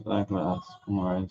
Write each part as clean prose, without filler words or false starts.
Like that, more.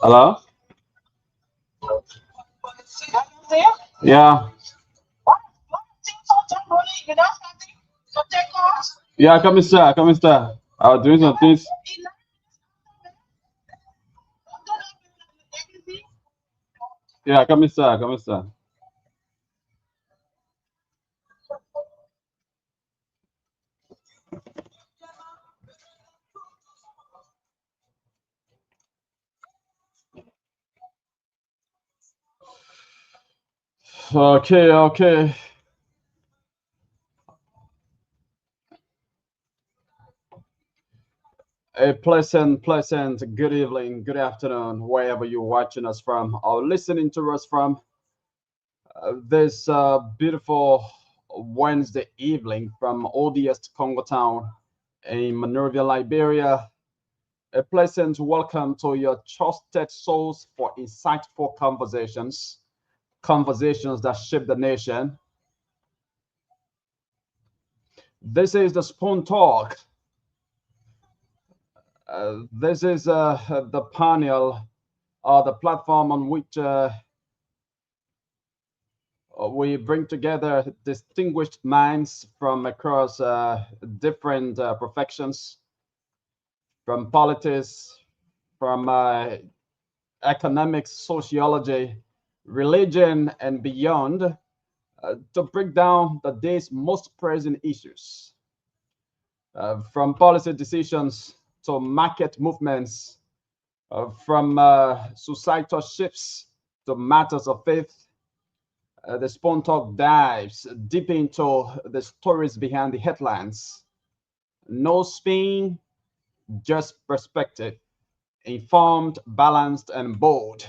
Hello? Yeah. Yeah, come in, sir. Come in, sir. I was doing some things. Yeah, come in, sir. Come in, sir. Okay, okay. A pleasant good evening, good afternoon, wherever you're watching us from or listening to us from this beautiful Wednesday evening from ODS Congo Town in Monrovia, Liberia. A pleasant welcome to your trusted souls for insightful conversations, conversations that shape the nation. This is the Spoon Talk. This is the panel or the platform on which we bring together distinguished minds from across different professions, from politics, from economics, sociology, religion, and beyond, to break down the day's most pressing issues, from policy decisions to market movements, from societal shifts to matters of faith. The Spawn Talk dives deep into the stories behind the headlines. No spin, just perspective, informed, balanced, and bold.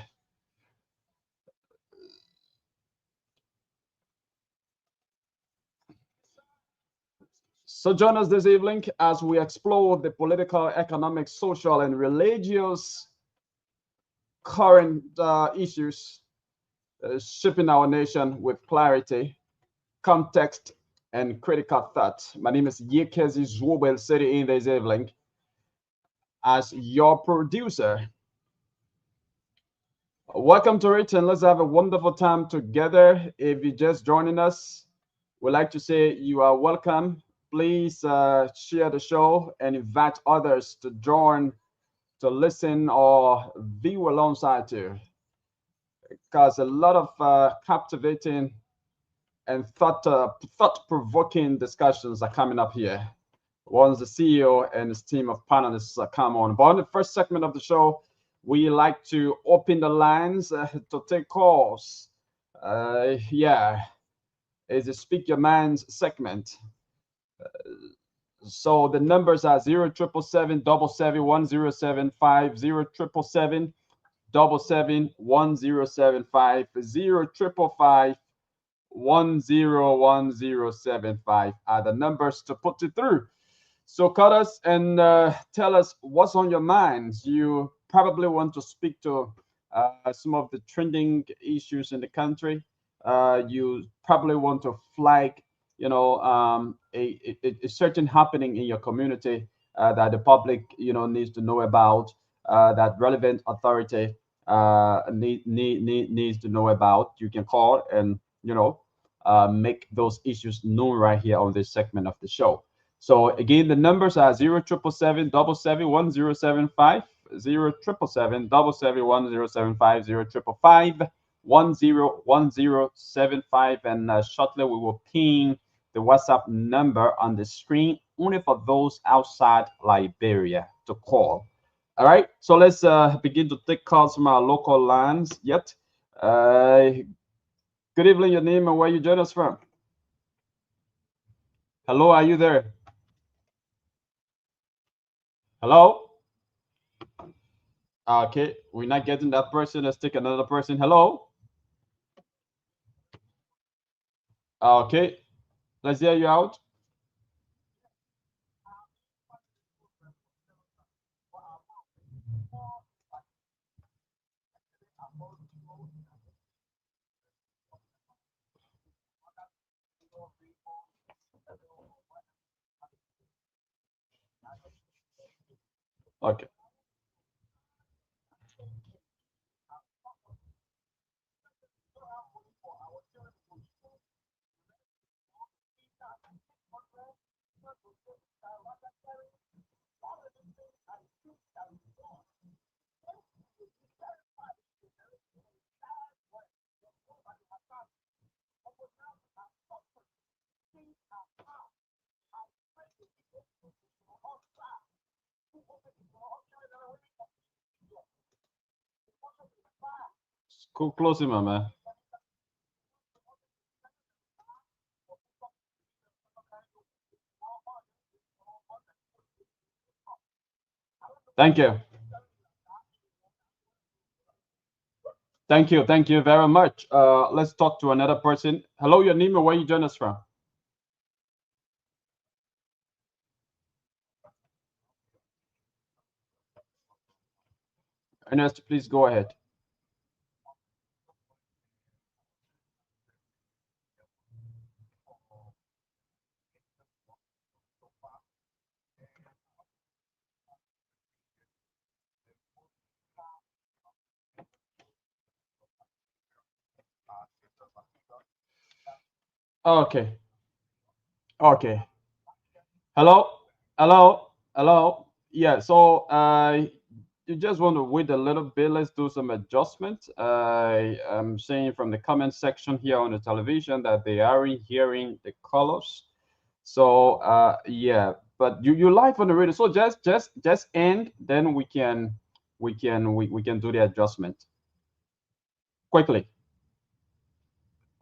So join us this evening as we explore the political, economic, social, and religious current issues shaping our nation with clarity, context, and critical thought. My name is Yekezi Zwobel, sitting in this evening as your producer. Welcome to it, and let's have a wonderful time together. If you're just joining us, we'd like to say you are welcome. Please share the show and invite others to join, to listen, or view alongside you. Because a lot of captivating and thought-provoking discussions are coming up here once the CEO and his team of panelists come on. But in the first segment of the show, we like to open the lines to take calls. Yeah, is a Speak Your Minds segment. So the numbers are 07777 077 107 1075 055 are the numbers to put it through. So call us and tell us what's on your minds. You probably want to speak to some of the trending issues in the country. You probably want to flag, a certain happening in your community that the public, needs to know about, that relevant authority needs to know about. You can call and, make those issues known right here on this segment of the show. So again, the numbers are 07777 10775 07777 105 and shortly we will ping the WhatsApp number on the screen only for those outside Liberia to call. All right, so let's begin to take calls from our local lines. Yet, good evening. Your name and where you join us from? Hello, are you there? Hello. Okay, we're not getting that person. Let's take another person. Hello. Okay, let's hear you out. Okay. Cool, close him, my man. Thank you. Thank you. Thank you very much. Let's talk to another person. Hello, your name and where you join us from? Ernest, please go ahead. Okay. Okay. Hello. Hello. Hello. Yeah. So you just want to wait a little bit. Let's do some adjustment. I'm seeing from the comment section here on the television that they aren't hearing the colors. So yeah, but you live on the radio. So just end, then we can do the adjustment quickly.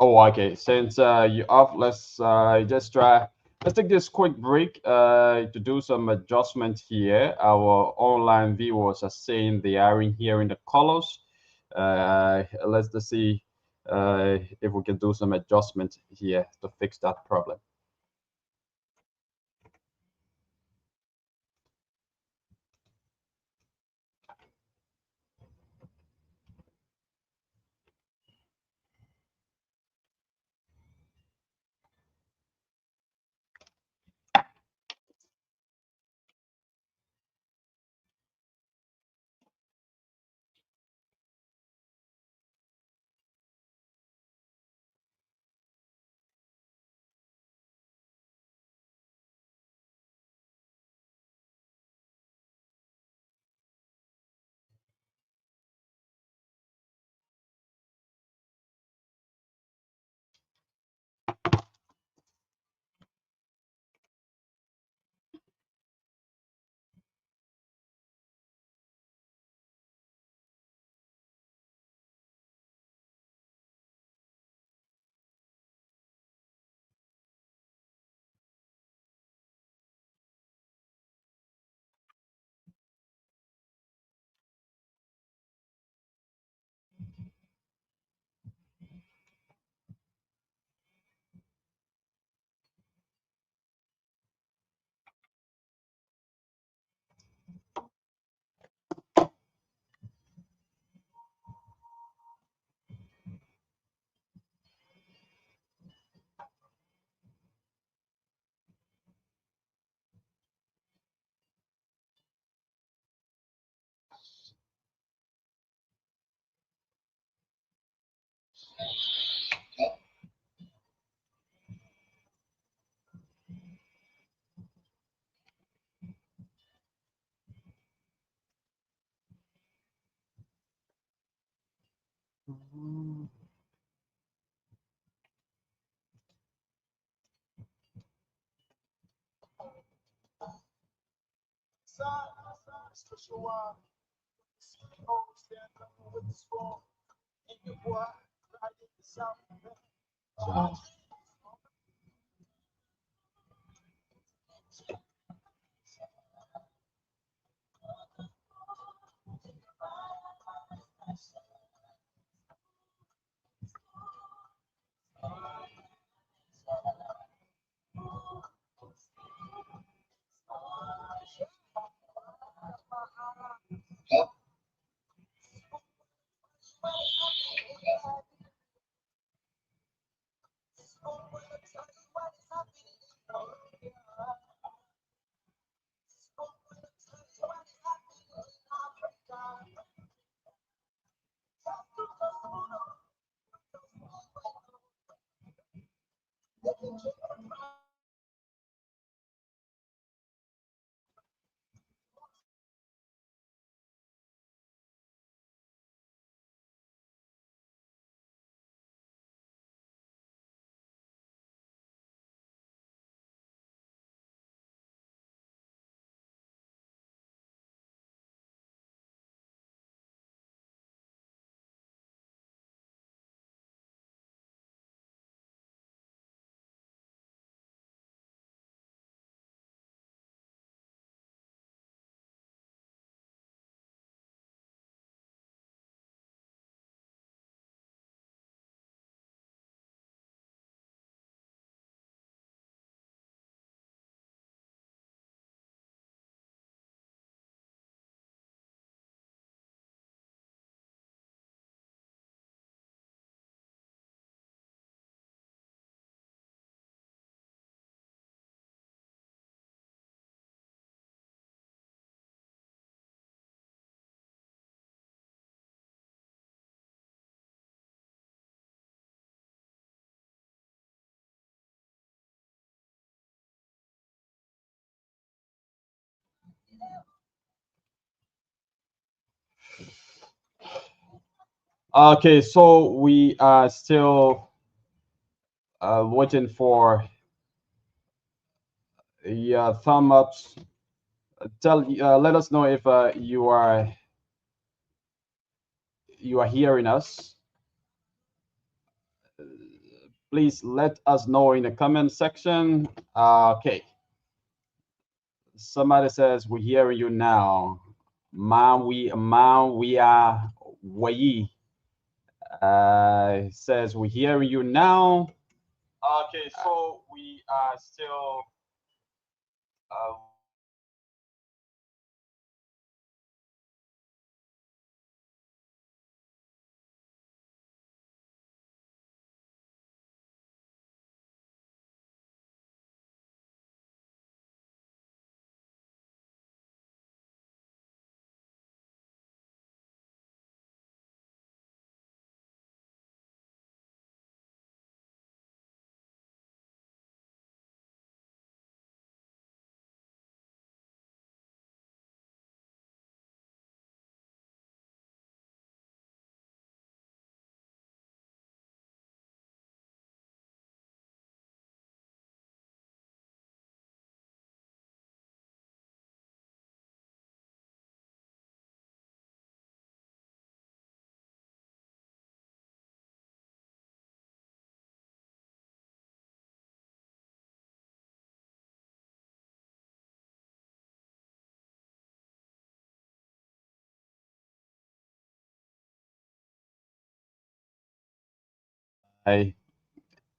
Oh, okay. Since you off, let's just try. Let's take this quick break to do some adjustment here. Our online viewers are saying they aren't hearing the colors. Let's just see if we can do some adjustment here to fix that problem. Okay, so we are still waiting for your thumb ups. Let us know if you are hearing us. Please let us know in the comment section. Okay, somebody says we're hearing you now. We are Wayi says we're hearing you now. Okay, so we are still uh,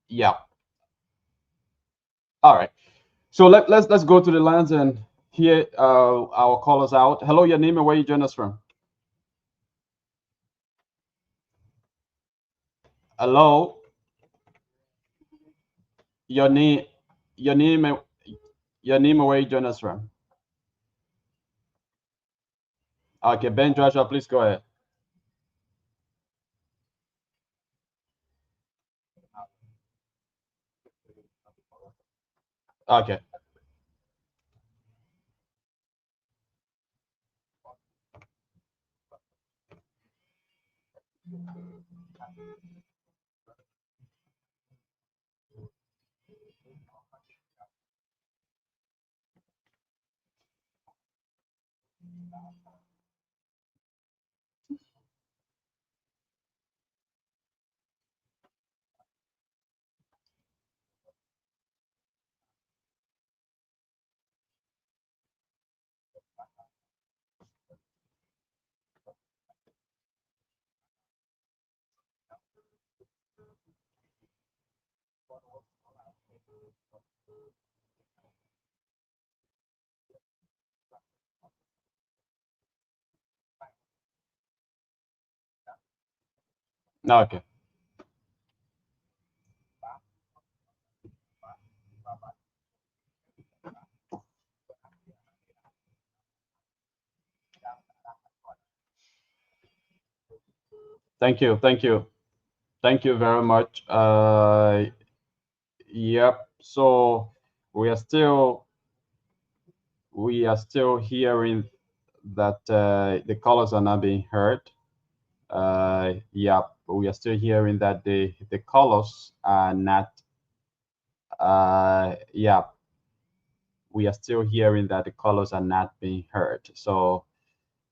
yeah. All right. So let's go to the lines and hear our callers out. Hello, your name and where you join us from. Hello, your name, your name, and your name and where you join us from. Okay, Ben Joshua, please go ahead. Okay. Okay. Thank you. Thank you. Thank you very much. Yep. So we are still hearing that the colors are not being heard. Yeah, we are still hearing that the colors are not. Yeah, we are still hearing that the colors are not being heard. So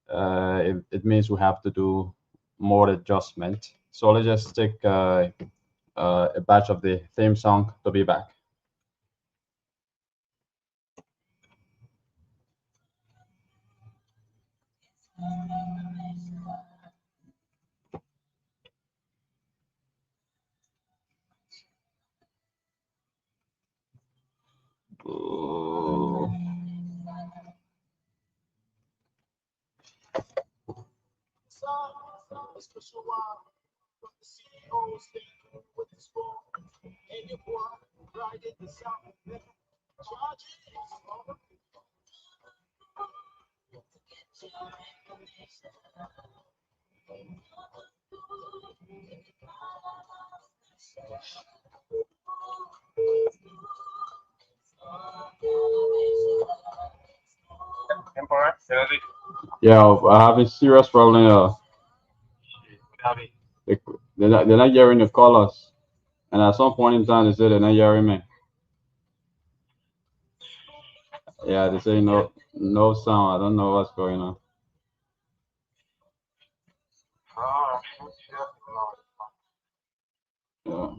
it means we have to do more adjustment. So let's just take a batch of the theme song to be back. Ooh. Yeah, I have a serious problem. They, they're not hearing the colors. And at some point in time, they say they're not hearing me. Yeah, they say no sound. I don't know what's going on. Yeah.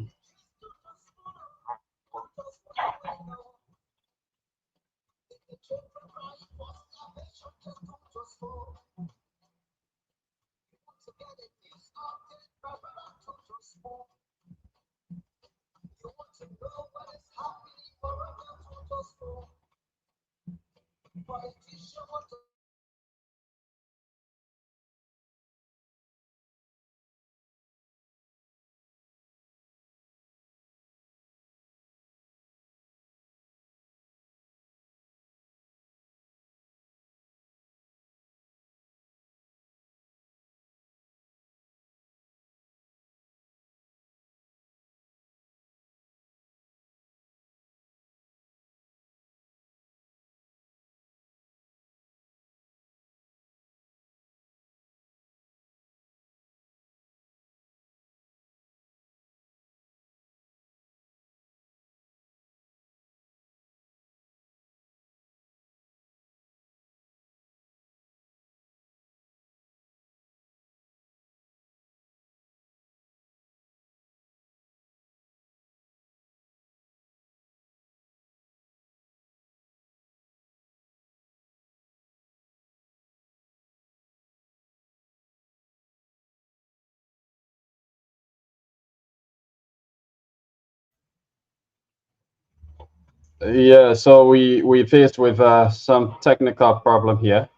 Yeah, so we faced with some technical problem here.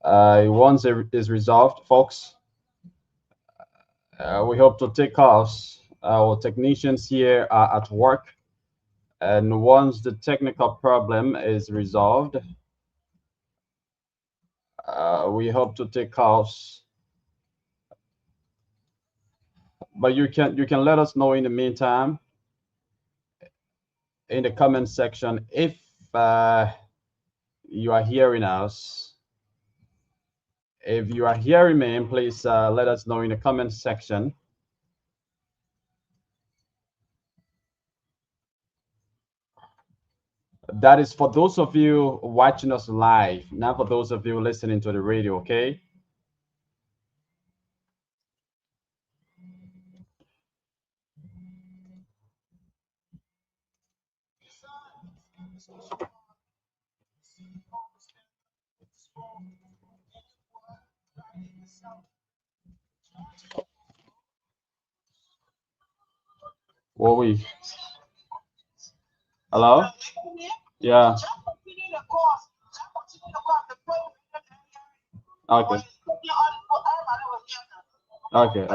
Once it is resolved, folks, we hope to take off. Our technicians here are at work, and once the technical problem is resolved, we hope to take off. But you can let us know in the meantime in the comment section if you are hearing us. If you are hearing me, please let us know in the comment section. That is for those of you watching us live, not for those of you listening to the radio, okay? What we? Hello? Yeah. Okay. Okay.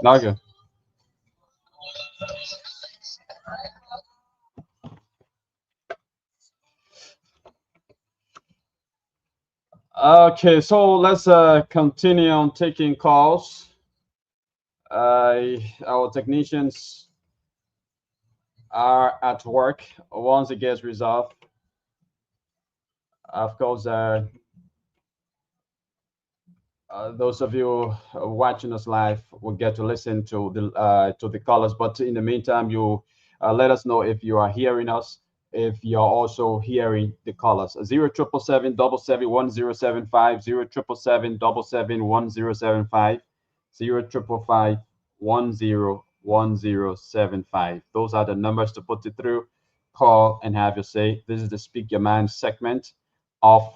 Okay. Okay. So let's continue on taking calls. Our technicians are at work. Once it gets resolved, of course, those of you watching us live will get to listen to the callers. But in the meantime, you let us know if you are hearing us. If you're also hearing the callers, 07777 1075, 07777 1075, 055501075. Those are the numbers to put it through. Call and have your say. This is the Speak Your Mind segment of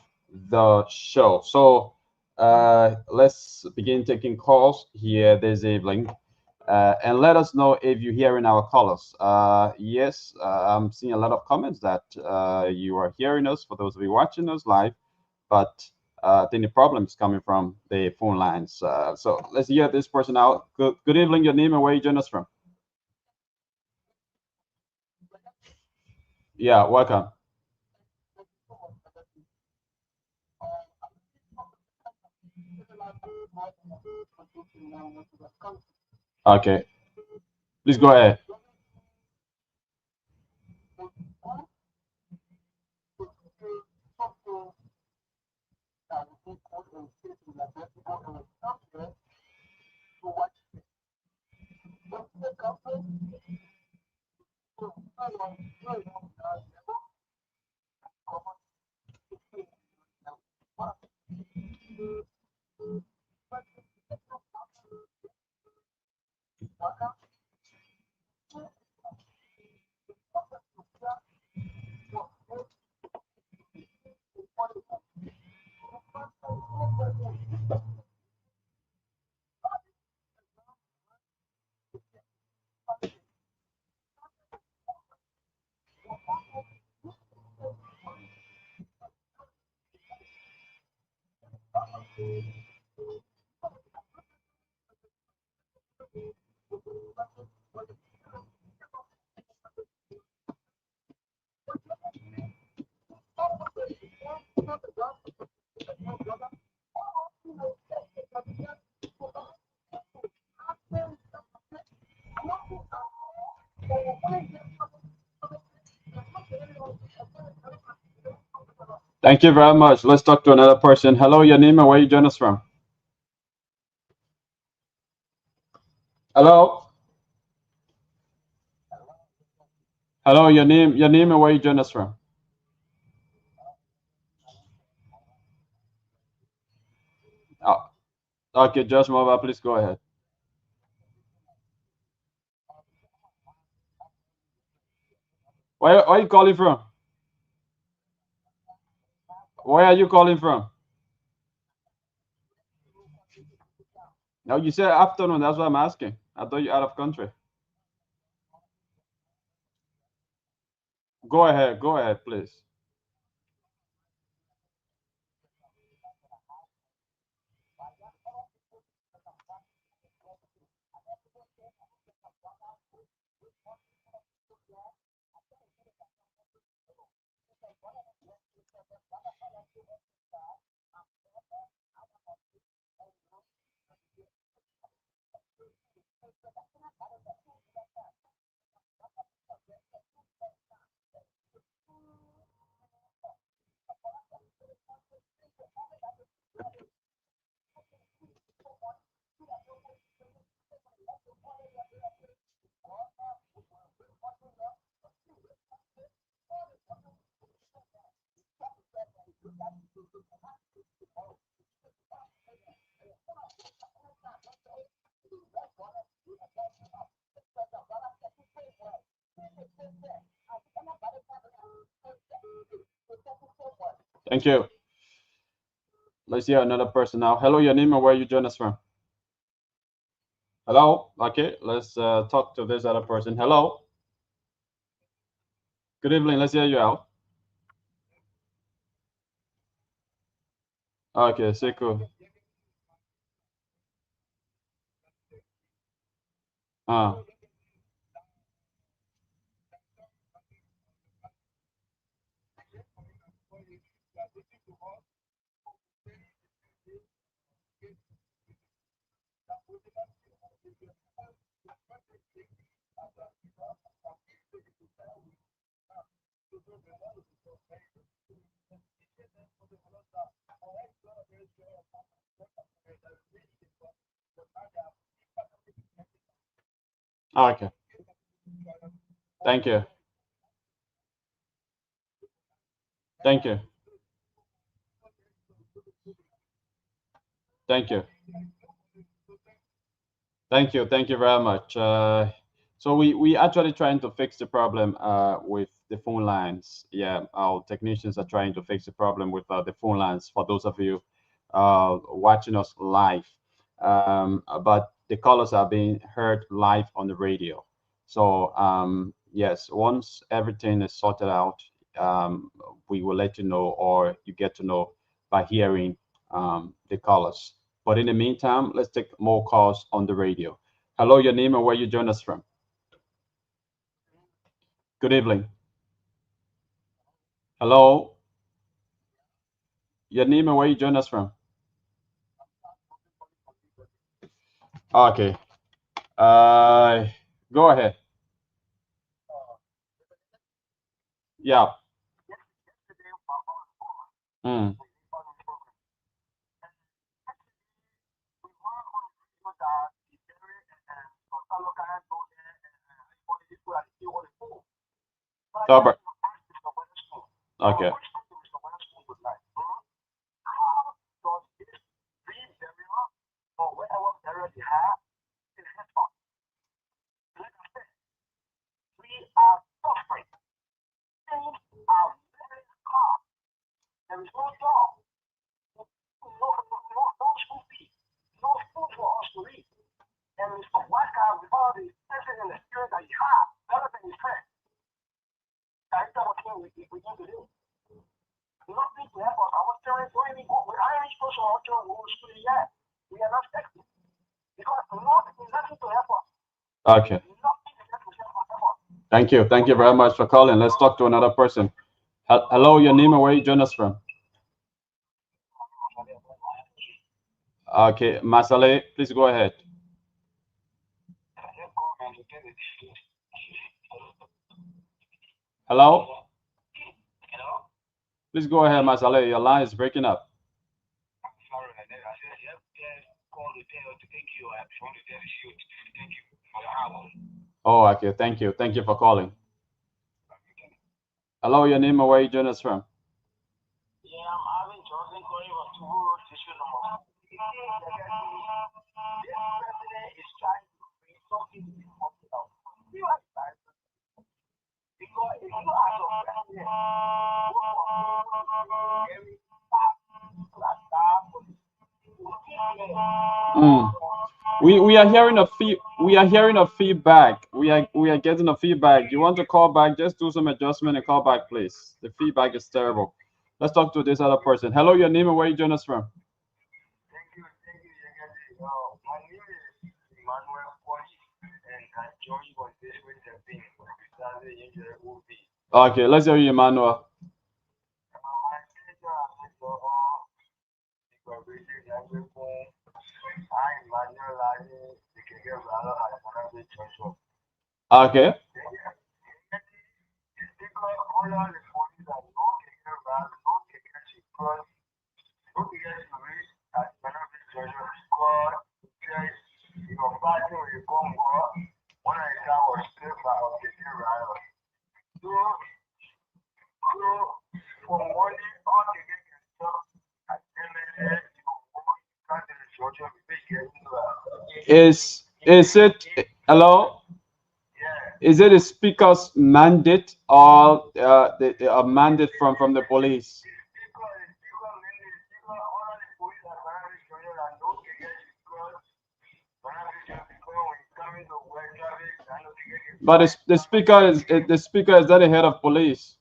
the show. So let's begin taking calls here this evening. And let us know if you're hearing our callers. Yes, I'm seeing a lot of comments that you are hearing us for those of you watching us live, but I think the problem is coming from the phone lines. So let's hear this person out. Good evening, your name and where you join us from. Yeah, welcome. Okay, please go ahead. Thank you very much. Let's talk to another person. Hello, your name and where you join us from. Hello. Hello, your name and where you join us from. Oh, okay, Josh Mova, please go ahead. Where are you calling from? Where are you calling from? No, you said afternoon. That's what I'm asking. I thought you're out of country. Go ahead, please. Thank you. Let's hear another person now. Hello, your name and where you join us from? Hello. Okay, let's talk to this other person. Hello. Good evening. Let's hear you out. Okay, say cool. Uh, okay. Thank you. Thank you. Thank you. Thank you. Thank you very much. So we actually trying to fix the problem with the phone lines. Yeah, our technicians are trying to fix the problem with the phone lines. For those of you watching us live, but the callers are being heard live on the radio. So yes, once everything is sorted out, we will let you know, or you get to know by hearing the callers. But in the meantime, let's take more calls on the radio. Hello, your name and where you join us from. Good evening. Hello, your name and where you join us from. Okay. Uh, Go ahead. Yeah. Mm. Robert. Okay. Okay. Thank you. Thank you very much for calling. Let's talk to another person. Hello, your name and where you join us from. Okay, Masale, please go ahead. Hello? Please go ahead, Masale. Your line is breaking up. Oh, okay. Thank you. Thank you for calling. Hello, your name and where you join us from. Mm. We are hearing we are hearing a feedback. We are getting a feedback. You want to call back? Just do some adjustment and call back, please. The feedback is terrible. Let's talk to this other person. Hello, your name and where you join us from. Okay, let's hear you, Emmanuel. Okay. Is it hello? Is it a speaker's mandate or a mandate from the police? But the speaker is not the head of police.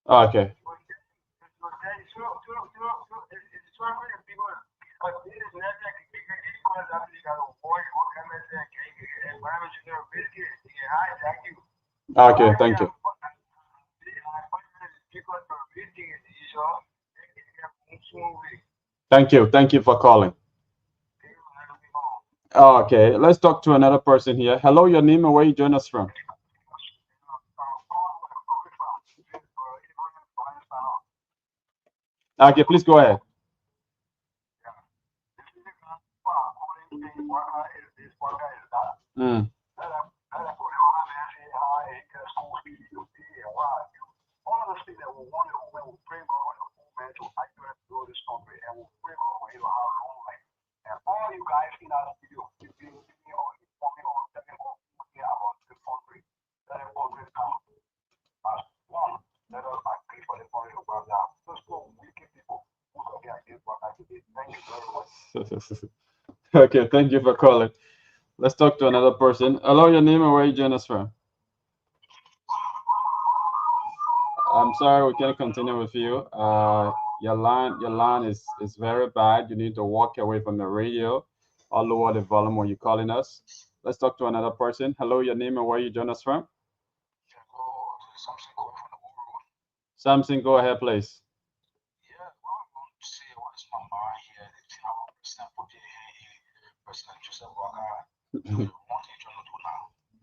Okay. Okay, thank you. Thank you for calling. Okay, let's talk to another person here. Hello, your name and where you join us from? Okay, please go ahead. Mm. Okay, thank you for calling. Let's talk to another person. Hello, your name and where you join us from? I'm sorry, we can't continue with you. Your line is very bad. You need to walk away from the radio or lower the volume when you're calling us. Let's talk to another person. Hello, your name and where you join us from? Something, go ahead, please.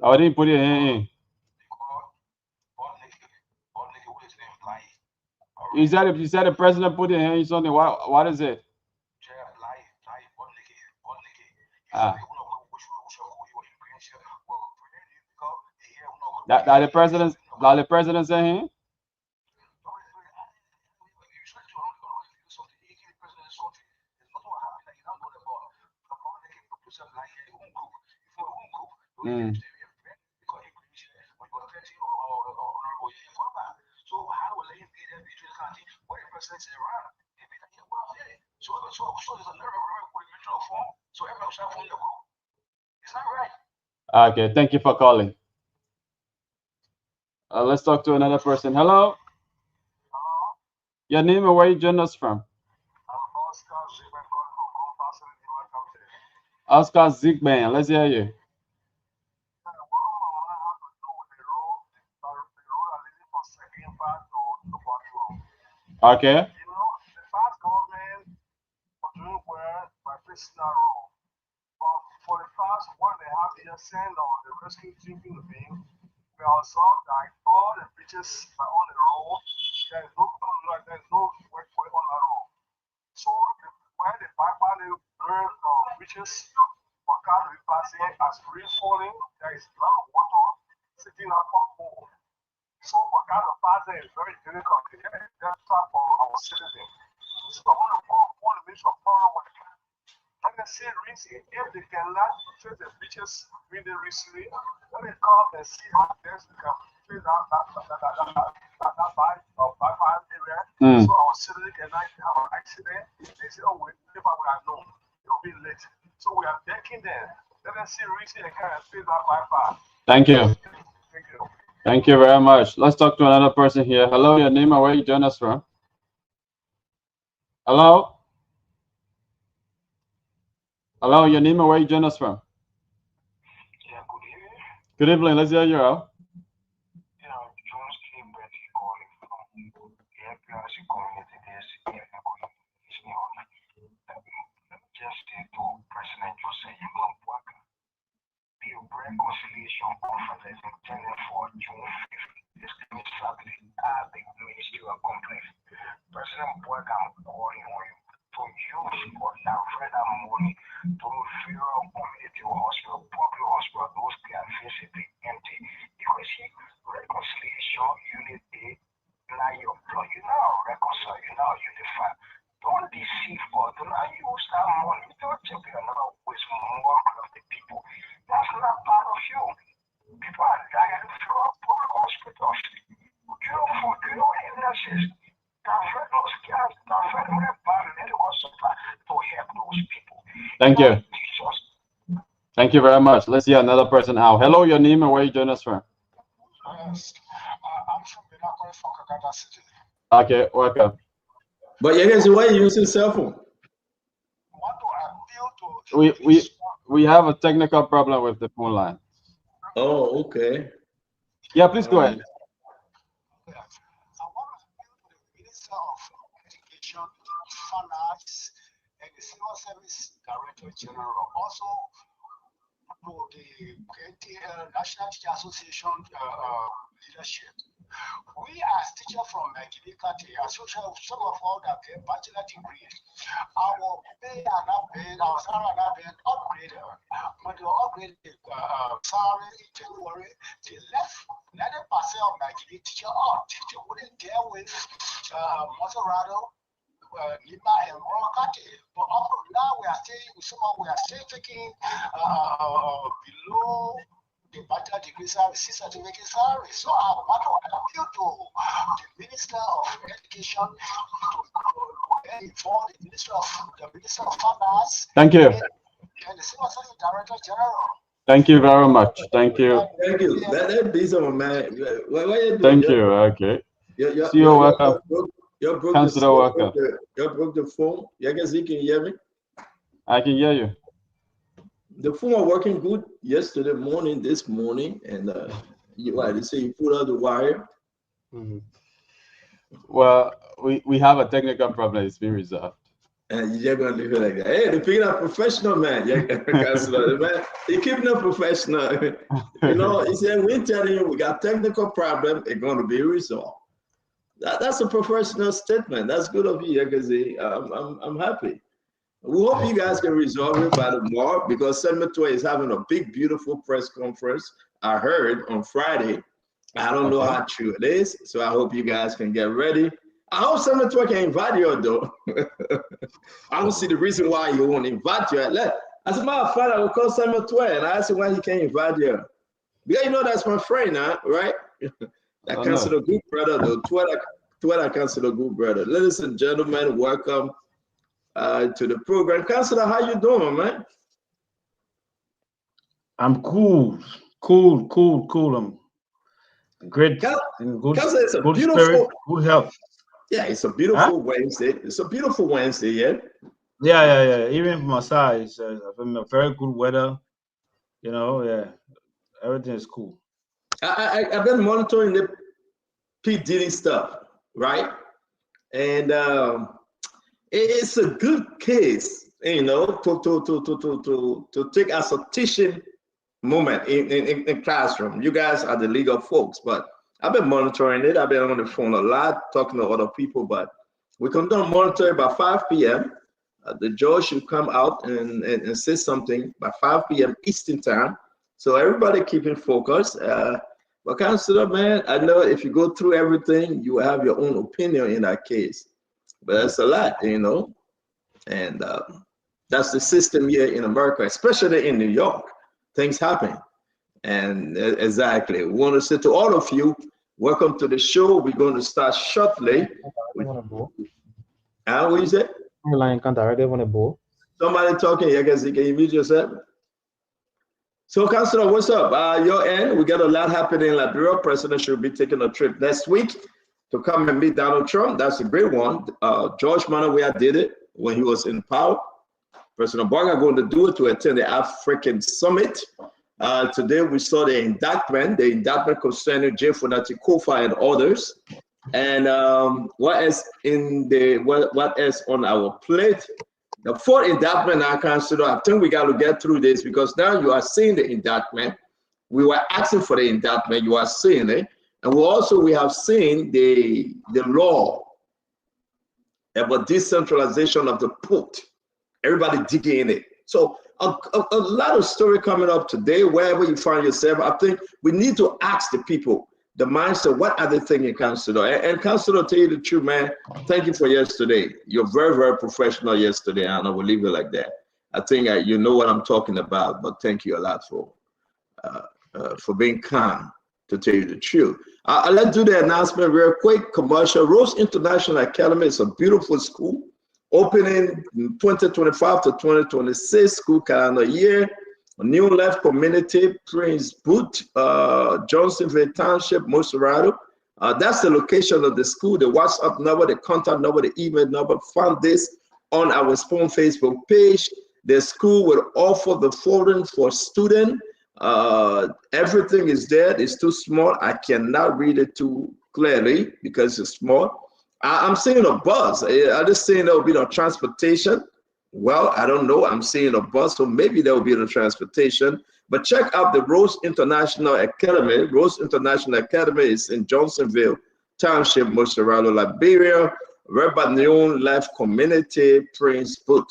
I didn't put it in. Is that the president put it in something? What is it? Ah. That the president saying? Mm. Okay, thank you for calling. Let's talk to another person. Hello. Your name and where you join us from? Oscar Zigban. Let's hear you. Okay. Mm. Thank you. Thank you very much. Let's talk to another person here. Hello, your name and where you join us from? Hello? Hello, your name and where you join us from? Good evening. Let's hear you out. reconciliation, unity, now you now reconcile, you now unify. Don't deceive or do not use that money. Don't take it now with more of the people. That's not part of you. People are dying from poor hospitals. You know, for illnesses. Thank you. Thank you very much. Let's see another person out. Hello, your name and where you join us from? Yes, I'm from Benakwe for Kakata City. Okay, welcome. But you guys, why are you using cell phone? What do I appeal to? We have a technical problem with the phone line. Oh, okay. Yeah, please go ahead. I want to appeal to the Minister of Education, Finance, and the Civil Service Director General. Also, to the National Teacher Association leadership. We as teachers from Gilikati, some of all that get bachelor degrees, our pay are not paid, our salary are not paid, upgraded. When they upgrade the salary in January, they left 90% of Nigerian teacher out. Teacher wouldn't deal with Maserado, Lima, and Morocati. But up now we are still taking below the bachelor degree salary, certificate salary. So I want to appeal to the Minister of Education to inform the Minister of Finance. Thank you. And the Civil Service Director General. Thank you very much. Thank you. Thank you. That be some man. What you Thank you. Okay. You're welcome. You broke Councilor, welcome. You broke the phone. You guys, you can hear me? I can hear you. The phone was working good yesterday morning, this morning, and they say you put out the wire. Mm-hmm. Well, we have a technical problem. It's been resolved. And you're gonna leave it like that. Hey, they're picking up professional, man. Yeah, Councilor, man. They're keeping up professional. You know, he said, we're telling you we got technical problem, it's gonna be resolved. That's a professional statement. That's good of you, because I'm happy. We hope you guys can resolve it by tomorrow, because Senator is having a big, beautiful press conference. I heard on Friday. I don't know how true it is, so I hope you guys can get ready. I hope Senator can invite you, though. I don't see the reason why you won't invite you. As a matter of fact, I will call Senator and I ask him why he can't invite you. Because you know that's my friend, huh? Right? I consider a good brother, though. Twitter consider a good brother. Ladies and gentlemen, welcome to the program. Councilor, how you doing, man? I'm cool. I'm great. In good spirit, good health. Yeah, it's a beautiful Wednesday. It's a beautiful Wednesday, yeah? Yeah. Even from my side, it's a very good weather. You know, yeah. Everything is cool. I've been monitoring the P. Diddy stuff, right? And it's a good case, you know, to take as a teaching moment in classroom. You guys are the legal folks, but I've been monitoring it. I've been on the phone a lot, talking to other people, but we can monitor it by 5 p.m. The judge should come out and say something by 5 p.m. Eastern time. So everybody keep it focused. But Councilor, man, I know if you go through everything, you have your own opinion in that case. But that's a lot, you know. And that's the system here in America, especially in New York. Things happen. And exactly, we want to say to all of you, welcome to the show. We're going to start shortly. What you say? Somebody talking, I guess you can mute yourself. So, Councilor, what's up? Your end, we got a lot happening in Liberia. President should be taking a trip next week to come and meet Donald Trump. That's a great one. George Manawea did it when he was in power. President Obama going to do it to attend the African Summit. Today we saw the indictment concerning J. Funati Kofa and others. And what is on our plate? The fourth indictment I consider, I think we got to get through this, because now you are seeing the indictment. We were asking for the indictment, you are seeing it. And we have seen the law about decentralization of the port. Everybody digging in it. So a lot of story coming up today, wherever you find yourself. I think we need to ask the people, the mindset. What are they thinking, Counselor? And Counselor, tell you the truth, man, thank you for yesterday. You're very, very professional yesterday, and I will leave it like that. I think you know what I'm talking about, but thank you a lot for being calm, to tell you the truth. Let's do the announcement real quick. Commercial. Rose International Academy is a beautiful school, opening 2025 to 2026 school calendar year. New Life Community, Prince Boot, Johnsonville Township, Musarado. That's the location of the school, the WhatsApp number, the contact number, the email number. Found this on our Spoon Facebook page. The school will offer the following for students. Everything is there. It's too small. I cannot read it too clearly because it's small. I'm seeing a bus. I'm just saying there will be no transportation. Well, I don't know. I'm seeing a bus, so maybe there will be no transportation. But check out the Rose International Academy. Rose International Academy is in Johnsonville Township, Musaralo, Liberia. Right by New Life Community, Prince Boot.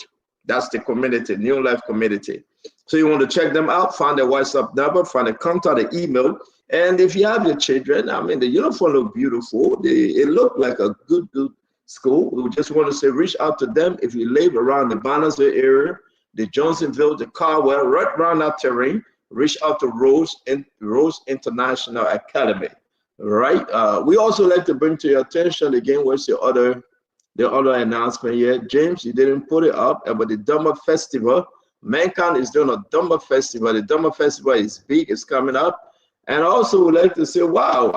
That's the community, New Life Community. So you want to check them out, find their WhatsApp number, find a contact, an email. And if you have your children, I mean, the uniform look beautiful. It look like a good school. We just want to say, reach out to them. If you live around the Barnesville area, the Johnsonville, the Carwell, right around that terrain, reach out to Rose International Academy. All right. We also like to bring to your attention again, what's the other announcement here? James, you didn't put it up, about the Duma Festival. Mankind is doing a Duma Festival. The Duma Festival is big, it's coming up. And also would like to say, wow,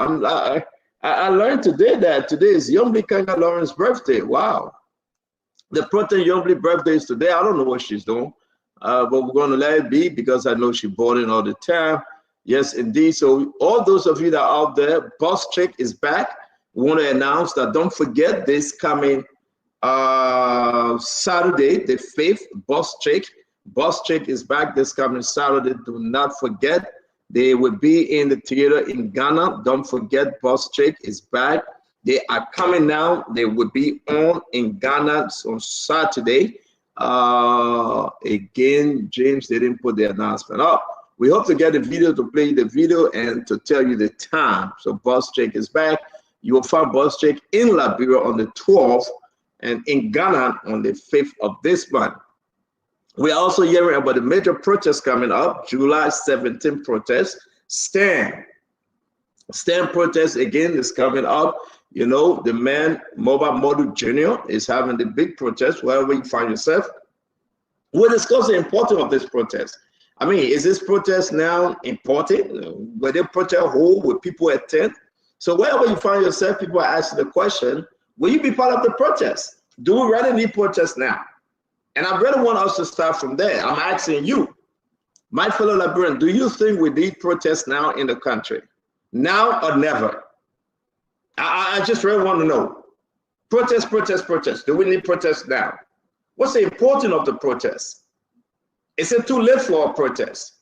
I learned today that today is Yombli Kanga Lauren's birthday. Wow. The Protein Yombli birthday is today. I don't know what she's doing, but we're going to let it be because I know she bought it all the time. Yes, indeed. So all those of you that are out there, Boss Chick is back. We want to announce that don't forget this coming Saturday, the 5th, Boss Chick. Boss Chick is back this coming Saturday. Do not forget. They will be in the theater in Ghana. Don't forget, Boss Chick is back. They are coming now. They will be on in Ghana on Saturday. Again, James, they didn't put the announcement up. We hope to get the video, to play the video and to tell you the time. So Boss Chick is back. You will find Boss Chick in Liberia on the 12th and in Ghana on the 5th of this month. We are also hearing about the major protest coming up, July 17th protest. Stand protest again is coming up. You know, the man, Mobile Modu Jr. is having the big protest wherever you find yourself. We'll discuss the importance of this protest. I mean, is this protest now important? Will they protest whole? Will people attend? So wherever you find yourself, people are asking the question, will you be part of the protest? Do we really need protest now? And I really want us to start from there. I'm asking you, my fellow Liberians, do you think we need protests now in the country? Now or never? I just really want to know. Protest. Do we need protests now? What's the importance of the protest? Is it too late for a protest?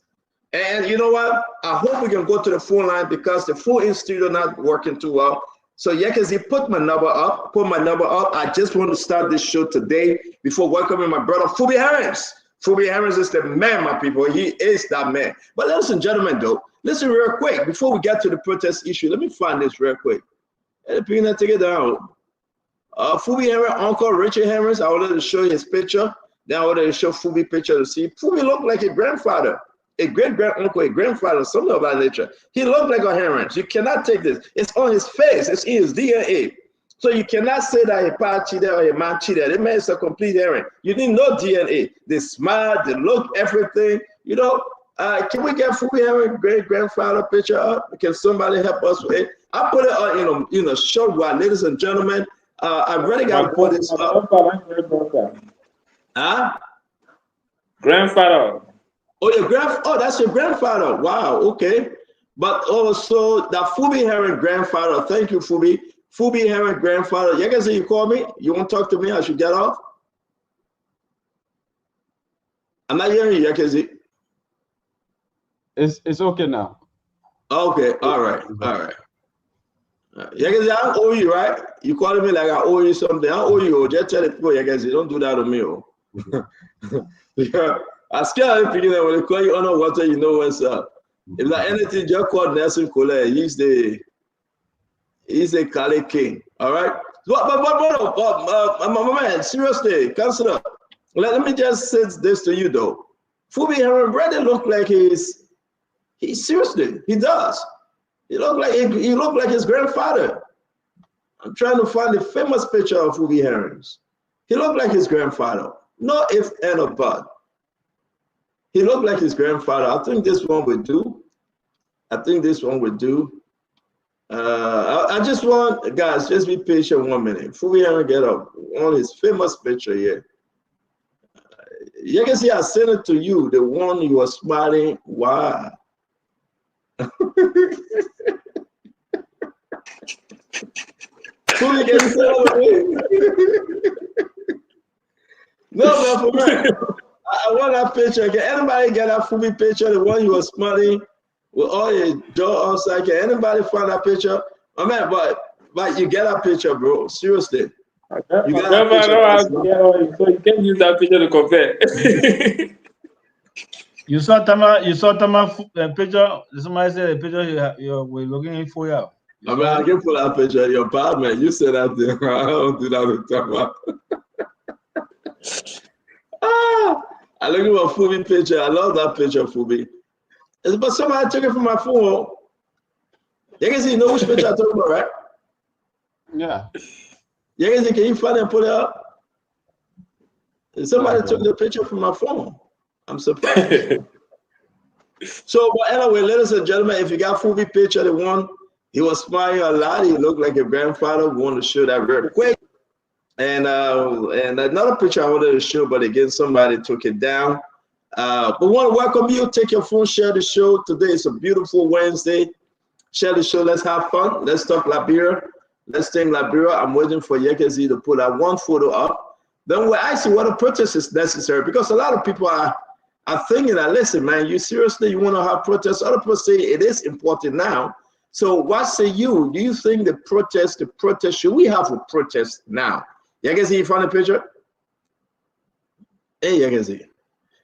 And you know what? I hope we can go to the phone line because the phone in studio not working too well. So Yekezi, put my number up. I just want to start this show today before welcoming my brother, Fubi Harris. Fubi Harris is the man, my people. He is that man. But ladies and gentlemen, though, listen real quick. Before we get to the protest issue, let me find this real quick. Hey, Pina, take it down. Fubi Harris, Uncle Richard Harris, I wanted to show you his picture. Then I wanted to show Fubi picture to see. Fubi looked like a grandfather. A great-grand-uncle, a grandfather, something of that nature. He looked like a Harris. You cannot take this. It's on his face. It's in his DNA. So you cannot say that a pa cheated or a man cheated. It makes a complete Harris. You need no DNA. The smile, the look, everything. You know, can we get Fubi Harris' great-grandfather picture up? Can somebody help us with it? I put it on in a short while, ladies and gentlemen. I really got to put this up. Huh? Grandfather. Oh, that's your grandfather. Wow, okay. But also the Fubi Herring grandfather. Thank you, Fubi. Fubi Herring grandfather. Yagazi, you call me? You want to talk to me? I should get off? I'm not hearing you, Yagazi. It's okay now. Okay, all right. Yagazi, I owe you, right? You calling me like I owe you something. I owe you. Just tell the people, Yagazi, don't do that to me. Yeah. I scared people that when they call you on water, you know what's up. If like anything, just call Nelson Cole. He's the He's a Kali king. All right. But my man, seriously, consider. Let me just say this to you though. Phoebe Heron brother look like he seriously, he does. He look like his grandfather. I'm trying to find the famous picture of Phoebe Herons. He looked like his grandfather. No if and or but. He looked like his grandfather. I think this one would do. I just want, guys, just be patient 1 minute. Before we ever get up on his famous picture here. You can see I sent it to you, the one you were smiling. Wow. Who you can say No, man, for me. I want that picture. Can anybody get that Fubi picture, the one you were smiling with all your jaw outside? Can anybody find that picture? Oh man, but you get that picture, bro. Seriously. You got that picture. So you can't use that picture to compare. You saw Tama picture. Somebody said the picture you were looking for you. I mean, I can pull that picture. You're bad, man. You said that thing. I don't do that with Tama. I look at a Fubi picture. I love that picture, Fubi. But somebody took it from my phone. You can see, you know which picture I'm talking about, right? Yeah. You can see, can you find it and put it up? Somebody took the picture from my phone. I'm surprised. So, but anyway, ladies and gentlemen, if you got Fubi picture, the one, he was smiling a lot. He looked like a grandfather. We want to show that very quick. And another picture I wanted to show, but again, somebody took it down. But want to welcome you. Take your phone, share the show. Today is a beautiful Wednesday. Share the show. Let's have fun. Let's talk Liberia. Let's think Liberia. I'm waiting for Yekezi to put that one photo up. Then we'll ask you what a protest is necessary, because a lot of people are thinking that, listen, man, you seriously, you want to have protests? Other people say it is important now. So what say you? Do you think the protest, should we have a protest now? Yekezi, you find a picture? Hey, Yekezi.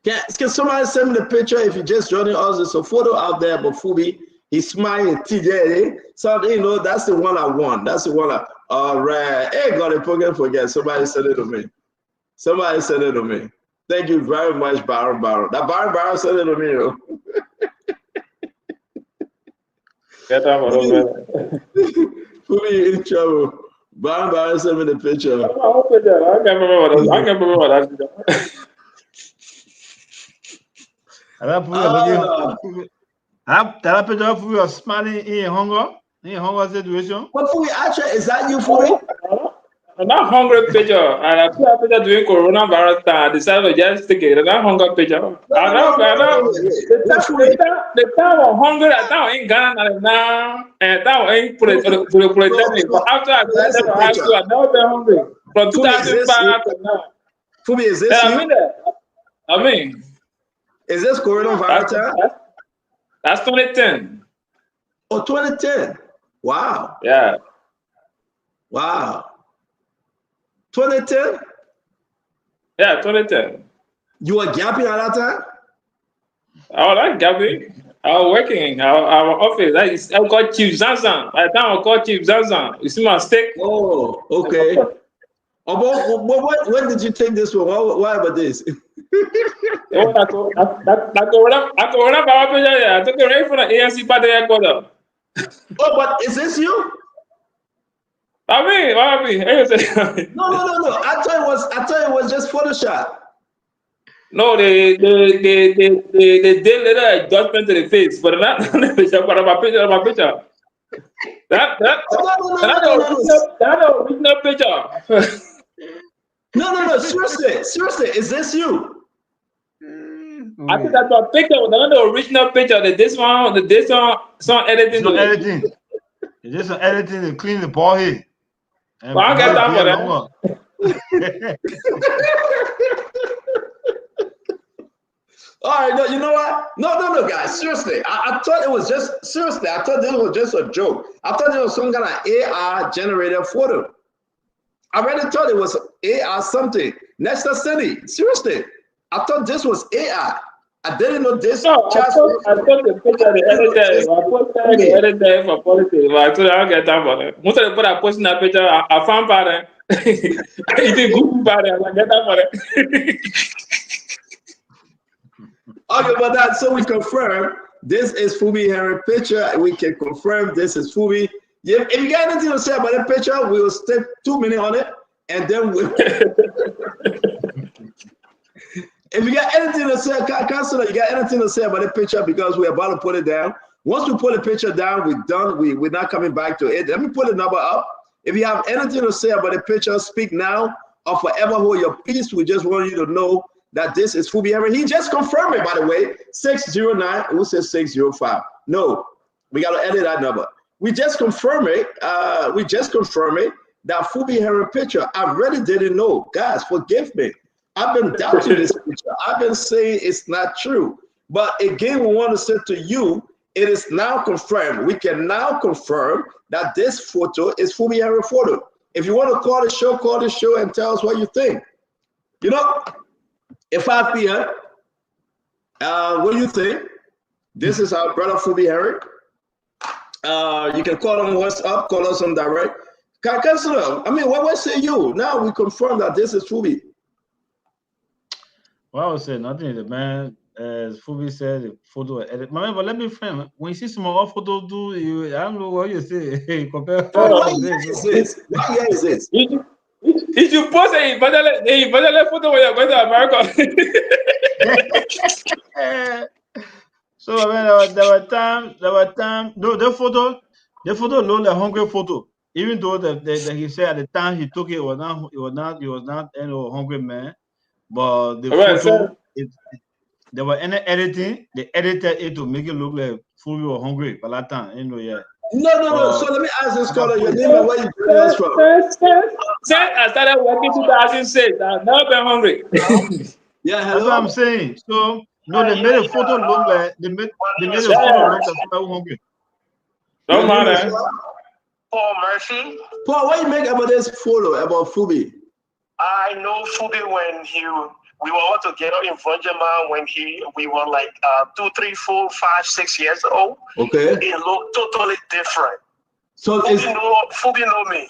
Can somebody send me the picture if you're just joining us? There's a photo out there, but Fubi, he's smiling, TJ. So, you know, that's the one I want. That's the one all right. Hey, God, I forget. Somebody send it to me. Somebody send it to me. Thank you very much, Baron. That Baron sent it to me, yo. Fubi in trouble. Baron sent me the picture. I can't remember that. That picture of you are smiling in hunger situation. But Fubi, actually, is that you, Fubi? I'm not hungry picture, and I put a picture doing coronavirus time. I decided to just take it. That hunger picture. I know. The time of hungry, that time ain't Ghana now, and that ain't put it. But after I graduated from high school, I never been hungry from 2005 to now. Fubi, is this you? I mean, is this coronavirus time? That's 2010. Oh, 2010. Wow. Yeah. Wow. 2010? Yeah, 2010. You were gapping at that time? I was not gapping. I was working. Our office. I called Chief Zanzan. By the time I called Chief Zanzan, you see my stick? Oh, okay. When did you take this one? Why about this? I took it right from the ANC party headquarters. Oh, but is this you? I mean. No. I thought it was just Photoshop. No, they did little adjustment to the face, but not the picture, but my picture. That's the original picture. No. Seriously, is this you? I think that's my picture, but not the original picture. This one, editing. It's just an editing to clean the ball head. Well, I get that for that. All right, no, you know what? No, guys, seriously. I thought it was just, seriously, I thought this was just a joke. I thought it was some kind of AR generated photo. I really thought it was AR something. Next City, seriously. I thought this was AI. I didn't know this. No, I thought the picture the other day. I posted the other day for politics, but I told you I don't get time for it. Most of the people that posting that picture, I found about it. It did good about it. I get time for it. Okay, but that so we confirm this is Fubi Henry picture. We can confirm this is Fubi. If you got anything to say about the picture, we'll stay 2 minutes on it, and then we'll. If you got anything to say, Councilor, you got anything to say about the picture because we're about to put it down. Once we put the picture down, we're done. We're not coming back to it. Let me put the number up. If you have anything to say about the picture, speak now or forever hold your peace. We just want you to know that this is Fubi Henry. He just confirmed it, by the way. 609. Who says 605? No, we got to edit that number. We just confirmed it. That Fubi Henry picture. I really didn't know. Guys, forgive me. I've been doubting this picture. I've been saying it's not true. But again, we want to say to you, it is now confirmed. We can now confirm that this photo is Fubi Henry photo. If you want to call the show and tell us what you think. You know, at 5 p.m., what do you think? This is our brother Fubi Henry. You can call on WhatsApp, call us on direct. Councilor, I mean, what say you? Now we confirm that this is Fubi. Well, I would say nothing. The man, as Fubi said, the photo edit. But let me frame. When you see some more photos, I don't know what you say. Hey, compare. What year is this? What year is this? If you post a better photo when you're going to America. So I mean, there were time. No, the photo looked like hungry photo. Even though that he said at the time he took it, was not any hungry man. But the photo, there were any editing. They edited it to make it look like Fubi was hungry by that time. You know, yeah. No. So let me ask this caller your name and where you joining us from. Since I started working 2006, I've never been hungry. Yeah, hello. That's what I'm saying. So no, they made a photo look like they made a photo look like Fubi was hungry. Don't matter. Paul Murphy. Paul, what you make about this photo about Fubi? I know Fubi when we were all together in Vonjama when we were like 2, 3, 4, 5, 6 years old. Okay. It looked totally different. So Fubi know me.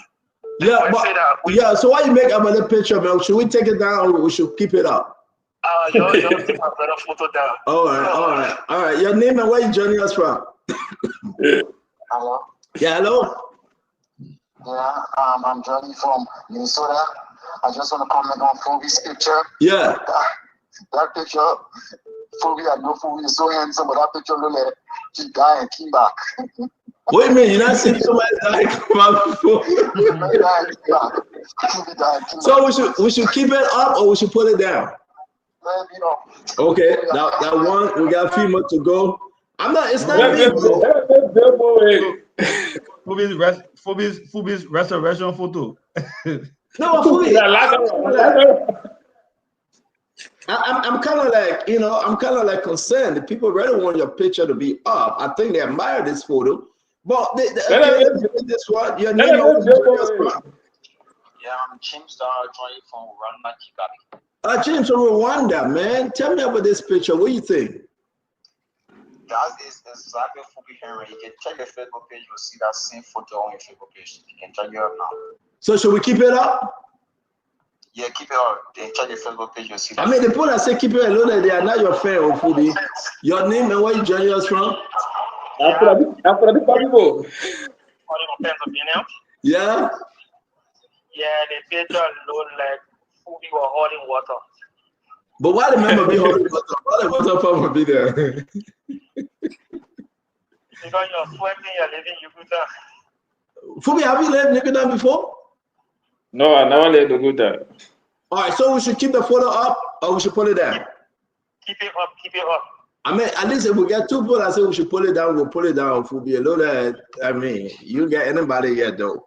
Yeah, but, so what you make about the picture, man? Should we take it down or we should keep it up? You'll take my better photo down. All right. Your name and where you joining us from? Hello. Yeah, hello. Yeah, I'm joining from Minnesota. I just want to comment on Fubi's picture. Yeah. That picture, Fubi, I know Fubi is so handsome, but that picture look like he died and came back. What do you mean? You're not seeing somebody die come out before? So we should keep it up or we should put it down? You know. Okay, that one, we got a few more to go. It's not me, Fubi's restoration photo. No, Fubi. I'm kind of like, I'm kind of like concerned. The people really want your picture to be up. I think they admire this photo. But this one, your name is Yeah, I'm James joining from Rwanda, Kigali. James from Rwanda, man. Tell me about this picture. What do you think? That is exactly Fubi Henry. You can check your Facebook page, you'll see that same photo on your Facebook page. You can check it out now. So should we keep it up? Yeah, keep it up. Then check your Facebook page, you'll see that. I mean, the people that say keep it alone, they are not your fan of Fubi. Your name and where you joining us from? After the people. Yeah? Yeah, the picture looked like Fubi was holding water. But why the member be holding water? Why the water farm will be there? Because you're sweating, you're living Yukuta. Fubi, have you left Yukuta before? No, I never left Yukuta. All right, so we should keep the photo up or we should pull it down? Keep it up. I mean, at least if we get two people that say we should pull it down, we'll pull it down. Fubi, a little that, I mean, you don't get anybody yet though.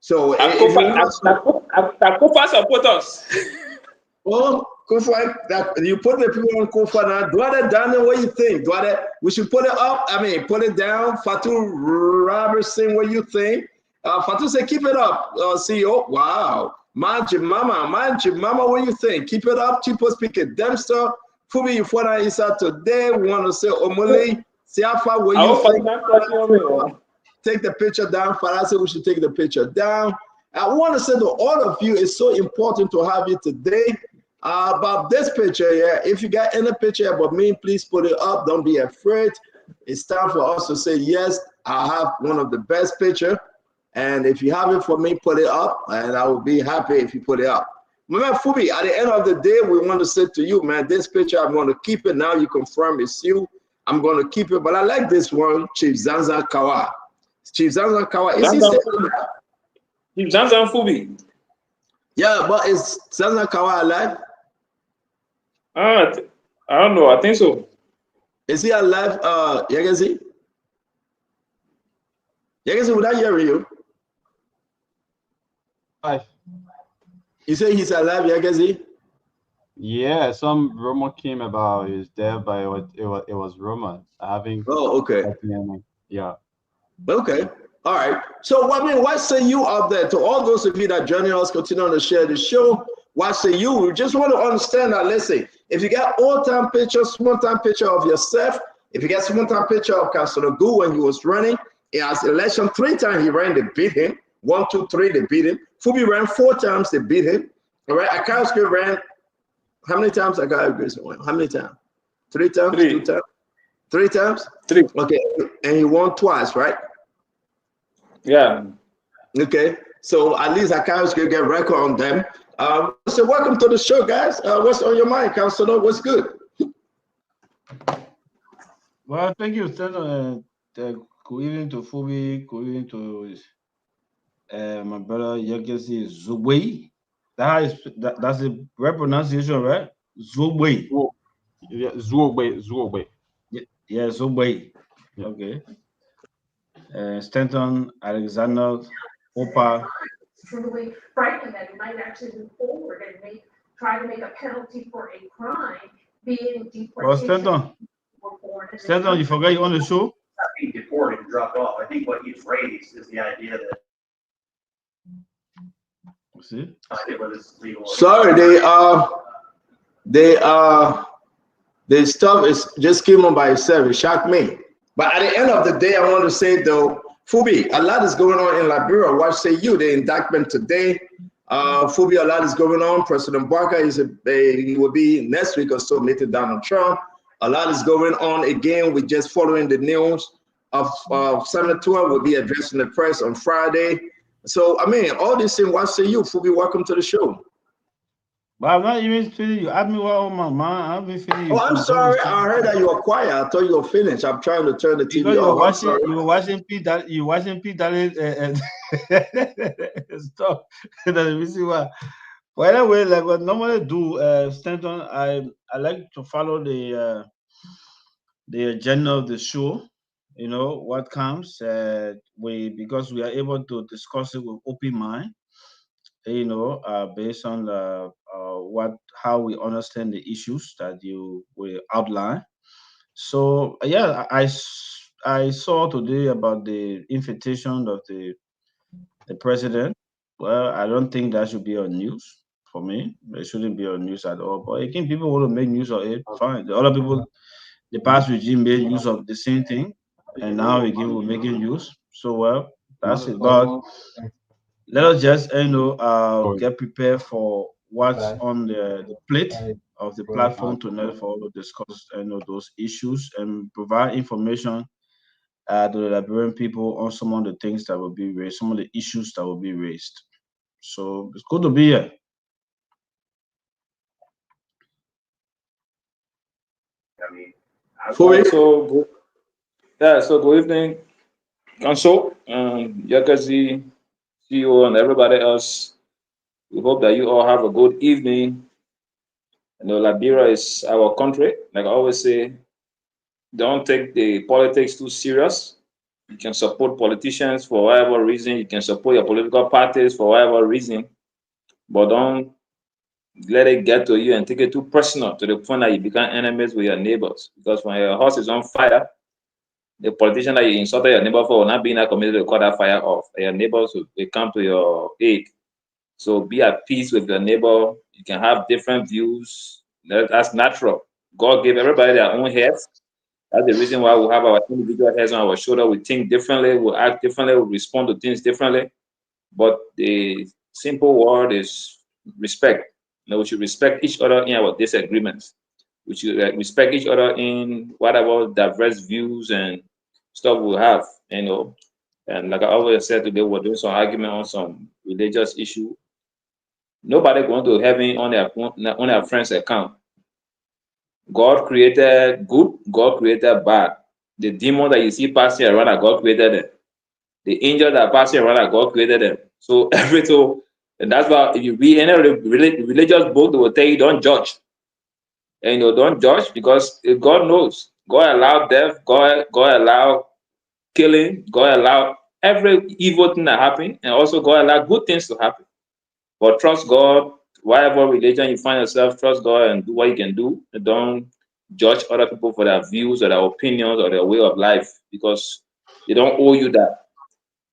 So Kofa support us. Oh, Kofa, you put the people on Kofa now. Do that down there, what you think? We should put it up, put it down. Fatu Robertson, what you think? Fatu said keep it up. CEO, wow. Manji Mama, what you think? Keep it up, Chipo speaker. Dempster, Fubi, you for inside today. We want to say Omole. See how far were you think? Take the picture down. Farah said we should take the picture down. I want to say to all of you, it's so important to have you today. About this picture here, if you got any picture about me, please put it up. Don't be afraid. It's time for us to say, yes, I have one of the best picture. And if you have it for me, put it up. And I will be happy if you put it up. Man, Fubi, at the end of the day, we want to say to you, man, this picture, I'm going to keep it now. You confirm it's you. I'm going to keep it. But I like this one, Chief Zanza Kawa. Chief Zanza Kawa. Is he still alive? Chief Zanza Fubi. Yeah, but is Zanza Kawa alive? I don't know. I think so. Is he alive? Yagazi? Yagazi, would I hear you? Hi. You say he's alive, Yagazi? Yeah, some rumor came about his death, but it was rumor. I haven't. Oh, okay. Yeah. Okay. All right. So, I mean, what say you out there to all those of you that joining us, continue to share the show? What say you? We just want to understand that. Let's say, if you got old-time picture, small-time picture of yourself, if you got small-time picture of Councilor Gu when he was running, he has election 3 times he ran, they beat him. 1, 2, 3, they beat him. Fubi ran 4 times, they beat him. All right. Akauske ran, how many times Akauske won? How many times? 3 times? 3. 2 times? 3 times? 3. Okay. And he won twice, right? Yeah. Okay. So at least Akauske get record on them. So welcome to the show, guys. What's on your mind, Councilor? What's good? Well, thank you. Good evening to Fubi. Good evening to my brother Yagesi Zubway. That's the right pronunciation, right? Zubway. Yeah, Zuobe. Yeah, Zubway. Yeah. Okay. Stanton, Alexander, Opa. Truly frightening that he might actually move forward and try to make a penalty for a crime being deportation. Well, Stanton, you forgot you on the show? Not being deported and dropped off. I think what he's raised is the idea that See? Sorry, the stuff is just came on by itself. It shocked me. But at the end of the day, I want to say though, Fubi, a lot is going on in Liberia. What say you? The indictment today. Fubi, a lot is going on. President Barker he will be next week or so meeting Donald Trump. A lot is going on. Again, we're just following the news of Senator Tua will be addressing the press on Friday. So, I mean, all this thing, what say you? Fubi, welcome to the show. But I'm not even finished. You asked me what on my mind. I haven't finished. Oh, I'm sorry. I heard that you were quiet. I thought you were finished. I'm trying to turn the TV off. You were watching Pete Daly stuff. That's the reason why. But anyway, like what I normally do, Stanton, I like to follow the agenda of the show. You know what comes. Because we are able to discuss it with open mind. You know, based on how we understand the issues that you will outline. So yeah, I saw today about the invitation of the president. Well, I don't think that should be on news for me. It shouldn't be on news at all. But again, people want to make use of it. Fine. The other people, the past regime made use of the same thing, and now again we're making use. So well, that's it. But let us just get prepared for what's on the plate of the platform tonight for all to discuss those issues and provide information to the Liberian people on some of the things that will be raised, some of the issues that will be raised. So it's good to be here. So good evening, Council, Yakazi, CEO, and everybody else. We hope that you all have a good evening. You know, Liberia is our country. Like I always say, don't take the politics too serious. You can support politicians for whatever reason. You can support your political parties for whatever reason, but don't let it get to you and take it too personal to the point that you become enemies with your neighbors. Because when your house is on fire, the politician that you insulted your neighbor for will not be in that community to cut that fire off. And your neighbors will come to your aid. So be at peace with your neighbor. You can have different views. That's natural. God gave everybody their own heads. That's the reason why we have our individual heads on our shoulder. We think differently, we act differently, we respond to things differently. But the simple word is respect. We should respect each other in our disagreements. We should respect each other in whatever diverse views and stuff we have. And like I always said today, we're doing some argument on some religious issue. Nobody going to heaven on their friend's account. God created good, God created bad. The demon that you see passing around, God created them. The angels that are passing around, God created them. So and that's why if you read any religious book, they will tell you don't judge. And don't judge because God knows. God allowed death, God allowed killing, God allowed every evil thing that happened, and also God allowed good things to happen. But trust God, whatever religion you find yourself, trust God and do what you can do. And don't judge other people for their views or their opinions or their way of life because they don't owe you that.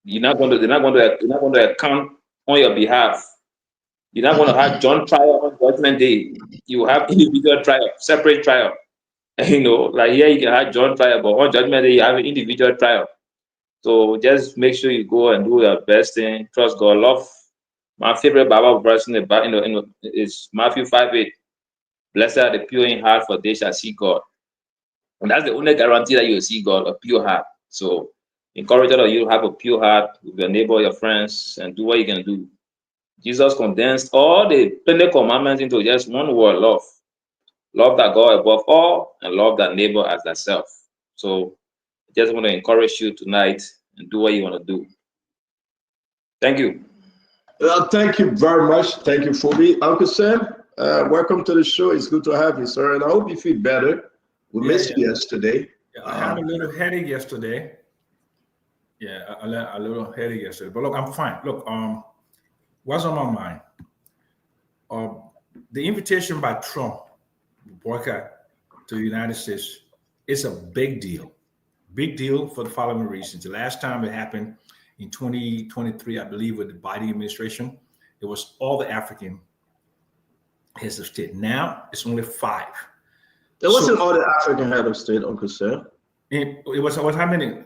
They're not going to account on your behalf. You're not going to have joint trial on Judgment Day. You have individual trial, separate trial. Like here you can have joint trial, but on Judgment Day you have an individual trial. So just make sure you go and do your best thing. Trust God. Love. My favorite Bible verse in the Bible, is Matthew 5:8. Blessed are the pure in heart, for they shall see God. And that's the only guarantee that you'll see God, a pure heart. So encourage all of you to have a pure heart with your neighbor, your friends, and do what you can do. Jesus condensed all the 20 commandments into just one word, love. Love that God above all and love that neighbor as thyself. So I just want to encourage you tonight and do what you want to do. Thank you. Thank you very much. Thank you, Phoebe. Uncle Sam, welcome to the show. It's good to have you, sir. And I hope you feel better. We missed you yesterday. Yeah, I had a little headache yesterday. Yeah, a little headache yesterday. But look, I'm fine. Look, what's on my mind? The invitation by Trump, boycott to the United States, is a big deal. Big deal for the following reasons. The last time it happened in 2023, I believe, with the Biden administration, it was all the African heads of state. Now it's only 5. It wasn't all the African head of state, Uncle Sam. It was how many?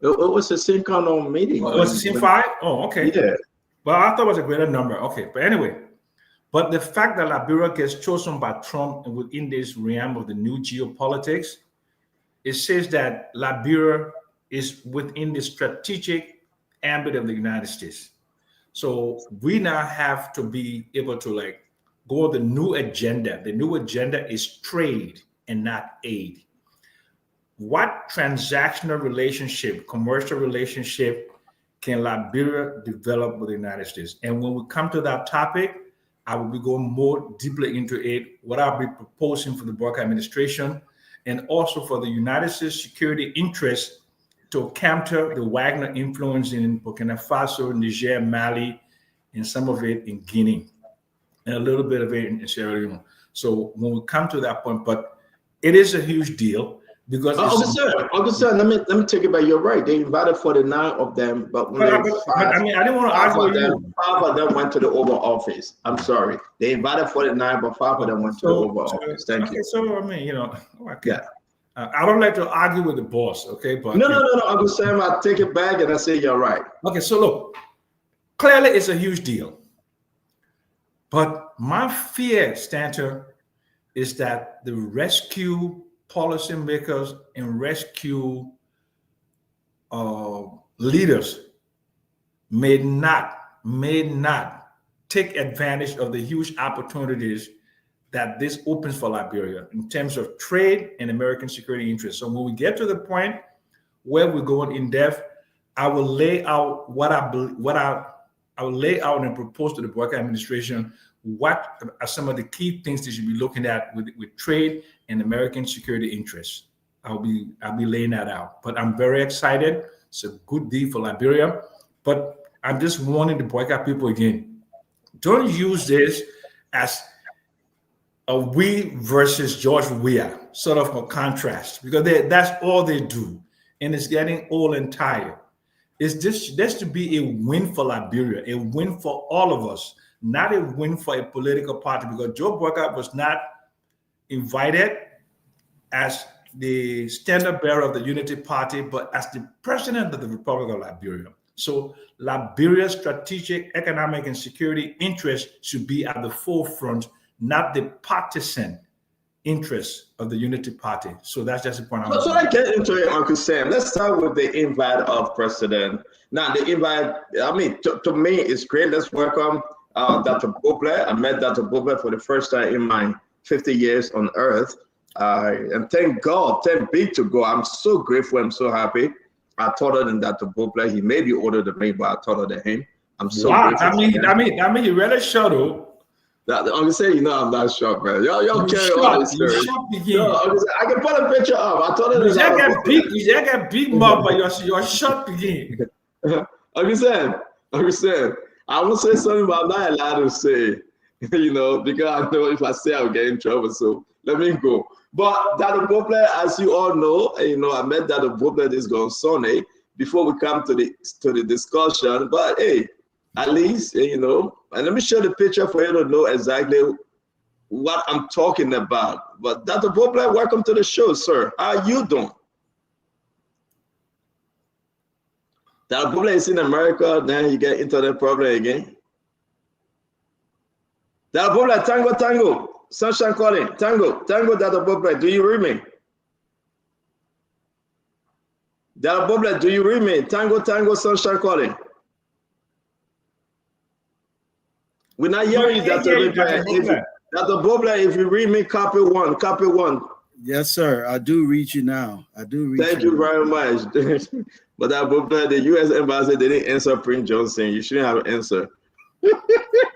It was the same kind of meeting. It was the same 5? Oh, okay. Yeah. Well, I thought it was a greater number. Okay, but anyway, but the fact that Liberia gets chosen by Trump and within this realm of the new geopolitics, it says that Liberia is within the strategic ambit of the United States. So we now have to be able to go on the new agenda. The new agenda is trade and not aid. What transactional relationship, commercial relationship can Liberia develop with the United States? And when we come to that topic, I will be going more deeply into it, what I'll be proposing for the Burke administration, and also for the United States security interests to counter the Wagner influence in Burkina Faso, Niger, Mali, and some of it in Guinea, and a little bit of it in Sierra Leone. So when we come to that point, but it is a huge deal because Uncle Sir, let me take it back. You're right. They invited 49 of them, but when I didn't want to argue with you. 5 of them went to the Oval Office. I'm sorry. They invited 49, but 5 of them went to the Oval Office. Thank you. So yeah. I don't like to argue with the boss, okay? But no, Uncle Sam, I take it back and I say you're right. Okay, so look, clearly it's a huge deal. But my fear, Stanter, is that the rescue policymakers and rescue leaders may not take advantage of the huge opportunities that this opens for Liberia in terms of trade and American security interests. So when we get to the point where we're going in depth, I will lay out I will lay out and propose to the Burke administration what are some of the key things they should be looking at with trade and American security interests. I'll be laying that out. But I'm very excited. It's a good deal for Liberia. But I'm just warning the boycott people again. Don't use this as a we versus George Weah, sort of a contrast, because that's all they do. And it's getting old and tired. It's just to be a win for Liberia, a win for all of us, not a win for a political party, because Joe Boycott was not invited as the standard bearer of the Unity Party, but as the president of the Republic of Liberia. So Liberia's strategic, economic, and security interests should be at the forefront, not the partisan interests of the Unity Party. So that's just a point I want So I get into it, Uncle Sam. Let's start with the invite of President. Now, the invite, I mean, to me, it's great. Let's welcome Dr. Boble. I met Dr. Boble for the first time in my 50 years on Earth. And thank God, thank be to God. I'm so grateful. I'm so happy. I taller than Dr. Boble. He may be older than me, but I taller than him. I'm so grateful. I mean, you really short, though. I'm saying, you know, I'm not short, man. Y'all carry all this story. I can put a picture up. I told her you got big mouth, but your short begin. I'm saying, I want to say something, but I'm not allowed to say, you know, because I know if I say I'll get in trouble. So let me go. But Dr. Boble, as you all know, you know, I met Dr. Boble this going Sunday before we come to the discussion. But hey, at least, you know, and let me show the picture for you to know exactly what I'm talking about. But Dr. Boble, welcome to the show, sir. How are you doing? Dr. Boble is in America, then you get internet problem again. Dr. Boble, tango, sunshine calling, tango, Dr. Boble, do you read me? Dr. Boble, do you read me? Tango, sunshine calling. We're not hearing you, Dr. Boble. Dr. Boble, if you read me, copy one. Yes, sir. I do read you now. Thank you very much. But Dr. Boble, the U.S. Embassy, they didn't answer Prince Johnson. You shouldn't have an answer.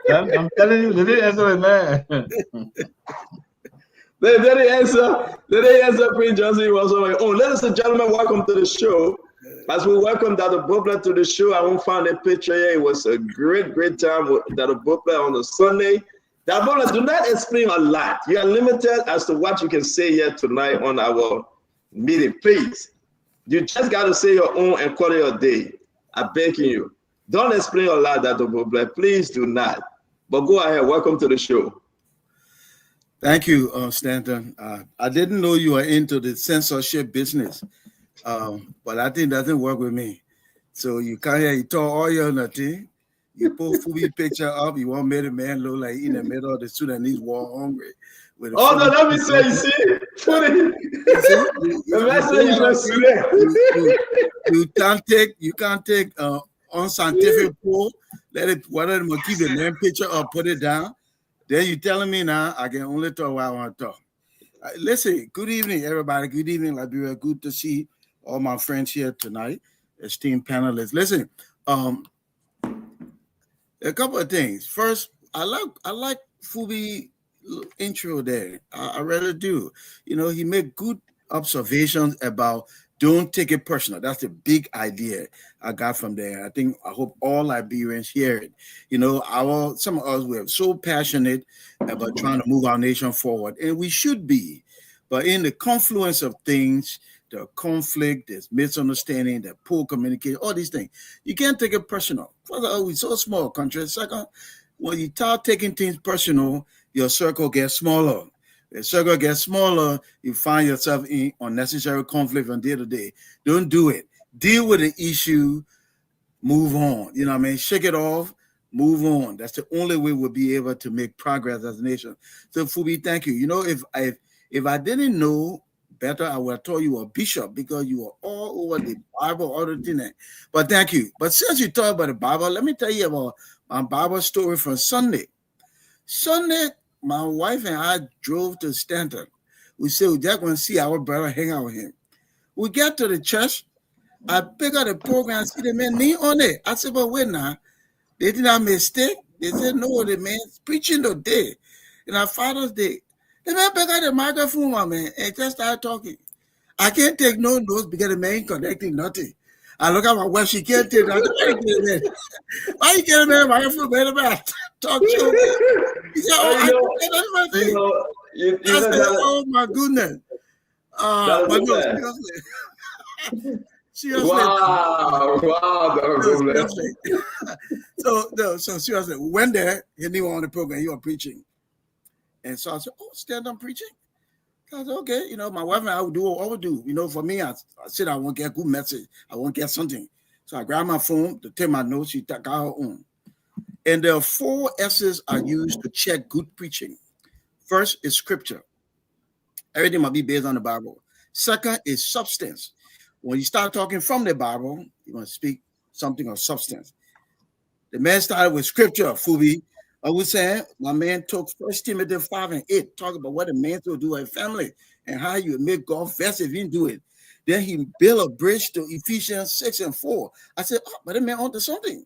I'm telling you, they didn't answer it, man. They didn't answer Prince Johnson. He was like, oh, ladies and gentlemen, welcome to the show. As we welcome Dr. Boble to the show, I won't find a picture here. It was a great time with Dr. Boble on the Sunday. Dr. Boble, do not explain a lot. You are limited as to what you can say here tonight on our meeting. Please, you just got to say your own and call it your day. I'm begging you. Don't explain a lot, Dr. Boble. Please do not. But go ahead. Welcome to the show. Thank you, Stanton. I didn't know you were into the censorship business. But I think that doesn't work with me. So you come here, you talk all your nothing, you put Fubi picture up, you want me the man look like in the middle of the Sudanese war hungry. With oh no, let me say, you see, you can't take unscientific poll, let it whether them keep the man picture up, put it down. Then you telling me now I can only talk what I want to talk. Listen, good evening, everybody. Good evening, Liberia. Good to see all my friends here tonight, esteemed panelists. Listen, a couple of things. First, I like Fubi intro there. I really do. You know, he made good observations about don't take it personal. That's the big idea I got from there. I hope all Liberians hear it. You know, some of us were so passionate about trying to move our nation forward, and we should be. But in the confluence of things, the conflict, there's misunderstanding, the poor communication, all these things, you can't take it personal. First of all, we're so small country. Second, when you start taking things personal, your circle gets smaller. The circle gets smaller, you find yourself in unnecessary conflict from day to day. Don't do it. Deal with the issue, move on. You know what I mean? Shake it off, move on. That's the only way we'll be able to make progress as a nation. So Fubi, thank you. You know, if I didn't know better, I would have told you a bishop because you were all over the Bible, all the things. But thank you. But since you talk about the Bible, let me tell you about my Bible story from Sunday. Sunday, my wife and I drove to Stanton. We said we just want to see our brother, hang out with him. We get to the church. I pick up the program, see the man knee on it. I said, but wait now. They did not mistake. They said, no, the man's preaching today. And our Father's Day. The man pick up the microphone, my man, and just started talking. I can't take no notes because the man ain't connecting nothing. I look at my wife, she can't take nothing. Why you get a man microphone, man? Talk to you. He said, I can't I said, oh my goodness. But no, seriously. Seriously. Wow. Seriously. So seriously, we went there, he didn't want on the program, he was preaching. And so I said, oh, stand up preaching? I said, okay, you know, my wife and I would do what I would do. You know, for me, I said I won't get a good message. I won't get something. So I grabbed my phone to take my notes. She got her own. And there are 4 S's I use to check good preaching. First is scripture. Everything must be based on the Bible. Second is substance. When you start talking from the Bible, you must speak something of substance. The man started with scripture, Fubi. I was saying, my man took 1 Timothy 5:8, talk about what a man should do in family and how you make God vest if you do it. Then he built a bridge to Ephesians 6:4. I said, oh, but the man onto something.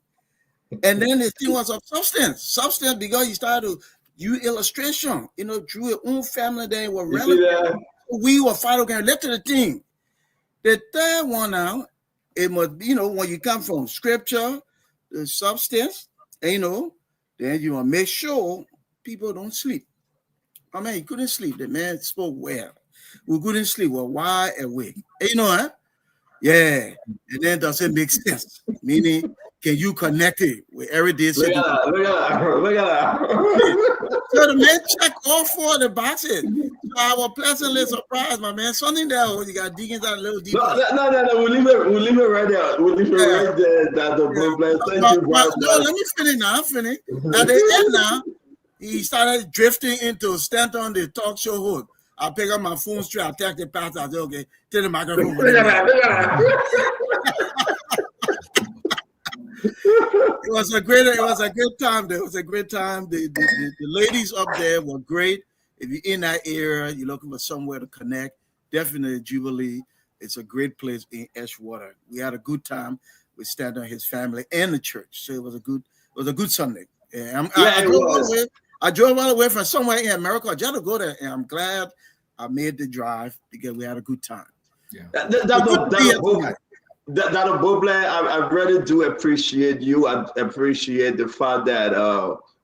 And then the thing was of substance. Substance because he started to use illustration, you know, drew his own family, then were relevant. We were fighting against left to the thing. The third one now, it must be, you know, when you come from scripture, the substance, and, you know, then you want to make sure people don't sleep. I mean, he couldn't sleep. The man spoke well. We couldn't sleep. We're wide awake. And you know, huh? Yeah. And then does it make sense? Meaning, can you connect it with everyday? Look at that. So the man checked all 4 of the boxes. So I was pleasantly surprised, my man. Something there, you got digging out a little deeper. No. We'll leave it right there. We'll leave it right there. That's the problem. Thank you very much. No, let me finish now. I'm finished. At the end now, he started drifting into stand on the talk show hood. I pick up my phone straight. I text the pastor. I said, okay, take the microphone. It was a great time. It was a great time. The ladies up there were great. If you're in that area, you're looking for somewhere to connect, definitely Jubilee. It's a great place in Edgewater. We had a good time with Stand on his family and the church. So it was a good Sunday. Yeah, I drove all the way from somewhere in America. I just to go there, and I'm glad I made the drive because we had a good time. Yeah. That I really do appreciate you. I appreciate the fact that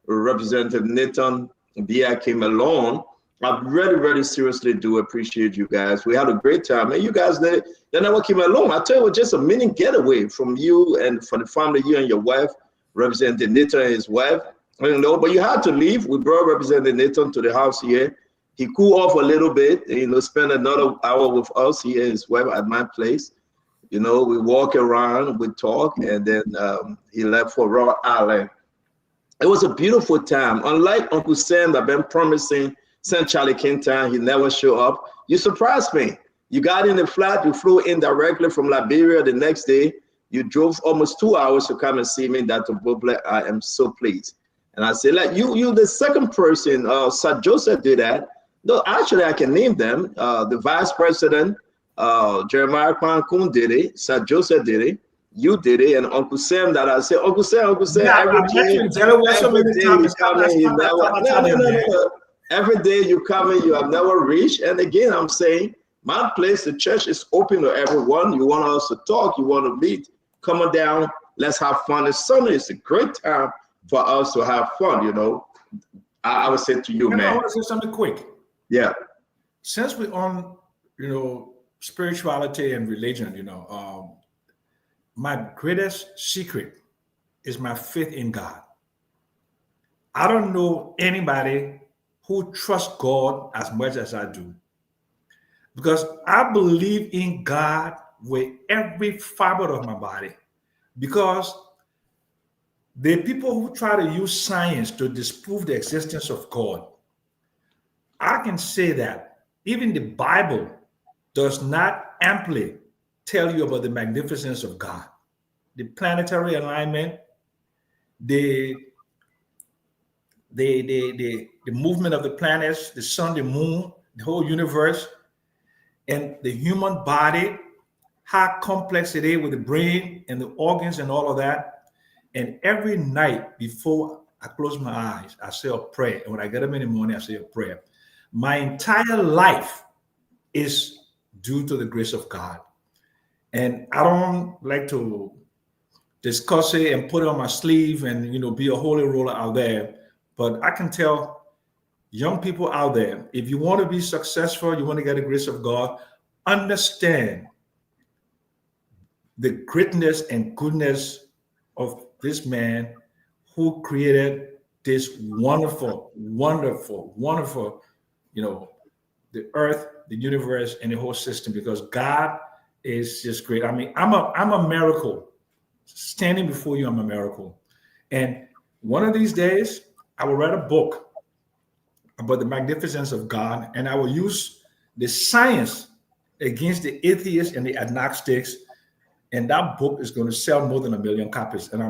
Representative Nathan Bia came along. I really, really seriously do appreciate you guys. We had a great time. And you guys, they never came along. I tell you, it was just a mini getaway from you and for the family, you and your wife, Representative Nathan and his wife. You know, but you had to leave. We brought Representative Nathan to the house here. He cooled off a little bit, you know, spent another hour with us here and his wife at my place. You know, we walk around, we talk, and then he left for Rhode Island. It was a beautiful time. Unlike Uncle Sam that been promising St. Charlie Quinton, he never showed up. You surprised me. You got in the flight, you flew in directly from Liberia the next day. You drove almost 2 hours to come and see me, Dr. Boble. I am so pleased. And I said, like, you the second person, Sir Joseph did that. No, actually, I can name them. The vice president, Jeremiah Kwankun did it. Sir Joseph did it. You did it. And Uncle Sam that I said, Uncle Sam, yeah, every day you come in, you have never reached. And again, I'm saying, my place, the church is open to everyone. You want us to talk, you want to meet, come on down, let's have fun. It's Sunday, it's a great time for us to have fun, you know. I would say to you, man. I want to say something quick. Yeah. Since we're on, you know, spirituality and religion, you know, my greatest secret is my faith in God. I don't know anybody who trusts God as much as I do, because I believe in God with every fiber of my body. Because the people who try to use science to disprove the existence of God, I can say that even the Bible does not amply tell you about the magnificence of God. The planetary alignment, the movement of the planets, the sun, the moon, the whole universe, and the human body, how complex it is with the brain and the organs and all of that. And every night before I close my eyes, I say a prayer. And when I get up in the morning, I say a prayer. My entire life is due to the grace of God. And I don't like to discuss it and put it on my sleeve and, you know, be a holy roller out there. But I can tell young people out there, if you want to be successful, you want to get the grace of God, understand the greatness and goodness of this man who created this wonderful, wonderful, wonderful, you know, the earth, the universe, and the whole system, because God is just great. I mean, I'm a miracle. Standing before you, I'm a miracle. And one of these days, I will write a book about the magnificence of God, and I will use the science against the atheists and the agnostics. And that book is going to sell more than 1 million copies. And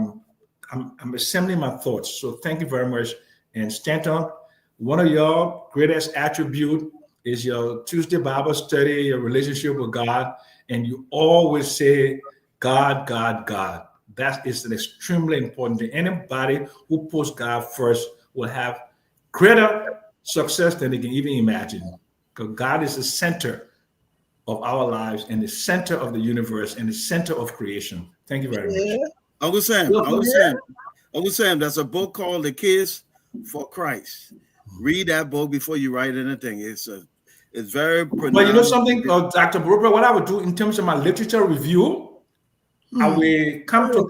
I'm assembling my thoughts. So thank you very much. And Stanton, one of your greatest attribute is your Tuesday Bible study, your relationship with God, and you always say, God, God, God. That is an extremely important thing. Anybody who puts God first will have greater success than they can even imagine. Because God is the center of our lives and the center of the universe and the center of creation. Thank you very much. Uncle Sam, there's a book called The Case for Christ. Read that book before you write anything. It's very pronounced. But you know something, Dr. Brober, what I would do in terms of my literature review, I will come to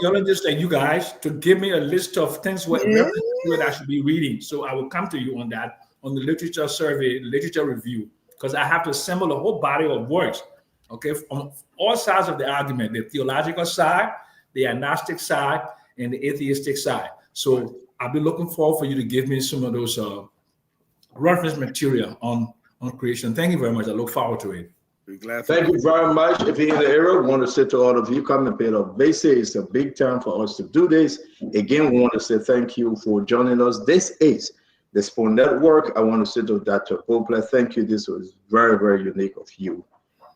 theologists like you guys to give me a list of things what I should be reading. So I will come to you on that, on the literature survey, literature review, because I have to assemble a whole body of works, okay, on all sides of the argument, the theological side, the agnostic side, and the atheistic side. So I'll be looking forward for you to give me some of those reference material on creation. Thank you very much. I look forward to it. Thank you very much. If you're in the area, we want to say to all of you, come and pay the basic. It's a big time for us to do this. Again, we want to say thank you for joining us. This is the Spoon Network. I want to say to Dr. Poplar, thank you. This was very, very unique of you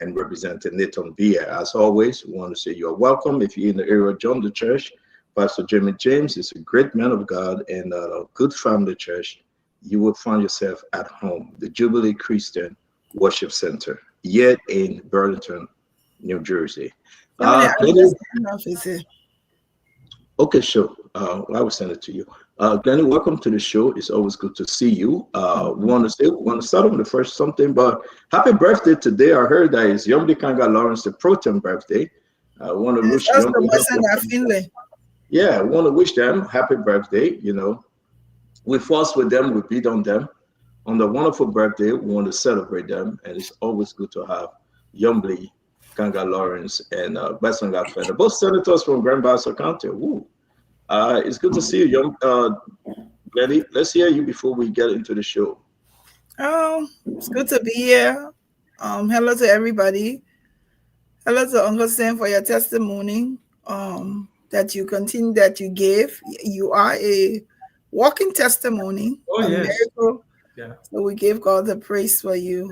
and representing Nathan Beer. As always, we want to say you're welcome. If you're in the area, join the church. Pastor Jimmy James is a great man of God and a good family church. You will find yourself at home. The Jubilee Christian Worship Center, yet in Burlington, New Jersey. Okay, sure. I will send it to you. Glenny, welcome to the show. It's always good to see you. We want to start on the first something, but happy birthday today. I heard that it's Yomdi Kanga Lawrence, the Proton birthday. I want to wish you. Yeah, I want to wish them happy birthday. You know, we fuss with them, we beat on them. On the wonderful birthday, we want to celebrate them, and it's always good to have Yomdi Kanga Lawrence and Besanga Feder, both senators from Grand Bassa County. Woo. It's good to see you, Glenny. Let's hear you before we get into the show. Oh, it's good to be here. Hello to everybody. Hello to Uncle Sam for your testimony. That you continue, that you gave. You are a walking testimony. Oh, yes. Miracle. Yeah. So we give God the praise for you.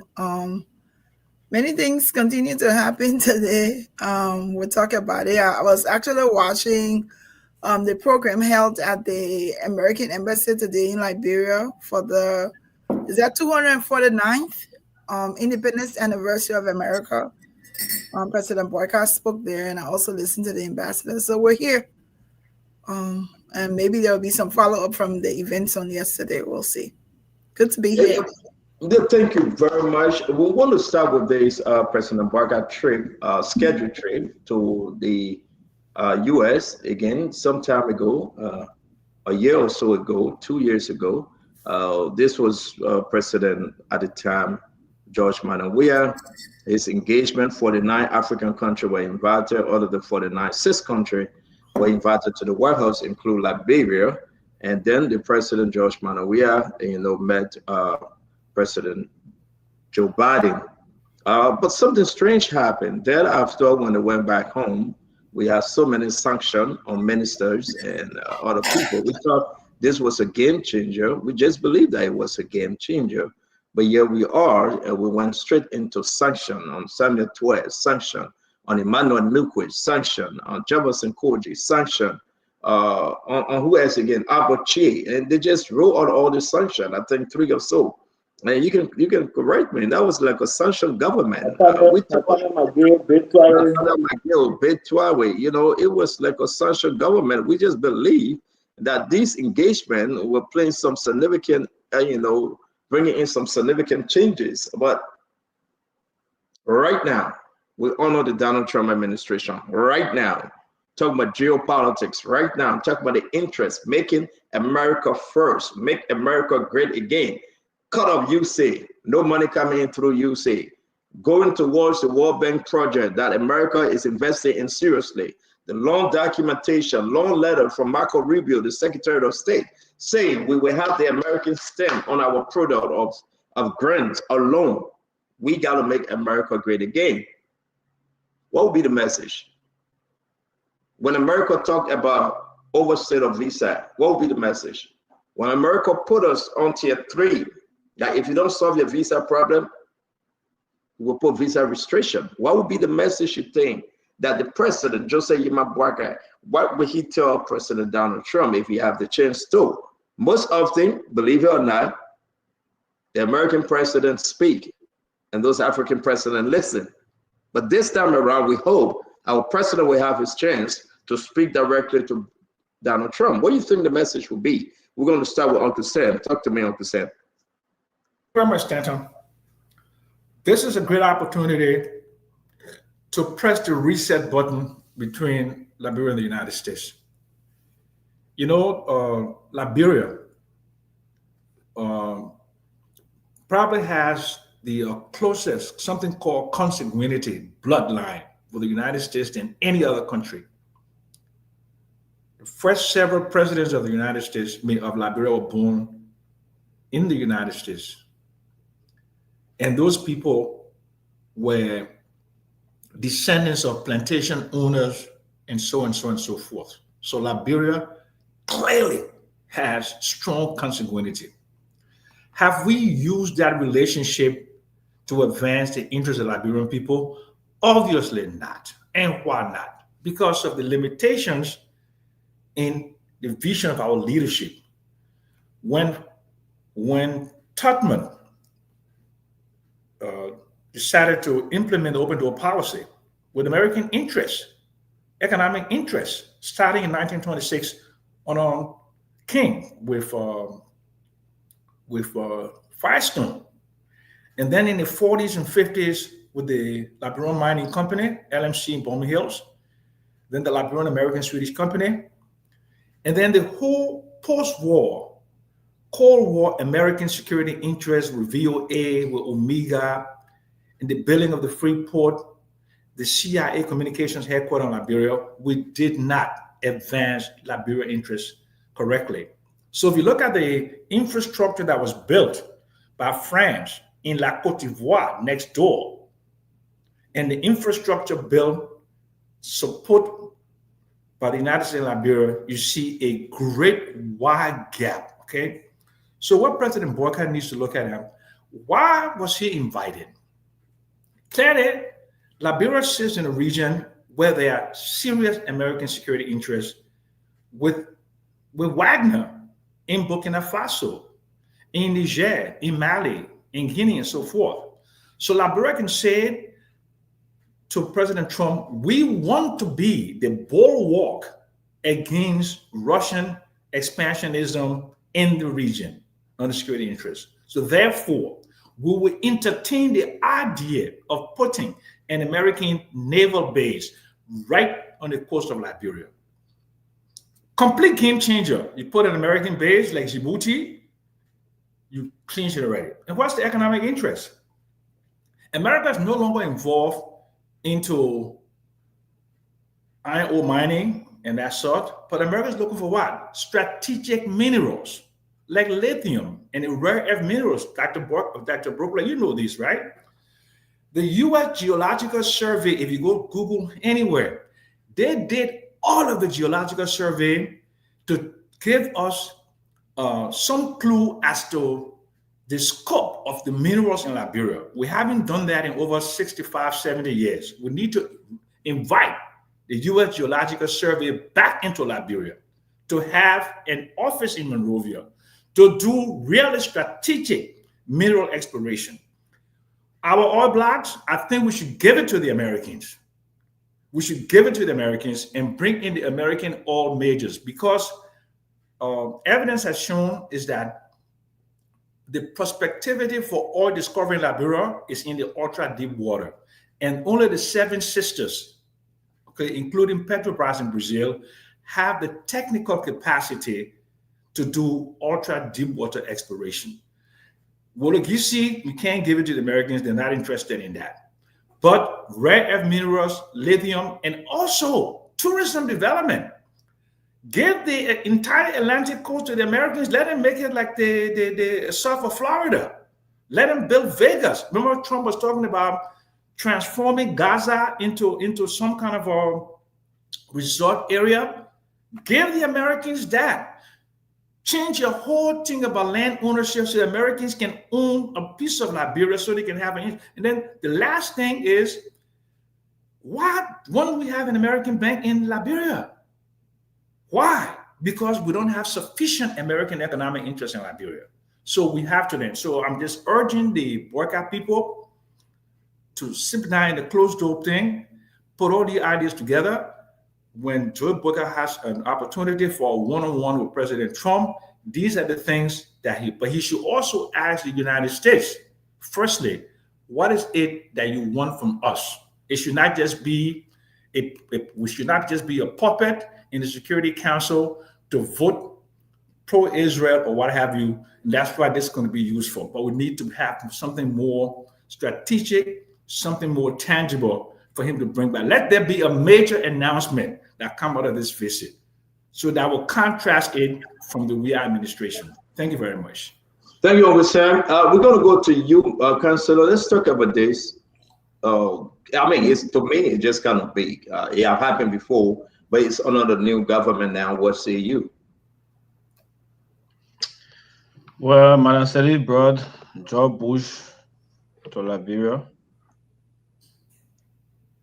Many things continue to happen today. We'll talk about it. I was actually watching the program held at the American Embassy today in Liberia for the 249th Independence Anniversary of America. President Boycott spoke there, and I also listened to the ambassador. So we're here. And maybe there'll be some follow-up from the events on yesterday. We'll see. Good to be here. Thank you very much. We want to start with this President Boycott trip, scheduled trip to the U.S. again some time ago, a year or so ago, 2 years ago. This was President at the time, George Manawia. His engagement, 49 African countries were invited. Out of the 49, 6 countries were invited to the White House, include Liberia. And then the President, George Manawia, met President Joe Biden. But something strange happened. Thereafter, when they went back home, we had so many sanctions on ministers and other people. We thought this was a game changer. We just believed that it was a game changer. But here we are, and we went straight into sanction on Samuel 12, sanction on Emmanuel Milquid, sanction on Jefferson Koji, sanction on who else again? Abachi, and they just wrote out all the sanction. I think 3 or so. And you can correct me. That was like a sanction government. It was like a sanction government. We just believe that this engagement were playing some significant, bringing in some significant changes. But right now, we honor the Donald Trump administration. Right now, talking about geopolitics. Right now, talking about the interest, making America first, make America great again. Cut off USA, no money coming in through UC, going towards the World Bank project that America is investing in seriously. The long documentation, long letter from Marco Rubio, the Secretary of State, saying we will have the American stamp on our product of grants alone. We got to make America great again. What would be the message? When America talked about oversight of visa, what would be the message? When America put us on tier 3, that if you don't solve your visa problem, we'll put visa restriction. What would be the message you think that the president, Jose Yimabwaka, what would he tell President Donald Trump if he have the chance to? Most often, believe it or not, the American presidents speak and those African presidents listen. But this time around, we hope our president will have his chance to speak directly to Donald Trump. What do you think the message will be? We're going to start with Uncle Sam. Talk to me, Uncle Sam. Very much, Stanton. This is a great opportunity to press the reset button between Liberia and the United States. You know, Liberia probably has the closest, something called consanguinity bloodline with the United States than any other country. The first several presidents of the United States, of Liberia, were born in the United States. And those people were descendants of plantation owners and so on and so on and so forth. So Liberia clearly has strong consanguinity. Have we used that relationship to advance the interests of Liberian people? Obviously not. And why not? Because of the limitations in the vision of our leadership. When Tubman decided to implement the open door policy with American interests, economic interests, starting in 1926 on King with Firestone. And then in the 40s and 50s with the Liberian Mining Company, LMC in Bowman Hills, then the Liberian American Swedish Company, and then the whole post-war, Cold War American security interests with VOA, with Omega, and the building of the Freeport, the CIA communications headquarters in Liberia, we did not advance Liberia interests correctly. So if you look at the infrastructure that was built by France in La Côte d'Ivoire next door, and the infrastructure built support by the United States and Liberia, you see a great wide gap, okay? So what President Boycott needs to look at him, why was he invited? Clearly, Liberia sits in a region where there are serious American security interests with Wagner in Burkina Faso, in Niger, in Mali, in Guinea, and so forth. So Liberia can say to President Trump, we want to be the bulwark against Russian expansionism in the region on the security interests. So therefore, we will entertain the idea of putting an American naval base right on the coast of Liberia. Complete game changer. You put an American base like Djibouti, you clinch it already. And what's the economic interest? America is no longer involved into iron ore mining and that sort, but America is looking for what? Strategic minerals like lithium and rare earth minerals. Dr. Brookler, you know this, right? The U.S. Geological Survey, if you go Google anywhere, they did all of the geological survey to give us some clue as to the scope of the minerals in Liberia. We haven't done that in over 65, 70 years. We need to invite the U.S. Geological Survey back into Liberia to have an office in Monrovia to do really strategic mineral exploration. Our oil blocks, I think we should give it to the Americans. We should give it to the Americans and bring in the American oil majors, because evidence has shown is that the prospectivity for oil discovery in Liberia is in the ultra deep water. And only the Seven Sisters, okay, including Petrobras in Brazil, have the technical capacity to do ultra deep water exploration. Well, look, you see, you can't give it to the Americans. They're not interested in that. But rare earth minerals, lithium, and also tourism development. Give the entire Atlantic coast to the Americans. Let them make it like the South of Florida. Let them build Vegas. Remember, Trump was talking about transforming Gaza into some kind of a resort area. Give the Americans that. Change your whole thing about land ownership so the Americans can own a piece of Liberia so they can have an. And then the last thing is, why don't we have an American bank in Liberia? Why? Because we don't have sufficient American economic interest in Liberia. So we have to then. So I'm just urging the workout people to sympathize in the closed door thing, put all the ideas together. When Joe Booker has an opportunity for a one-on-one with President Trump, these are the things that but he should also ask the United States, firstly, what is it that you want from us? It should not just be, we should not just be a puppet in the Security Council to vote pro-Israel or what have you. And that's why this is going to be useful. But we need to have something more strategic, something more tangible for him to bring back. Let there be a major announcement that come out of this visit, so that will contrast it from the Weah administration. Thank you very much. Thank you, Uncle Sam. We're going to go to you, Councillor. Let's talk about this. I mean, it's, to me, it's just kind of big. Yeah, it happened before, but it's under the new government now. What say you? Well, Madam Sally brought George Bush to Liberia.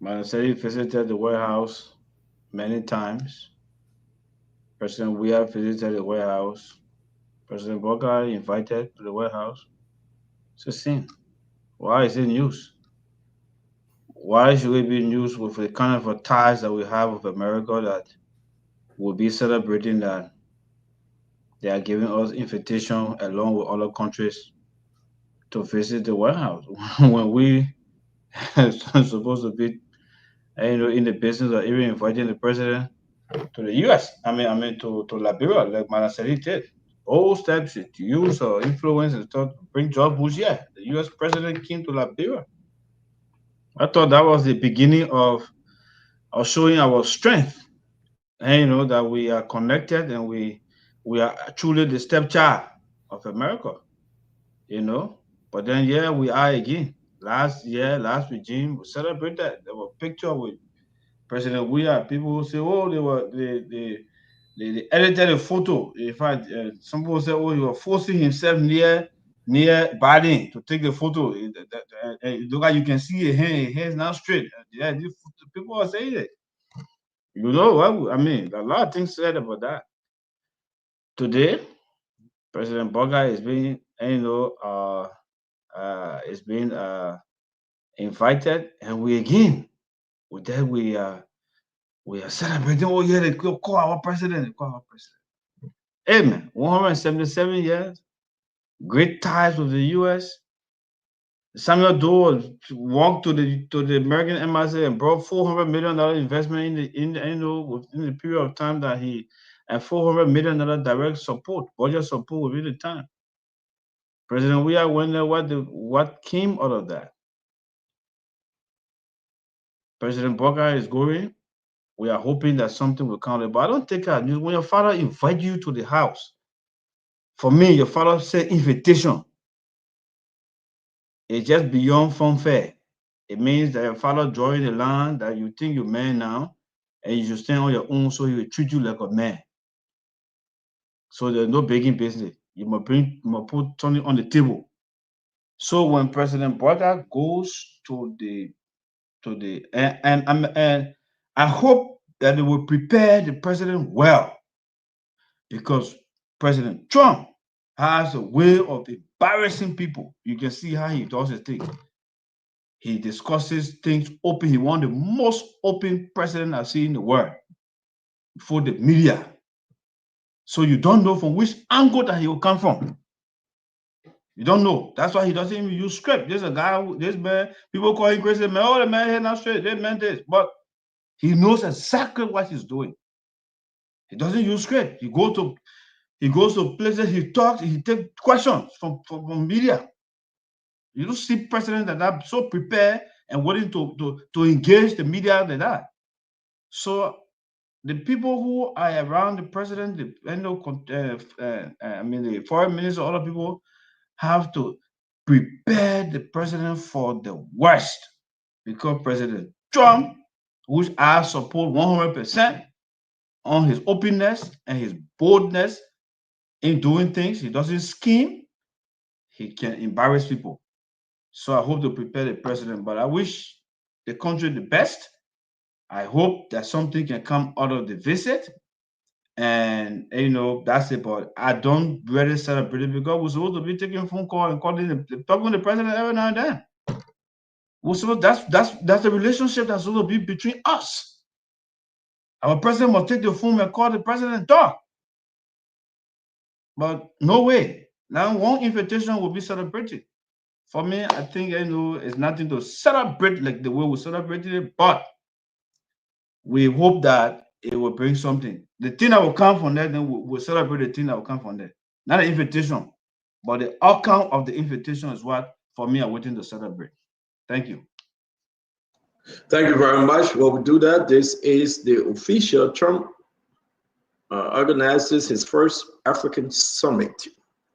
Madam Sally visited the White House many times. President Weah visited the White House. President Booker invited to the White House. It's a sin. Why is it news? Why should we be news with the kind of ties that we have with America that will be celebrating that they are giving us invitation along with other countries to visit the White House when we are supposed to be, in the business of even inviting the president to the U.S. I mean to Liberia, like Manasari did. All steps to use or influence and stuff to bring George Bush here. The U.S. president came to Liberia. I thought that was the beginning of showing our strength, and that we are connected and we are truly the stepchild of America. But then we are again. Last regime we celebrated. There were picture with President Weah. People who say, oh, they edited a photo. In fact, some people say, oh, he was forcing himself near Biden to take the photo. Look, you can see his hands now straight. Yeah, people are saying it. You know what? I mean, a lot of things said about that. Today, President Booker is being, is being invited, and we are celebrating. Oh yeah, they call our president. Hey man, 177 years, great ties with the U.S. Samuel Doe walked to the American embassy and brought $400 million investment within the period of time that he, and $400 million direct support, budget support within the time. President Weah wonder what came out of that. President Booker is going. We are hoping that something will come. But I don't take out news. When your father invite you to the house, for me, your father said invitation. It's just beyond funfair. It means that your father drawing the line that you think you're man now, and you should stand on your own, so he will treat you like a man. So there's no begging business. You must put something on the table. So when President Booker goes to the and I hope that they will prepare the president well, because President Trump has a way of embarrassing people. You can see how he does his thing. He discusses things open. He won the most open president I've seen in the world before the media. So you don't know from which angle that he will come from. You don't know. That's why he doesn't even use script. There's a guy, this man, people call him crazy man. Oh, the man here not straight. They meant this. But he knows exactly what he's doing. He doesn't use script. He goes to places, he talks, he takes questions from media. You don't see presidents that are so prepared and willing to engage the media like that. So the people who are around the president, the foreign minister, other people have to prepare the president for the worst, because President Trump, which I support 100% on his openness and his boldness in doing things, he doesn't scheme, he can embarrass people. So I hope to prepare the president, but I wish the country the best. I hope that something can come out of the visit. And that's it. But I don't really celebrate it because we're supposed to be taking phone call and talking to the president every now and then. We're supposed, that's the relationship that's supposed to be between us. Our president must take the phone and call the president and talk. But no way. Now one invitation will be celebrated. For me, I think it's nothing to celebrate like the way we celebrated it, but we hope that it will bring something. The thing that will come from that, then we'll celebrate the thing that will come from there. Not an invitation, but the outcome of the invitation is what, for me, I'm waiting to celebrate. Thank you. Thank you very much. Well, we do that. This is the official Trump organizes his first African summit.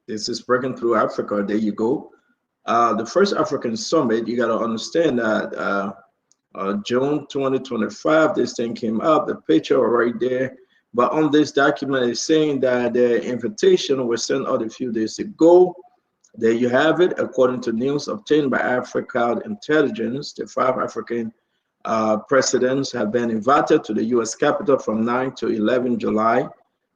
This is Breaking Through Africa. There you go. The first African summit, you got to understand that June 2025, this thing came up, the picture right there. But on this document, it's saying that the invitation was sent out a few days ago. There you have it. According to news obtained by Africa Intelligence, the 5 African presidents have been invited to the U.S. Capitol from 9 to 11 July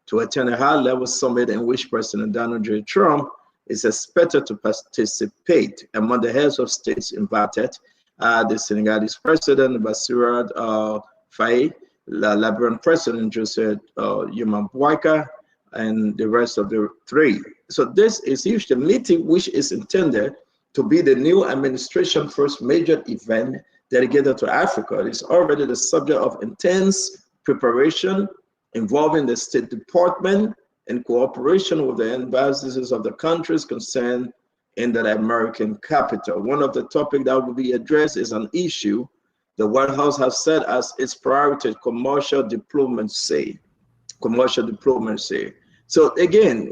to attend a high-level summit in which President Donald J. Trump is expected to participate. Among the heads of states invited, the Senegalese president Bassirou Faye, the Liberian president Joseph Yumambwaka, and the rest of the 3. So this is usually a meeting which is intended to be the new administration first major event dedicated to Africa. It is already the subject of intense preparation involving the State Department in cooperation with the embassies of the countries concerned in the American capital. One of the topics that will be addressed is an issue the White House has set as its priority: commercial diplomacy. Commercial diplomacy. So again,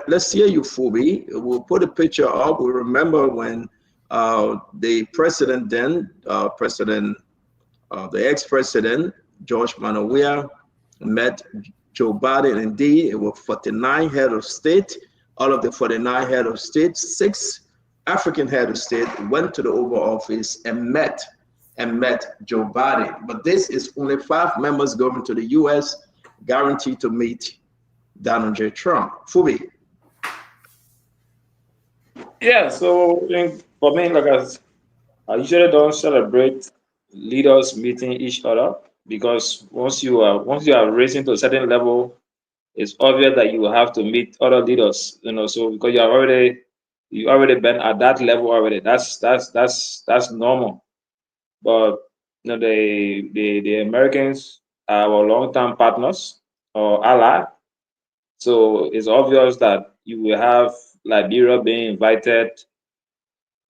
let's hear you, Fubi. We'll put a picture up. We remember when the president then, the ex-president George Manawia met Joe Biden. Indeed, it was 49 head of state. Out of the 49 head of state, 6 African head of state went to the Oval Office and met Joe Biden. But this is only 5 members going to the U.S. guaranteed to meet Donald J. Trump. Fubi. Yeah, so for me, like I usually don't celebrate leaders meeting each other, because once you are raising to a certain level, it's obvious that you will have to meet other leaders, so because you already been at that level already. That's normal. But the Americans are our long-term partners or ally. So it's obvious that you will have Liberia being invited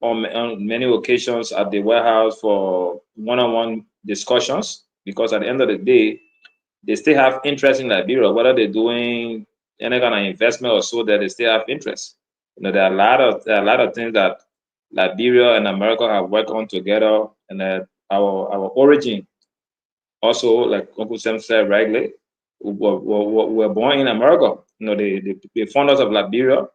on many occasions at the White House for one-on-one discussions, because at the end of the day, they still have interest in Liberia, whether they're doing any kind of investment or so, that they still have interest. There are a lot of things that Liberia and America have worked on together, and that our origin also, like Uncle Sam said rightly, were born in America. The founders of Liberia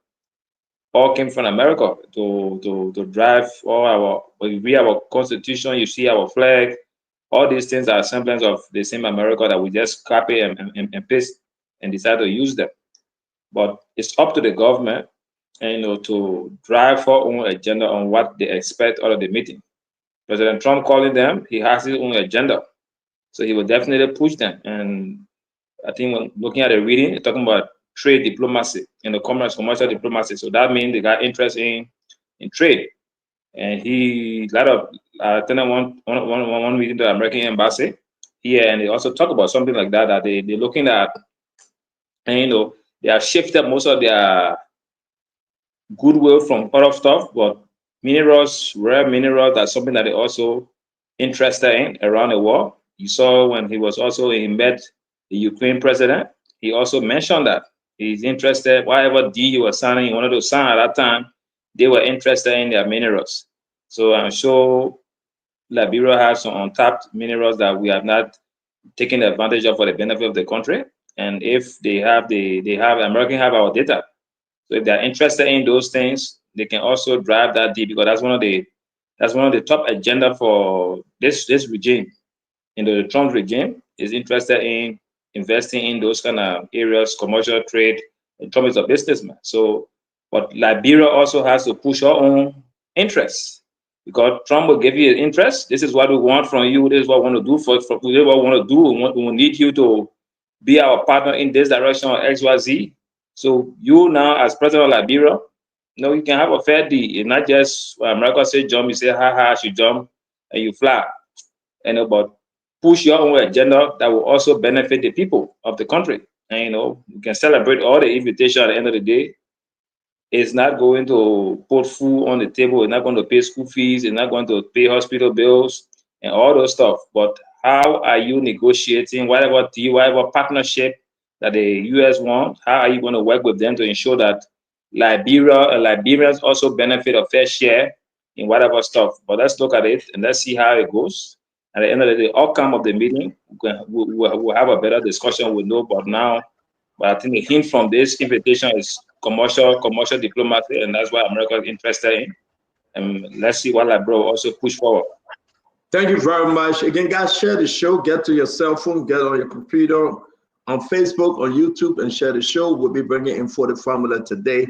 all came from America to drive all our constitution. You see our flag. All these things are semblance of the same America that we just copy and paste and decide to use them. But it's up to the government, to drive our own agenda on what they expect out of the meeting. President Trump calling them, he has his own agenda, so he will definitely push them. And I think when looking at the reading, it's talking about trade diplomacy and the commercial diplomacy. So that means they got interest in trade. And he attended one meeting to the American embassy here, and they also talk about something like that they're looking at, and they have shifted most of their goodwill from other stuff, but minerals, rare minerals, that's something that they're also interested in around the world. You saw when he met the Ukraine president, he also mentioned that he's interested, whatever deal he was signing, he wanted to sign at that time, they were interested in their minerals. So I'm sure Liberia has some untapped minerals that we have not taken advantage of for the benefit of the country. And if they have American have our data. So if they're interested in those things, they can also drive that deal, because that's one of the top agenda for this regime. The Trump regime is interested in investing in those kind of areas, commercial trade. And Trump is a businessman. So, but Liberia also has to push her own interests, because Trump will give you an interest. This is what we want from you. This is what we want to do this is what we want to do. We need you to be our partner in this direction or XYZ. So you now, as president of Liberia, you can have a fair deal. It's not just America say jump, you say ha ha, you jump and you fly. But push your own agenda that will also benefit the people of the country. And you can celebrate all the invitation at the end of the day. It's not going to put food on the table. It's not going to pay school fees. It's not going to pay hospital bills and all those stuff. But how are you negotiating whatever deal, whatever partnership that the U.S. want? How are you going to work with them to ensure that Liberia and Liberians also benefit a fair share in whatever stuff? But let's look at it and let's see how it goes. At the end of the day, outcome of the meeting, we'll have a better discussion. We'll know about now. But I think the hint from this invitation is commercial diplomacy, and that's what America is interested in. And let's see what Liberia also push forward. Thank you very much. Again, guys, share the show. Get to your cell phone, get on your computer, on Facebook, on YouTube, and share the show. We'll be bringing in for the formula today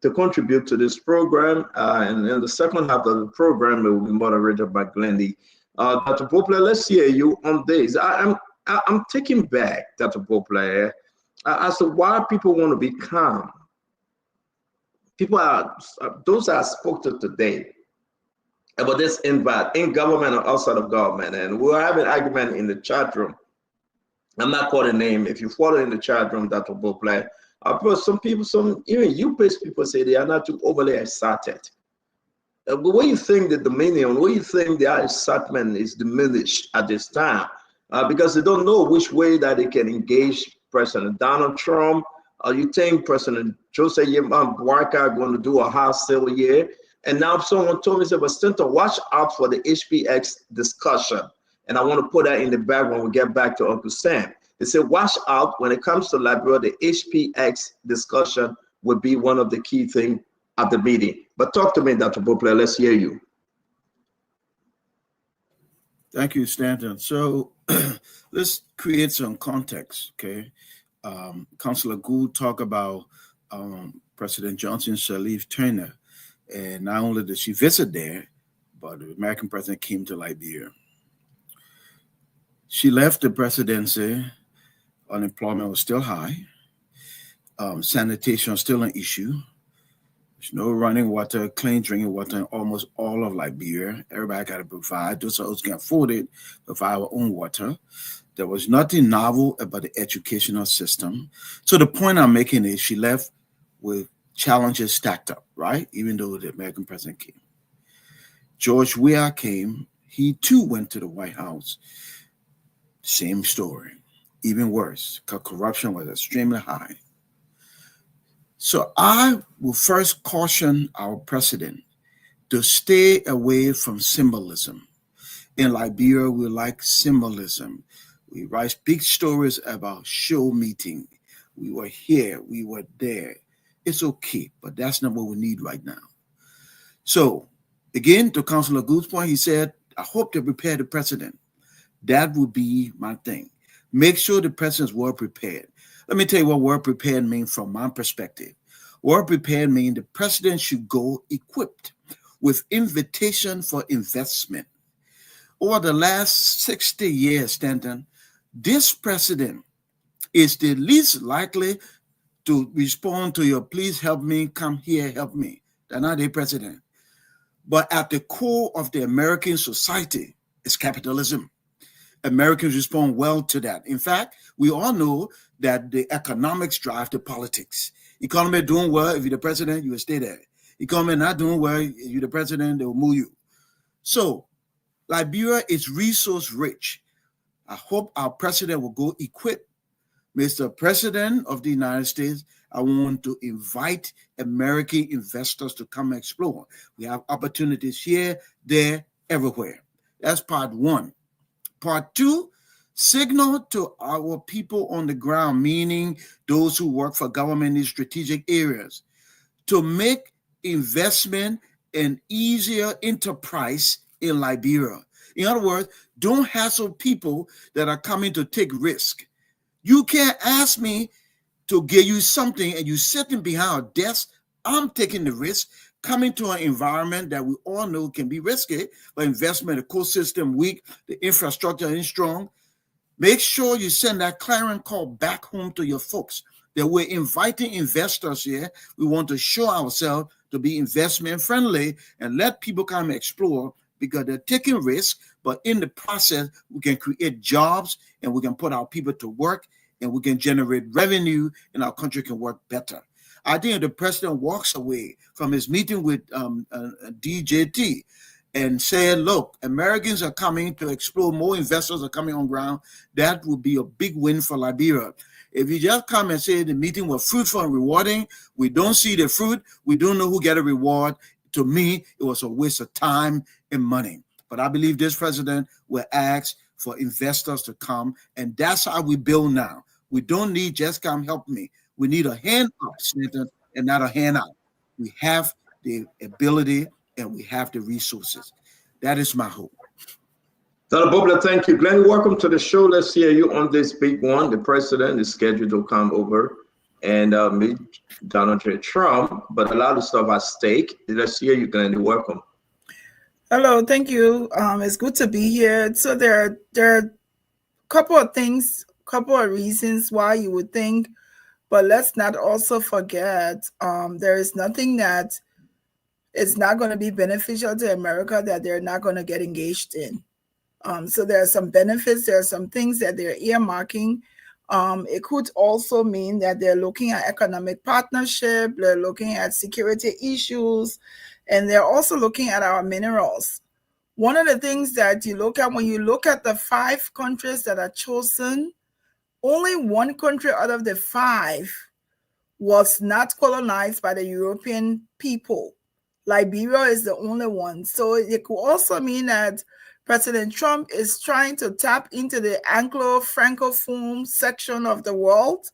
to contribute to this program. And in the second half of the program, it will be moderated by Glendy. Dr. Poplar, let's hear you on this. I'm taking back, Dr. Poplar, as to why people want to be calm. People are, those I spoke to today about this invite in government or outside of government, and we'll have an argument in the chat room. I'm not calling a name. If you follow in the chat room, Dr. Poplar, some people, even you-based people say they are not too overly excited. But what do you think the dominion, what do you think the excitement is diminished at this time? Because they don't know which way that they can engage President Donald Trump. You think President Joseph Boakai going to do a hostile year? And now someone told me, said, but Stanton, watch out for the HPX discussion. And I want to put that in the back when we get back to Uncle Sam. They said, watch out when it comes to Liberia, the HPX discussion would be one of the key things at the meeting. But talk to me, Dr. Poplar, let's hear you. Thank you, Stanton. So let's create some context, okay? Councillor Gould talked about President Johnson Sirleaf Turner. And not only did she visit there, but the American president came to Liberia. She left the presidency, unemployment was still high, sanitation was still an issue. There's no running water, clean drinking water in almost all of Liberia. Everybody got to provide. Those of us can afford it, provide our own water. There was nothing novel about the educational system. So the point I'm making is she left with challenges stacked up, right? Even though the American president came. George Weah came. He too went to the White House. Same story, even worse, because corruption was extremely high. So I will first caution our president to stay away from symbolism. In Liberia, we like symbolism. We write big stories about show meeting. We were here, we were there. It's okay, but that's not what we need right now. So again, to Councillor Gould's point, he said, I hope they prepare the president. That would be my thing. Make sure the president's well prepared. Let me tell you what well prepared means from my perspective. Well prepared means the president should go equipped with invitation for investment. Over the last 60 years, Stanton, this president is the least likely to respond to your please help me, come here, help me. They're not the president. But at the core of the American society is capitalism. Americans respond well to that. In fact, we all know that the economics drive the politics. Economy doing well, if you're the president, you will stay there. Economy not doing well, you're the president, they will move you. So Liberia is resource rich. I hope our president will go equipped. Mr. President of the United States, I want to invite American investors to come explore. We have opportunities here, there, everywhere. That's part one. Part two, signal to our people on the ground, meaning those who work for government in strategic areas, to make investment an easier enterprise in Liberia. In other words, don't hassle people that are coming to take risk. You can't ask me to give you something and you sitting behind a desk. I'm taking the risk, coming to an environment that we all know can be risky, but investment, the ecosystem weak, the infrastructure ain't strong. Make sure you send that clarion call back home to your folks that we're inviting investors here. We want to show ourselves to be investment friendly and let people come explore because they're taking risks, but in the process, we can create jobs and we can put our people to work and we can generate revenue and our country can work better. I think if the president walks away from his meeting with DJT and said, look, Americans are coming to explore, more investors are coming on ground, that would be a big win for Liberia. If you just come and say the meeting was fruitful and rewarding, we don't see the fruit, we don't know who get a reward, to me, it was a waste of time and money. But I believe this president will ask for investors to come, and that's how we build now. We don't need just come help me. We need a hand up, Senator, and not a hand out. We have the ability and we have the resources. That is my hope. Dr. Bobler, thank you. Glenn, welcome to the show. Let's hear you on this big one. The president is scheduled to come over and meet Donald J. Trump, but a lot of stuff at stake. Let's hear you, Glenn. Welcome. Hello, thank you. It's good to be here. So there are a couple of things, couple of reasons why you would think, but let's not also forget there is nothing that is not going to be beneficial to America that they're not going to get engaged in. So there are some benefits, there are some things that they're earmarking. It could also mean that they're looking at economic partnership, they're looking at security issues, and they're also looking at our minerals. One of the things that you look at when you look at the 5 countries that are chosen, only one country out of the 5 was not colonized by the European people. Liberia is the only one. So it could also mean that President Trump is trying to tap into the Anglo-Francophone section of the world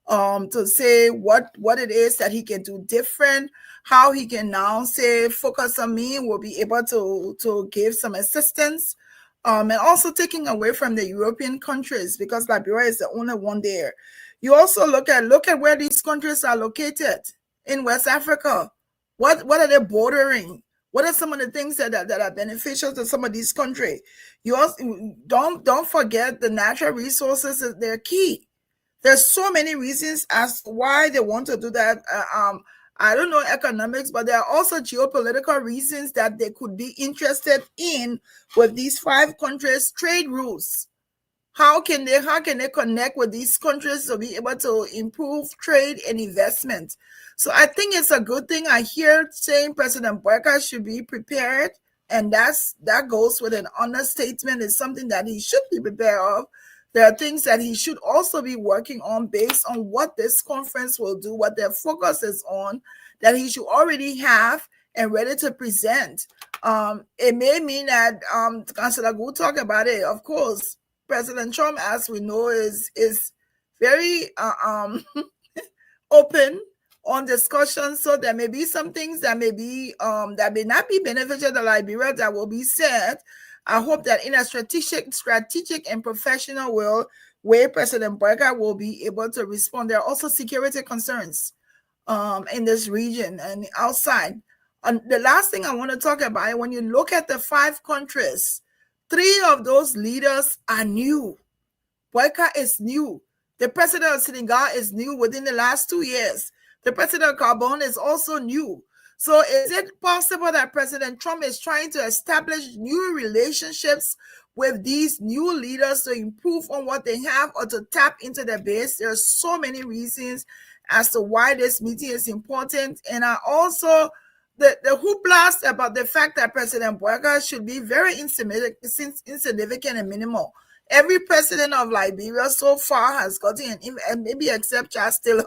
to say what it is that he can do different, how he can now say, focus on me, will be able to give some assistance, and also taking away from the European countries because Liberia is the only one there. You also look at where these countries are located in West Africa. What are they bordering? What are some of the things that are beneficial to some of these countries? You also don't forget the natural resources. They're key. There's so many reasons as to why they want to do that. I don't know economics, but there are also geopolitical reasons that they could be interested in with these 5 countries' trade rules. How can they connect with these countries to be able to improve trade and investment? So I think it's a good thing. I hear saying President Boyka should be prepared, and that goes with an understatement. It's something that he should be prepared of. There are things that he should also be working on based on what this conference will do, what their focus is on, that he should already have and ready to present. It may mean that Councillor Gu talk about it. Of course, President Trump, as we know, is very open on discussion. So there may be some things that may be that may not be beneficial to Liberia that will be said. I hope that in a strategic and professional way, President Boyka will be able to respond. There are also security concerns in this region and outside. And the last thing I want to talk about, when you look at the 5 countries, 3 of those leaders are new. Boyka is new. The president of Senegal is new within the last 2 years. The president of Gabon is also new. So is it possible that President Trump is trying to establish new relationships with these new leaders to improve on what they have or to tap into their base? There are so many reasons as to why this meeting is important. And I also the hoopla about the fact that President Boaga should be very insignificant and minimal. Every president of Liberia so far has gotten and maybe except Charles Taylor,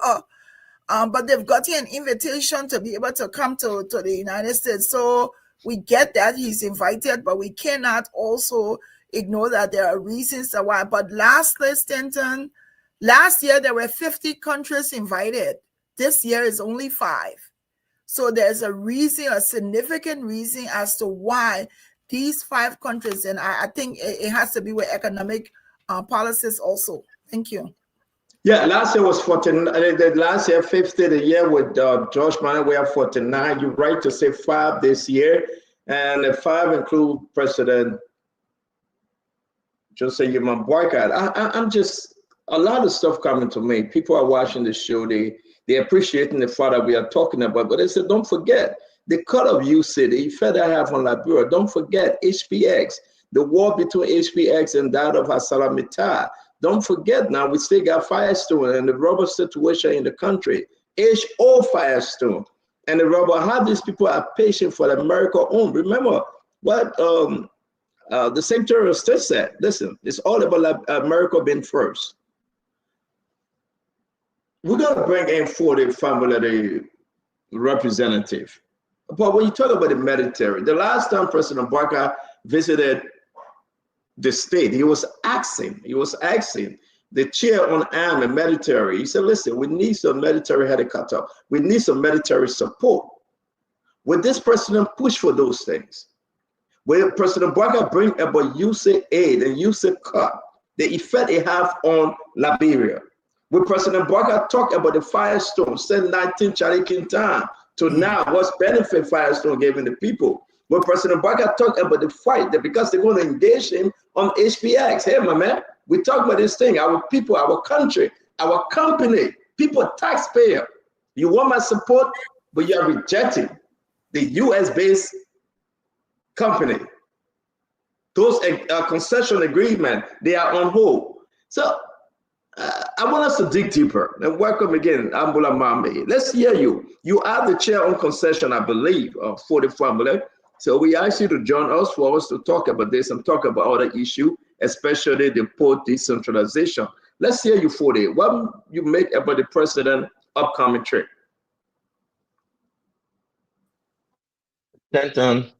but they've gotten an invitation to be able to come to the United States. So we get that he's invited, but we cannot also ignore that there are reasons why. But lastly, Stanton, last year there were 50 countries invited. This year is only 5. So there's a reason, a significant reason as to why these 5 countries, and I think it has to be with economic policies also. Thank you. Yeah, last year was 49. The last year 50. The year with George Manuel, we have 49. You're right to say 5 this year, and the 5 include President Jose Yuman Boycott. I'm just a lot of stuff coming to me. People are watching the show. They're appreciating the fact that we are talking about, but they said, don't forget the cut of UC, the effect I have on Liberia. Don't forget HPX, the war between HPX and that of Hassalamita. Don't forget now, we still got Firestone and the rubber situation in the country. HO Firestone and the rubber, how these people are patient for America own. Remember what the Secretary of State said, listen, it's all about America being first. We're going to bring in for the family representative. But when you talk about the military, the last time President Barker visited the state, he was asking the chair on arm and military. He said, listen, we need some military helicopter. We need some military support. Would this president push for those things? Will President Barker bring about USAID aid and USAID cut, the effect it have on Liberia? Will President Barker talk about the Firestone, send 19 Charlie Quintan to now what's benefit Firestone giving the people? Will President Barker talk about the fight that because they're going to engage him on HPX? Hey, my man, we talk about this thing, our people, our country, our company, people, taxpayer. You want my support, but you are rejecting the US-based company. Those concession agreement, they are on hold. So I want us to dig deeper and welcome again, Ambula Mambe. Let's hear you. You are the chair on concession, I believe, for the family. So we ask you to join us for us to talk about this and talk about other issues, especially the port decentralization. Let's hear you for it. What you make about the president upcoming trip? Stanton,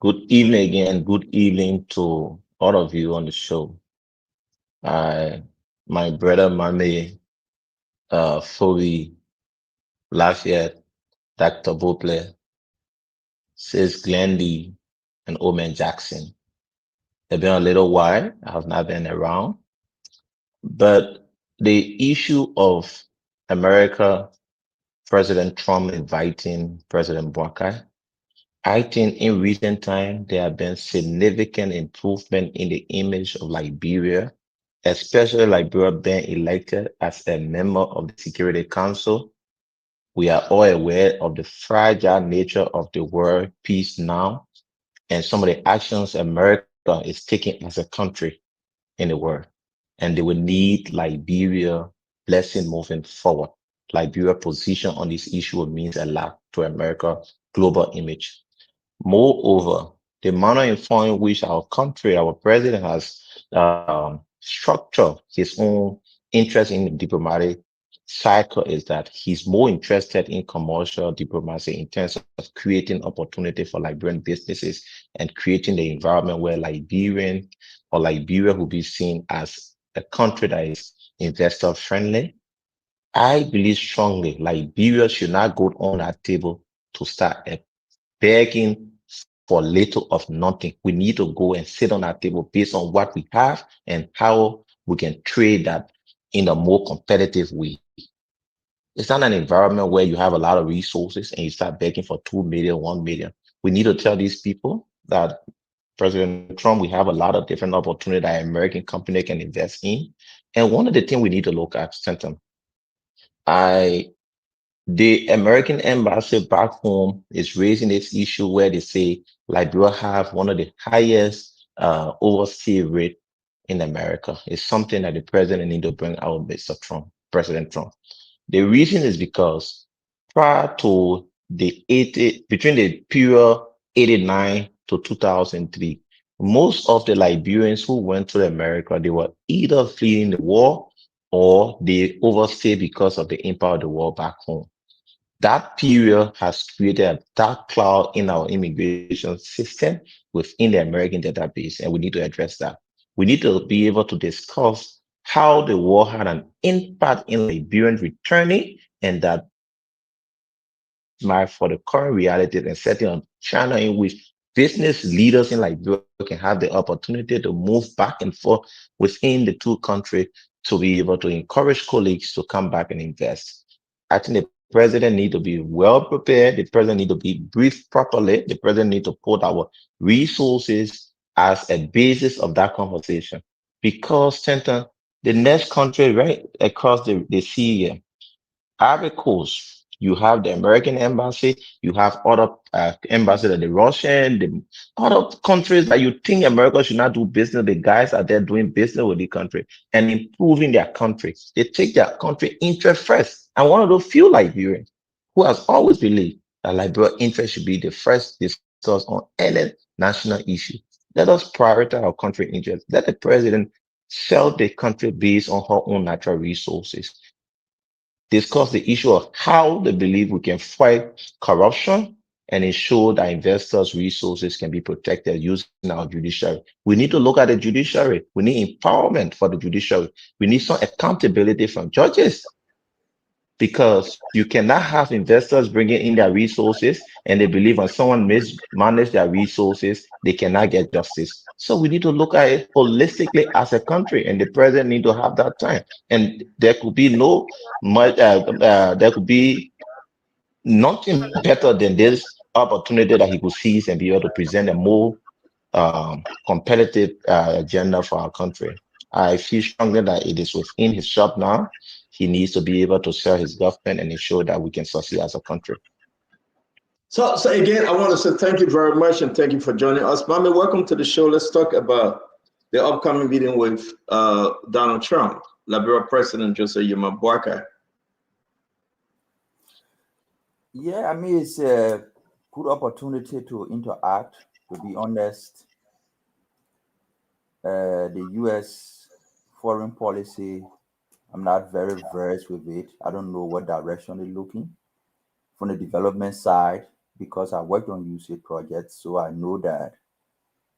good evening again. Good evening to all of you on the show. My brother Mame, Phoebe, Lafayette, Dr. Bople, Sis Glendy, and Omen Jackson. It's been a little while. I have not been around. But the issue of America, President Trump inviting President Boakai, I think in recent time, there have been significant improvement in the image of Liberia, especially Liberia being elected as a member of the Security Council. We are all aware of the fragile nature of the world peace now and some of the actions America is taking as a country in the world. And they will need Liberia blessing moving forward. Liberia position on this issue means a lot to America's global image. Moreover, the manner in which our country, our president has structured his own interest in the diplomatic cycle is that he's more interested in commercial diplomacy in terms of creating opportunity for Liberian businesses and creating the environment where Liberia will be seen as a country that is investor friendly. I believe strongly Liberia should not go on that table to start begging for little of nothing. We need to go and sit on that table based on what we have and how we can trade that in a more competitive way. It's not an environment where you have a lot of resources and you start begging for 2 million, 1 million. We need to tell these people that President Trump, we have a lot of different opportunities that American company can invest in. And one of the things we need to look at, Stanton, the American embassy back home is raising this issue where they say Liberia have one of the highest overseas rate in America. It's something that the president need to bring out, Mr. Trump, President Trump. The reason is because prior to between the period 89 to 2003, most of the Liberians who went to America, they were either fleeing the war or they overstayed because of the impact of the war back home. That period has created a dark cloud in our immigration system within the American database, and we need to address that. We need to be able to discuss how the war had an impact in Liberian returning, and that for the current realities and setting a channel in which business leaders in Liberia can have the opportunity to move back and forth within the two countries to be able to encourage colleagues to come back and invest. I think the president need to be well prepared. The president need to be briefed properly. The president need to put our resources as a basis of that conversation. Because, Center, the next country right across the sea here, Ivory Coast, you have the American embassy, you have other embassies, the Russian, the other countries that you think America should not do business. The guys are there doing business with the country and improving their country. They take their country interest first. And one of those few Liberians who has always believed that Liberia interest should be the first discussed on any national issue. Let us prioritize our country interest. Let the president sell the country based on her own natural resources, discuss the issue of how they believe we can fight corruption and ensure that investors' resources can be protected using our judiciary. We need to look at the judiciary. We need empowerment for the judiciary. We need some accountability from judges, because you cannot have investors bringing in their resources and they believe when someone mismanage their resources, they cannot get justice. So we need to look at it holistically as a country, and the president need to have that time. And there could be there could be nothing better than this opportunity that he could seize and be able to present a more competitive agenda for our country. I feel strongly that it is within his shop now. He needs to be able to sell his government and ensure that we can succeed as a country. So again, I want to say thank you very much and thank you for joining us. Mami, welcome to the show. Let's talk about the upcoming meeting with Donald Trump, Liberia President Joseph Yuma Boakai. Yeah, I mean, it's a good opportunity to interact. To be honest, the U.S. foreign policy, I'm not very versed with it. I don't know what direction they're looking from the development side, because I worked on USAID projects, so I know that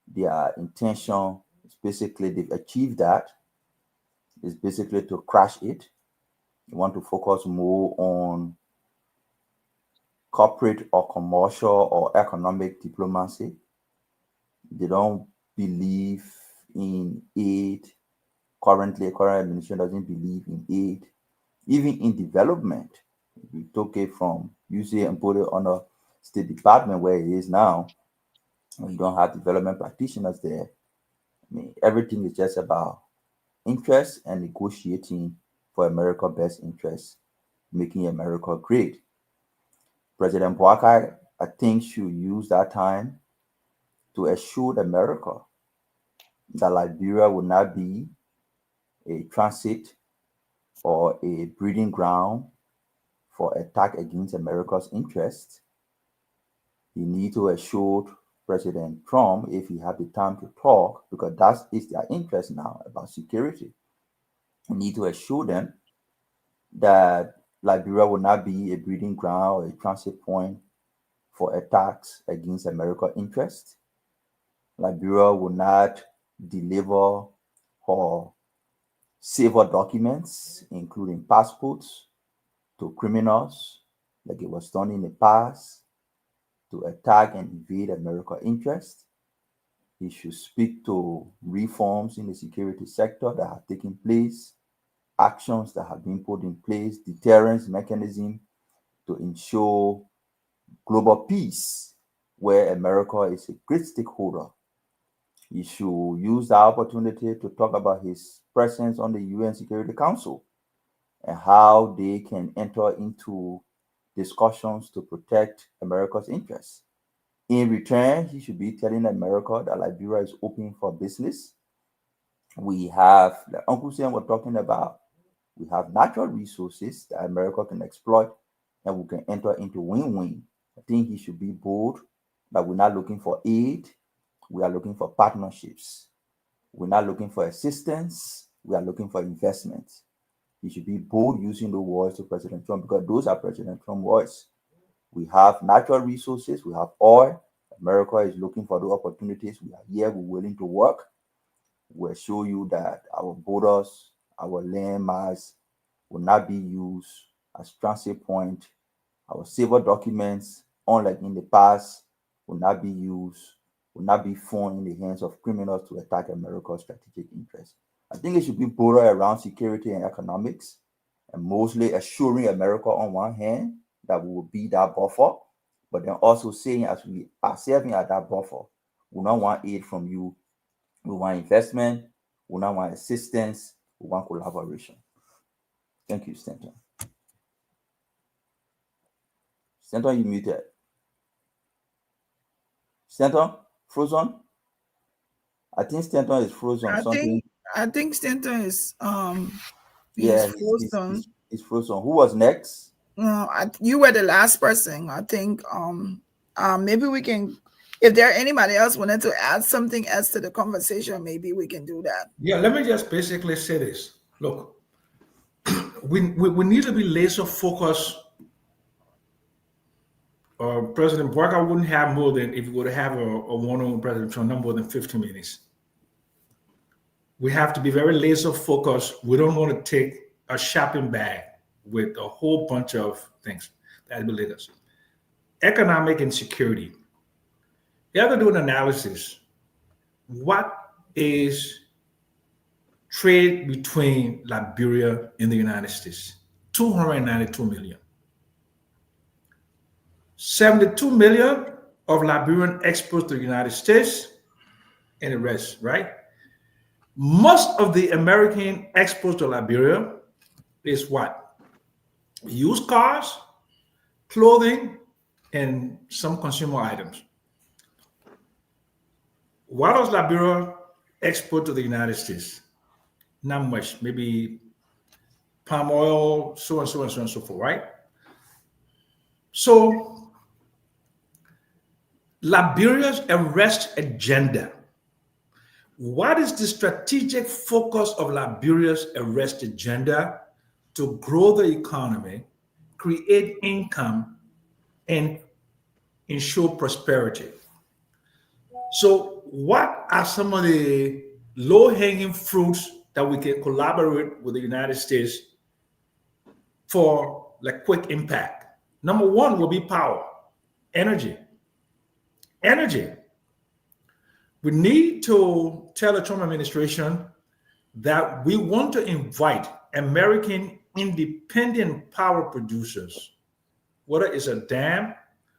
their intention is basically they've achieved that. It's basically to crash it. They want to focus more on corporate or commercial or economic diplomacy. They don't believe in aid. Current administration doesn't believe in aid, even in development. If you took it from USAID and put it on a State Department where it is now, and you don't have development practitioners there, I mean, everything is just about interest and negotiating for America's best interests, making America great. President Boakai, I think, should use that time to assure America that Liberia will not be a transit or a breeding ground for attack against America's interests. He needs to assure President Trump, if he had the time to talk, because that is their interest now about security. He needs to assure them that Liberia will not be a breeding ground or a transit point for attacks against America's interests. Liberia will not deliver her safer documents, including passports, to criminals like it was done in the past to attack and invade America's interests. He should speak to reforms in the security sector that have taken place, actions that have been put in place, deterrence mechanism to ensure global peace, where America is a great stakeholder. He should use the opportunity to talk about his presence on the UN Security Council and how they can enter into discussions to protect America's interests. In return, he should be telling America that Liberia is open for business. We have, like Uncle Sam was talking about, we have natural resources that America can exploit, and we can enter into win-win I think he should be bold that we're not looking for aid, we are looking for partnerships. We're not looking for assistance, we are looking for investment. He should be bold using the words to President Trump, because those are President Trump's words. We have natural resources, we have oil. America is looking for the opportunities. We are here, we're willing to work. We'll show you that our borders, our landmass will not be used as transit point. Our civil documents, unlike in the past, will not be used, will not be thrown in the hands of criminals to attack America's strategic interests. I think it should be broader around security and economics, and mostly assuring America on one hand that we will be that buffer, but then also saying, as we are serving as that buffer, we don't want aid from you, we want investment, we don't want assistance, we want collaboration. Thank you, Stanton. Stanton, you muted. Stanton, frozen? I think Stanton is frozen. I think Stanton is yeah, frozen. He's frozen. Who was next? No, you were the last person. I think maybe we can, if there anybody else wanted to add something else to the conversation, maybe we can do that. Yeah, let me just basically say this. Look, we need to be laser focused. President Barker wouldn't have more than, if you were to have a one-on-one President Trump, no more than 15 minutes. We have to be very laser focused. We don't want to take a shopping bag with a whole bunch of things that will lead us. Economic insecurity. You have to do an analysis. What is trade between Liberia and the United States? 292 million. 72 million of Liberian exports to the United States and the rest, right? Most of the American exports to Liberia is what? Used cars, clothing, and some consumer items. What does Liberia export to the United States? Not much, maybe palm oil, so and so and so and so forth, right? So Liberia's arrest agenda. What is the strategic focus of Liberia's arrest agenda? To grow the economy, create income, and ensure prosperity. So what are some of the low-hanging fruits that we can collaborate with the United States for like quick impact? Number one will be power, energy. Energy. We need to tell the Trump administration that we want to invite American independent power producers, whether it's a dam,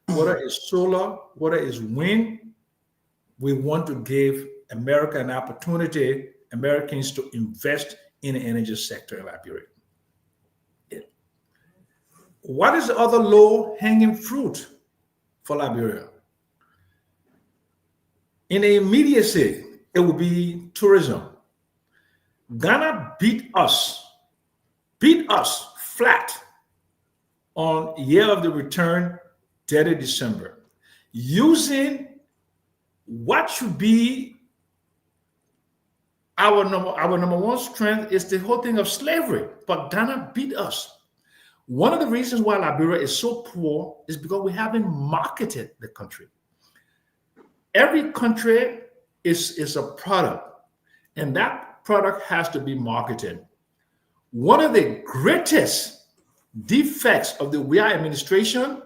whether it's solar, whether it's wind. We want to give America an opportunity, Americans, to invest in the energy sector in Liberia. Yeah. What is the other low-hanging fruit for Liberia? In the immediacy, it will be tourism. Ghana beat us flat on year of the return, 30 December, using what should be our number one strength is the whole thing of slavery, but Ghana beat us. One of the reasons why Liberia is so poor is because we haven't marketed the country. Every country is a product, and that product has to be marketed. One of the greatest defects of the Weah administration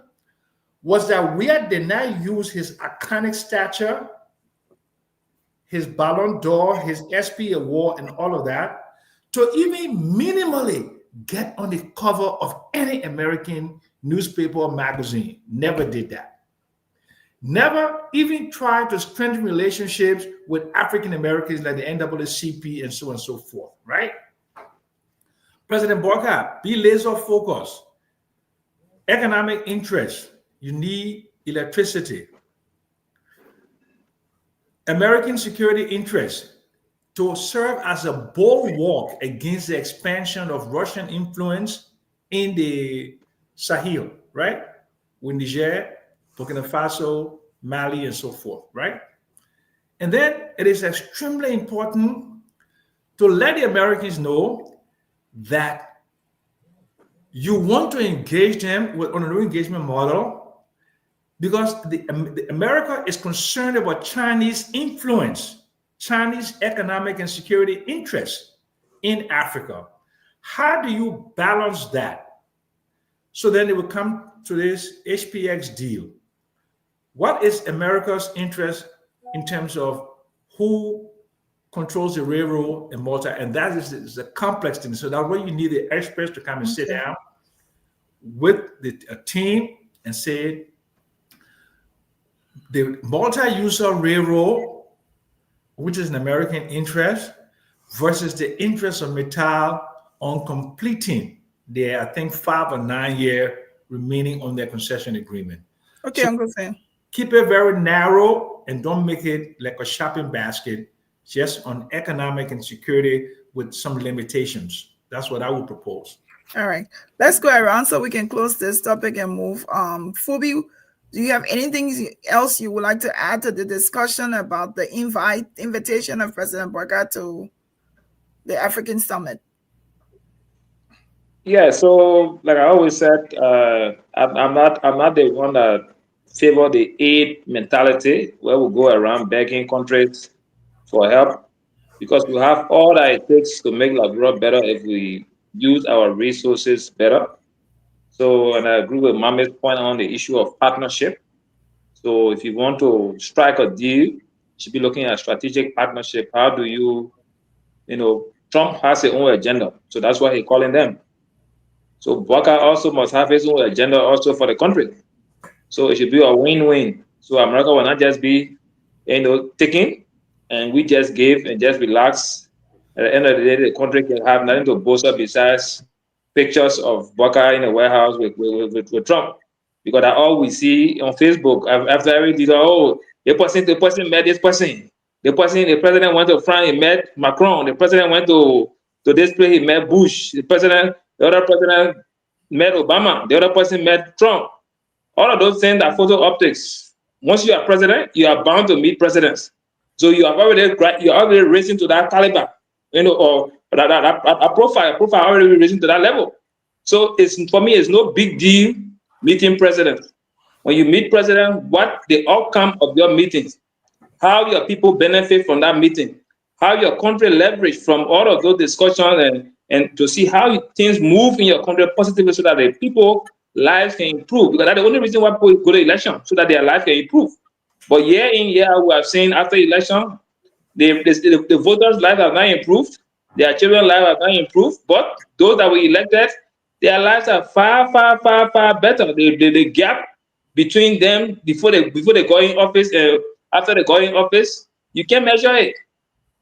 was that Weah did not use his iconic stature, his Ballon d'Or, his SP award, and all of that to even minimally get on the cover of any American newspaper or magazine. Never did that. Never even tried to strengthen relationships with African Americans like the NAACP and so on and so forth, right? President Barker, be laser focused. Economic interest, you need electricity. American security interest, to serve as a bulwark against the expansion of Russian influence in the Sahel, right? With Niger, Burkina Faso, Mali, and so forth, right? And then it is extremely important to let the Americans know that you want to engage them on a new engagement model because the America is concerned about Chinese influence, Chinese economic and security interests in Africa. How do you balance that? So then it will come to this HPX deal. What is America's interest in terms of who controls the railroad in Malta? And that is a complex thing. So that's why you need the experts to come and sit down with a team and say, the multi-user railroad, which is an American interest, versus the interest of Mittal on completing their, I think, 5 or 9 year remaining on their concession agreement. Okay, So Uncle Sam. keep it very narrow and don't make it like a shopping basket, just on economic and security with some limitations. That's what I would propose. All right, let's go around so we can close this topic and move. Phoebe, do you have anything else you would like to add to the discussion about the invitation of President Barker to the African Summit? Yeah, so like I always said, I'm not the one that favor the aid mentality where we go around begging countries for help, because we have all that it takes to make Liberia better if we use our resources better. So, and I agree with Mohammed's point on the issue of partnership. So, if you want to strike a deal, you should be looking at strategic partnership. How do Trump has his own agenda, so that's why he's calling them. So Baka also must have his own agenda also for the country. So it should be a win-win. So America will not just be, taking, and we just give and just relax. At the end of the day, the country can have nothing to boast of besides pictures of Baka in a warehouse with Trump. Because that's all we see on Facebook. After every detail, the person met this person. The president went to France, he met Macron. The president went to this place, he met Bush. The other president met Obama. The other person met Trump. All of those things are photo optics. Once you are president, you are bound to meet presidents. So you are already raising to that caliber, or a profile already raising to that level. So for me, it's no big deal meeting presidents. When you meet president, what the outcome of your meetings, how your people benefit from that meeting, how your country leverage from all of those discussions, and to see how things move in your country positively so that the people lives can improve. Because that's the only reason why people go to election, so that their life can improve. But year in, year out, we have seen after election, the voters' lives have not improved, their children's lives have not improved, but those that were elected, their lives are far, far, far, far better. The gap between them before they go in office and after they go in office, you can't measure it.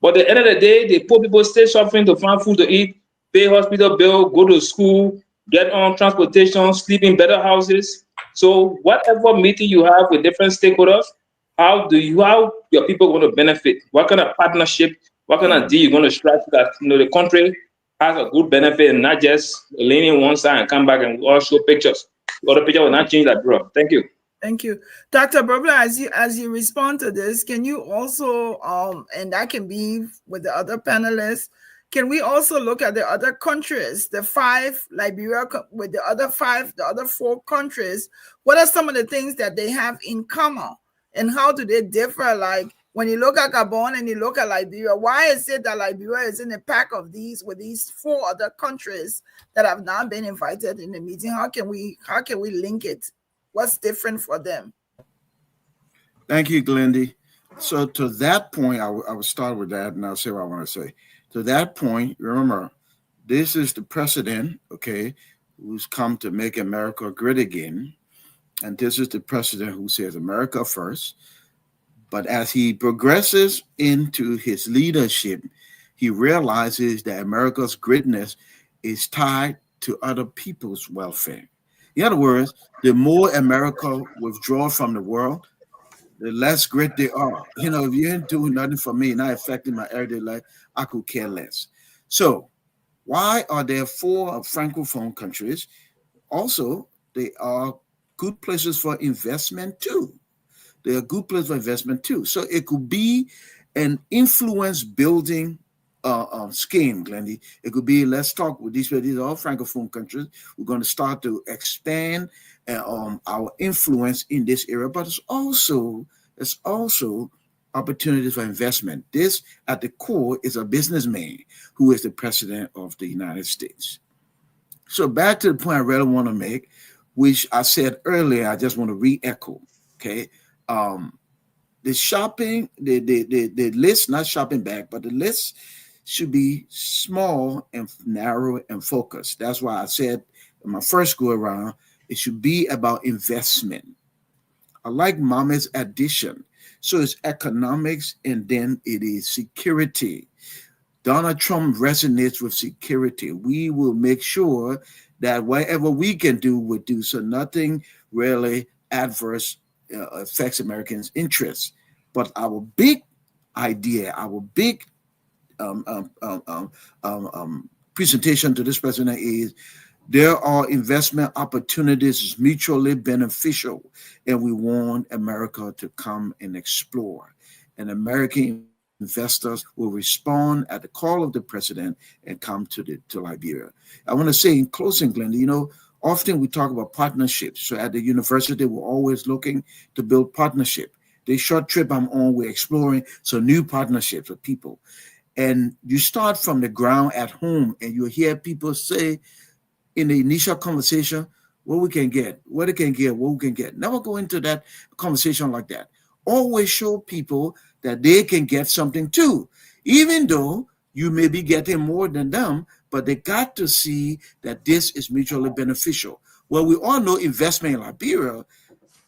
But at the end of the day, the poor people stay suffering to find food to eat, pay hospital bill, go to school, get on transportation, sleep in better houses. So whatever meeting you have with different stakeholders, how your people going to benefit? What kind of partnership, what kind of deal you're going to strike so that the country has a good benefit and not just leaning one side and come back and all show pictures. But the picture will not change that, bro. Thank you. Thank you. Dr. Burbler, as you respond to this, can you also, and that can be with the other panelists, can we also look at the other countries, the 5, Liberia, with the other 4 countries? What are some of the things that they have in common? And how do they differ? Like when you look at Gabon and you look at Liberia, why is it that Liberia is in the pack of these with these 4 other countries that have not been invited in the meeting? How can we link it? What's different for them? Thank you, Glendy. So to that point, I will start with that, and I'll say what I want to say. To that point, remember, this is the president, okay, who's come to make America great again. And this is the president who says America first. But as he progresses into his leadership, he realizes that America's greatness is tied to other people's welfare. In other words, the more America withdraws from the world, the less great they are. If you ain't doing nothing for me, not affecting my everyday life, I could care less. So why are there 4 Francophone countries? Also, they are good places for investment too. They are good places for investment too. So it could be an influence building scheme, Glendy. It could be, let's talk with these are all Francophone countries. We're going to start to expand our influence in this area, but it's also opportunities for investment. This, at the core, is a businessman who is the president of the United States. So back to the point I really want to make, which I said earlier, I just want to re-echo, okay? The shopping, the list, not shopping bag, but the list should be small and narrow and focused. That's why I said in my first go around, it should be about investment. I like Mama's addition. So it's economics and then it is security. Donald Trump resonates with security. We will make sure that whatever we can do, we'll do. So nothing really adverse affects Americans' interests. But our big idea, our big presentation to this president is there are investment opportunities mutually beneficial, and we want America to come and explore. And American investors will respond at the call of the president and come to Liberia. I want to say in closing, Glenda, you know, often we talk about partnerships. So at the university, we're always looking to build partnership. The short trip I'm on, we're exploring some new partnerships with people. And you start from the ground at home and you hear people say in the initial conversation, what we can get, what it can get, what we can get. Never go into that conversation like that. Always show people that they can get something too, even though you may be getting more than them, but they got to see that this is mutually beneficial. Well, we all know investment in Liberia,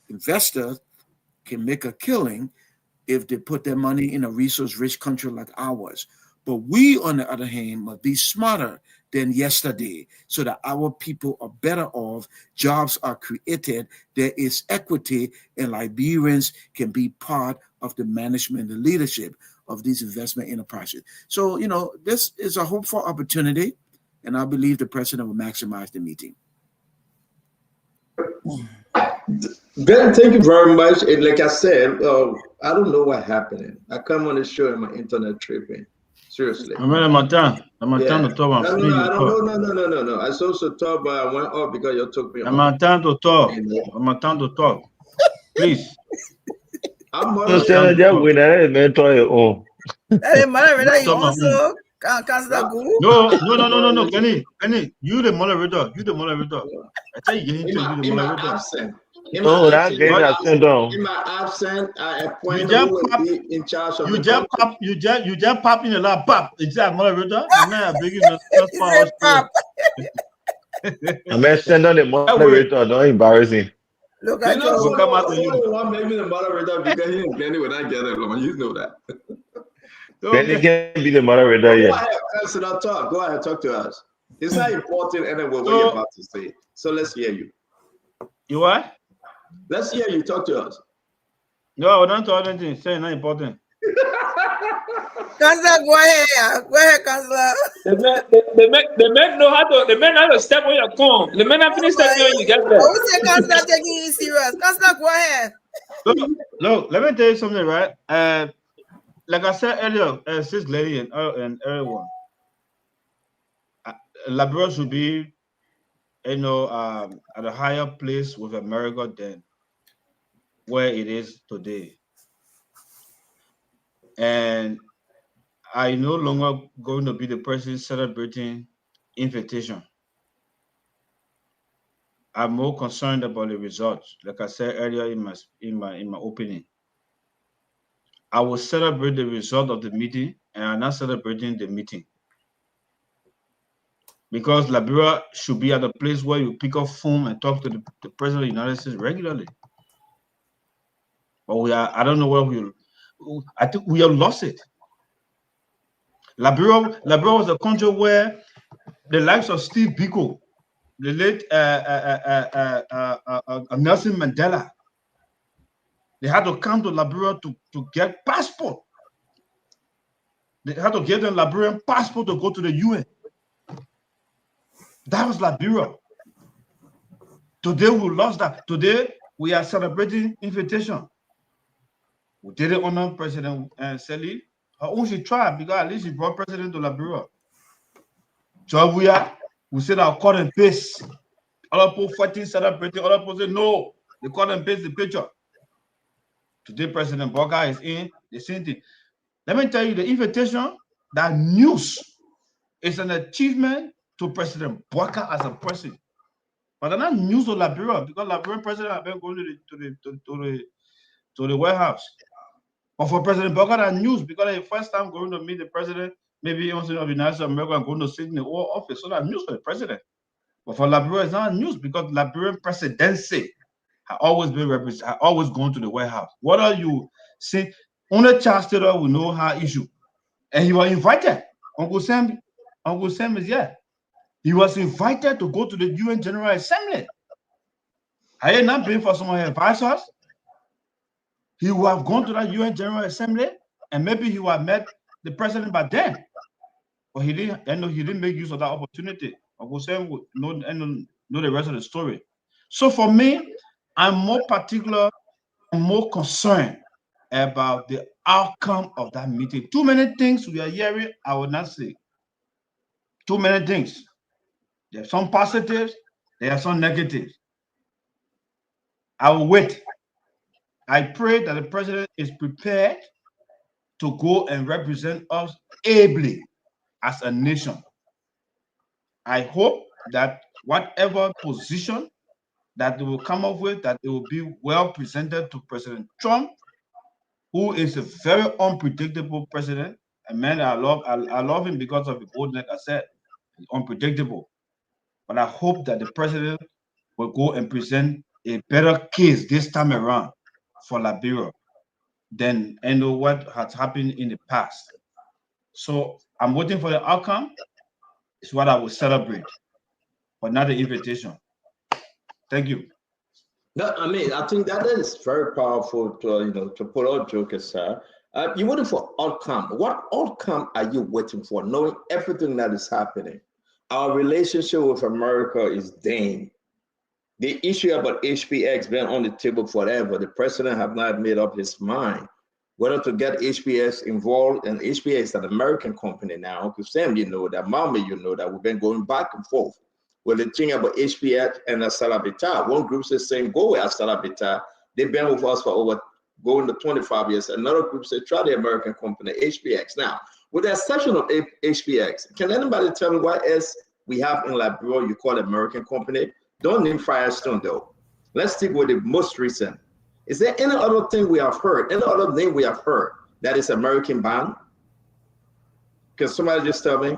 investors can make a killing if they put their money in a resource-rich country like ours. But we, on the other hand, must be smarter than yesterday so that our people are better off, jobs are created, there is equity, and Liberians can be part of the management and leadership of these investment enterprises. So, you know, this is a hopeful opportunity, and I believe the president will maximize the meeting. Ben, thank you very much. And like I said, I don't know what happened. I come on the show and my internet tripping. Seriously. No. No. I saw so talk, but I went off because you took me on. Time to talk. Time to talk. Please. I'm No. Kenny, you the moderator. I tell you, you the moderator. In my absence, I appoint who will be in charge of you just pop in the lap, pop. It's that moderator. And now I'm begging the pop. I'm send on the moderator. Don't embarrass him. Look, I just will come out to you. One maybe the moderator because he and Glenny will not get it long. You know that. Glenny can be the moderator. Go ahead, President, talk. Go ahead, talk to us. It's not important anyway what you're about to say. So let's hear you. You what? Let's hear you talk to us. No, don't talk anything. Say not important. Counselor, go ahead, Counselor. The men know how to step on your corn. The men have finished stepping on you get there. I would say Counselor taking you serious. Counselor, go ahead. Look, let me tell you something, right? Like I said earlier, Sis Lady and everyone, Liberia should be, at a higher place with America than where it is today. And I no longer going to be the person celebrating invitation. I'm more concerned about the results. Like I said earlier in my opening, I will celebrate the result of the meeting, and I'm not celebrating the meeting. Because Liberia should be at a place where you pick up phone and talk to the President of the United States regularly. But I don't know where I think we have lost it. Liberia was a country where the likes of Steve Biko, the late Nelson Mandela, they had to come to Liberia to get passport. They had to get a Liberian passport to go to the UN. That was Liberia. Today we lost that. Today we are celebrating invitation. We didn't honor President Seli. Her own she tried because at least she brought President to Liberia. So we said our cut and paste. Other people fighting, celebrating. Other people say no. They cut and paste the picture. Today President Boga is in the same thing. Let me tell you, the invitation, that news is an achievement to President Boga as a person. But they're not news to Liberia because Liberian president have been going to the White House. But for President Boga, that news because the first time going to meet the president, maybe also of the United States of America and going to sit in the Oval Office. So that news for the president. But for Liberia, it's not news because Liberian presidency has always been represented, always gone to the White House. What are you saying? Only Charles Taylor will know her issue. And he was invited. Uncle Sam is here. He was invited to go to the UN General Assembly. Had he not been for some of his advisors, he would have gone to that UN General Assembly and maybe he would have met the president by then. But he didn't, he didn't make use of that opportunity. Uncle Sam would know the rest of the story. So for me, I'm more particular and more concerned about the outcome of that meeting. Too many things we are hearing, I will not say. Too many things. There are some positives, there are some negatives. I will wait. I pray that the president is prepared to go and represent us ably as a nation. I hope that whatever position that they will come up with, that it will be well presented to President Trump, who is a very unpredictable president. A man I love him because of the bold, like I said, he's unpredictable. But I hope that the president will go and present a better case this time around for Liberia than what has happened in the past. So I'm waiting for the outcome. It's what I will celebrate, but not the invitation. Thank you. No, I mean, I think that is very powerful to put all joke aside. You're waiting for outcome. What outcome are you waiting for, knowing everything that is happening? Our relationship with America is dang. The issue about HPX been on the table forever. The president have not made up his mind whether to get HPX involved, and HPX is an American company now. Uncle Sam, you know that. Mama, you know that. We've been going back and forth. Well, the thing about HPX and Salabita, one group is saying go with Salabita. They've been with us for over going to 25 years. Another group said try the American company, HPX. Now, with the exception of HPX, can anybody tell me what else we have in Liberia you call American company? Don't name Firestone though. Let's stick with the most recent. Is there any other thing we have heard, any other name we have heard that is American bound? Can somebody just tell me?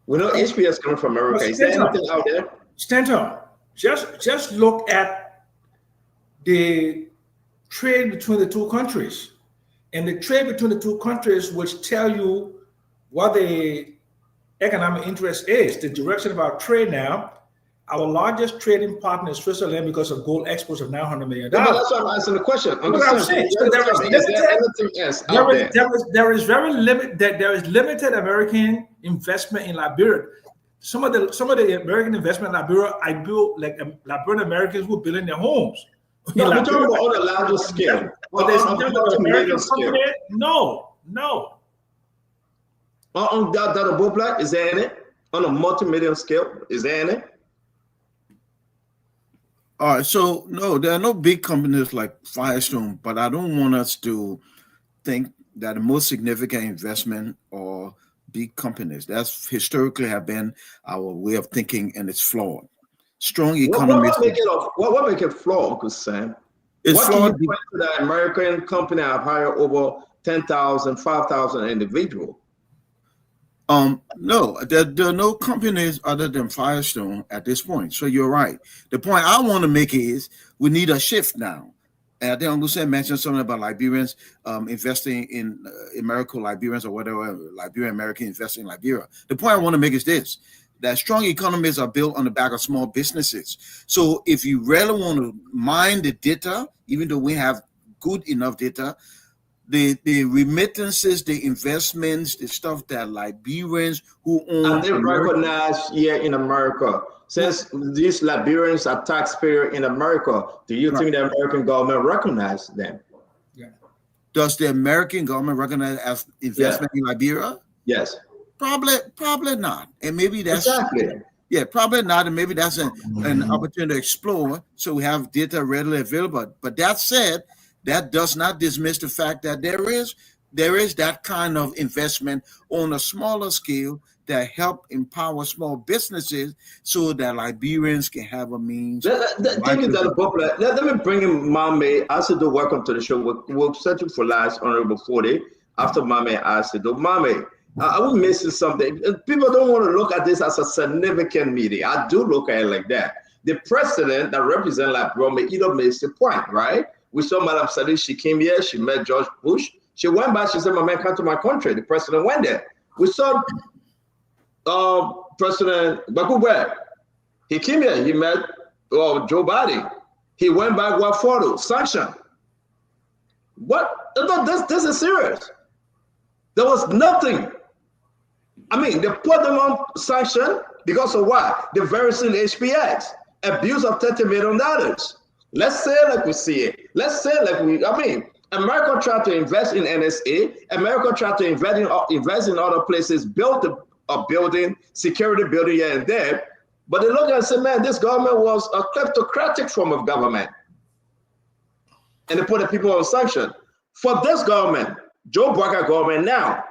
We know HPS coming from America. Is there anything out there? Stanton, just look at the trade between the two countries. And the trade between the two countries which tell you what the economic interest is, the direction of our trade now. Our largest trading partner is Switzerland because of gold exports of $900 million. No, that's why I'm asking the question. There is limited American investment in Liberia. Some of the American investment in Liberia, I built like Liberian Americans who build in their homes. No, we're talking about on a larger scale. But there's American company. No. On that is there any? On a multi-million scale, is there any? All right, so no, there are no big companies like Firestone, but I don't want us to think that the most significant investment or big companies. That's historically have been our way of thinking, and it's flawed. Strong economies. What make it flawed, Uncle Sam? It's what flawed. Can you point to that American company have hired over 10,000, 5,000 individuals? No, there are no companies other than Firestone at this point. So you're right. The point I want to make is we need a shift now. And I think Uncle Sam mentioned something about Liberians investing in American Liberians or whatever, Liberian American investing in Liberia. The point I want to make is this, that strong economies are built on the back of small businesses. So if you really want to mine the data, even though we have good enough data, the remittances, the investments, the stuff that Liberians who own. Are they recognized here in America Since these Liberians are taxpayers in America, do you think the American government recognizes them? Yeah. Does the American government recognize as investment in Liberia? Yes. Probably not. And maybe that's exactly. Yeah, probably not. And maybe that's an opportunity to explore. So we have data readily available. But that said, that does not dismiss the fact that there is that kind of investment on a smaller scale that help empower small businesses so that Liberians can have a means. Thank you, Dr. Poplar. Let me bring in Mame Asido. Welcome to the show. We'll set you for last, Honorable 40, after Mame Asido. Mame, I was missing something. People don't want to look at this as a significant meeting. I do look at it like that. The president that represents Liberia either makes the point, right? We saw Madam Sadiq, she came here, she met George Bush. She went back, she said, my man, come to my country. The president went there. We saw President Bakube. He came here, he met Joe Biden. He went back, what photo? Sanction. What? This is serious. There was nothing. I mean, they put them on sanction because of what? The very soon HPX, abuse of $30 million. Let's say like we see it. Let's say like America tried to invest in NSA. America tried to invest in other places, build a building, security building here and there. But they look and say, man, this government was a kleptocratic form of government. And they put the people on sanction. For this government, Joe Biden government now,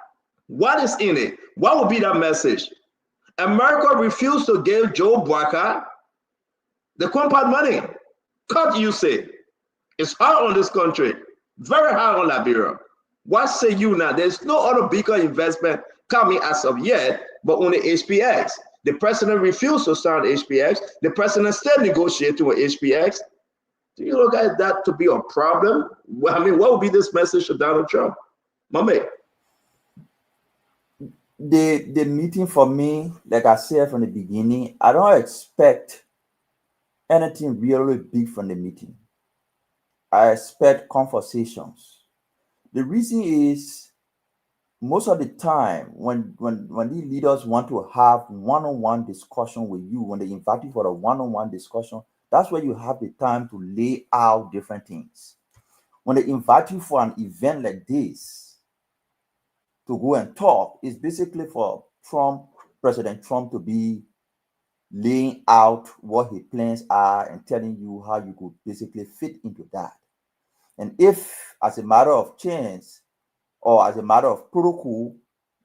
what is in it? What would be that message? America refused to give Joe Biden the compound money. Cut usage. It's hard on this country. Very hard on Liberia. What say you now? There's no other bigger investment coming as of yet, but only HPX. The president refused to sign HPX. The president still negotiating with HPX. Do you look at that to be a problem? Well, I mean, what would be this message to Donald Trump? Mame. The meeting for me, like I said from the beginning, I don't expect anything really big from the meeting. I expect conversations. The reason is most of the time when these leaders want to have one-on-one discussion with you, when they invite you for a one-on-one discussion, that's where you have the time to lay out different things. When they invite you for an event like this to go and talk, it's basically for President Trump to be laying out what his plans are and telling you how you could basically fit into that. And if, as a matter of chance or as a matter of protocol,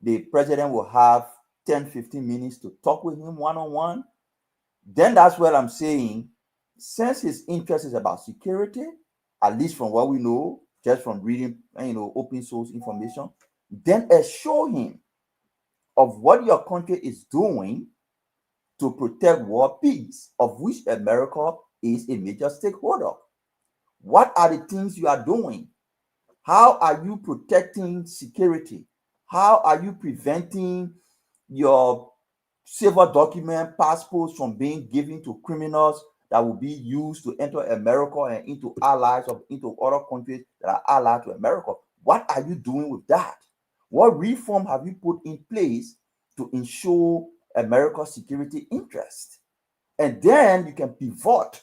the president will have 10-15 minutes to talk with him one-on-one, then that's what I'm saying. Since his interest is about security, at least from what we know, just from reading, open source information, then assure him of what your country is doing to protect world peace, of which America is a major stakeholder. What are the things you are doing? How are you protecting security? How are you preventing your civil document passports from being given to criminals that will be used to enter America and into other countries that are allied to America? What are you doing with that? What reform have you put in place to ensure America's security interest? And then you can pivot.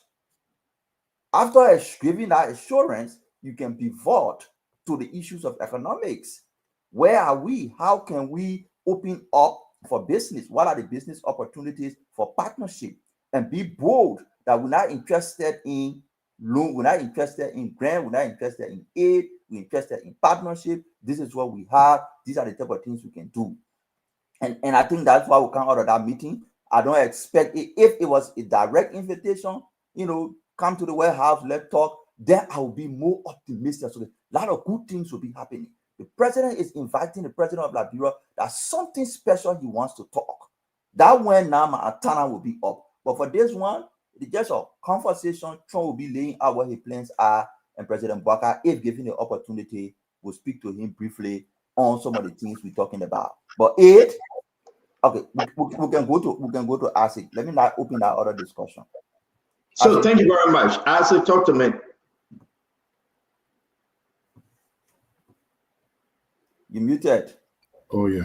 After giving that assurance, you can pivot to the issues of economics. Where are we? How can we open up for business? What are the business opportunities for partnership? And be bold that we're not interested in loan, we're not interested in grant, we're not interested in aid, we're interested in partnership. This is what we have. These are the type of things we can do. And I think that's why we come out of that meeting. I don't expect it. If it was a direct invitation, come to the White House, let's talk, then I will be more optimistic. So a lot of good things will be happening. The president is inviting the president of Liberia. That's something special he wants to talk. That when now my antenna will be up. But for this one, it's just a conversation. Trump will be laying out what his plans are, and President Baka, if given the opportunity, will speak to him briefly on some of the things we're talking about. But we can go to ASIC. Let me now open that other discussion. So thank you very much. ASIC, talk to me. You muted. Oh yeah.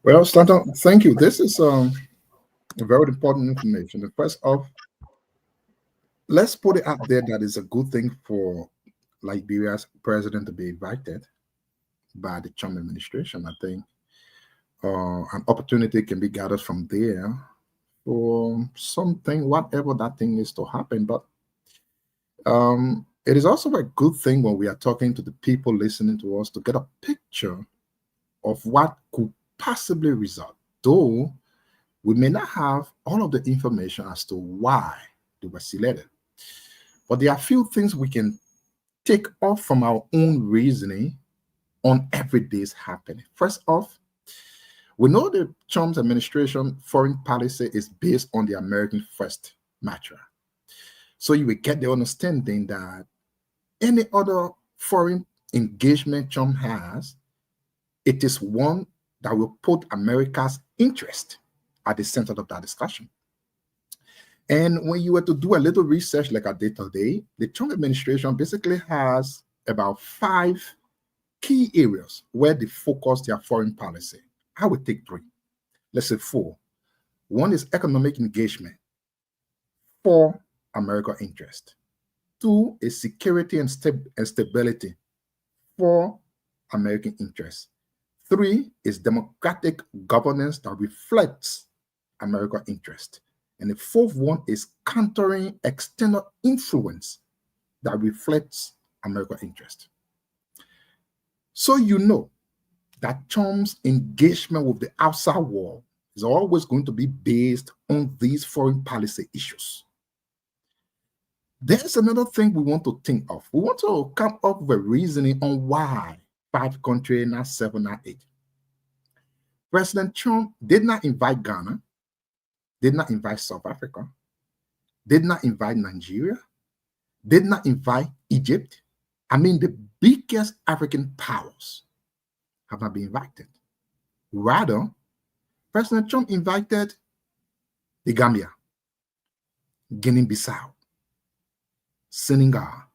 Well, Stanton, thank you. This is Very important information. The first off, let's put it out there that it's a good thing for Liberia's president to be invited by the Trump administration. I think an opportunity can be gathered from there for something, whatever that thing is to happen. But it is also a good thing when we are talking to the people listening to us to get a picture of what could possibly result, though we may not have all of the information as to why they were selected. But there are a few things we can take off from our own reasoning on everyday's happening. First off, we know the Trump's administration foreign policy is based on the American first mantra. So you will get the understanding that any other foreign engagement Trump has, it is one that will put America's interest at the center of that discussion. And when you were to do a little research like I did today, the Trump administration basically has about 5 key areas where they focus their foreign policy. I would take 3. Let's say 4. One is economic engagement for American interest. 2 is security and stability for American interest. 3 is democratic governance that reflects American interest. And the 4th one is countering external influence that reflects American interest. So you know that Trump's engagement with the outside world is always going to be based on these foreign policy issues. There's another thing we want to think of. We want to come up with reasoning on why 5 countries, not 7, not 8. President Trump did not invite Ghana, did not invite South Africa, did not invite Nigeria, did not invite Egypt. I mean, the biggest African powers have not been invited. Rather, President Trump invited the Gambia, Guinea-Bissau, Senegal,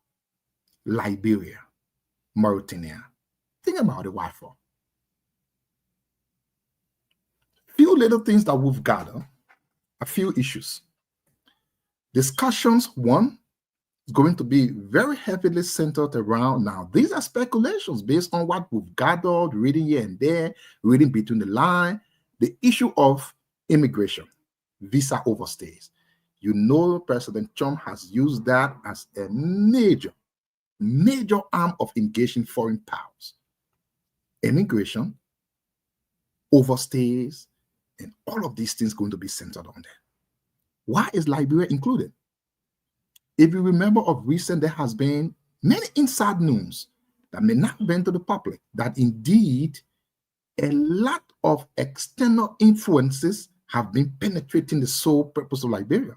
Liberia, Mauritania. Think about it, why for? Few little things that we've gathered, a few issues. Discussions, one, is going to be very heavily centered around now. These are speculations based on what we've gathered, reading here and there, reading between the lines. The issue of immigration, visa overstays. You know, President Trump has used that as a major arm of engaging foreign powers. Immigration, overstays, and all of these things going to be centered on that. Why is Liberia included? If you remember of recent, there has been many inside news that may not have been to the public, that indeed a lot of external influences have been penetrating the sole purpose of Liberia.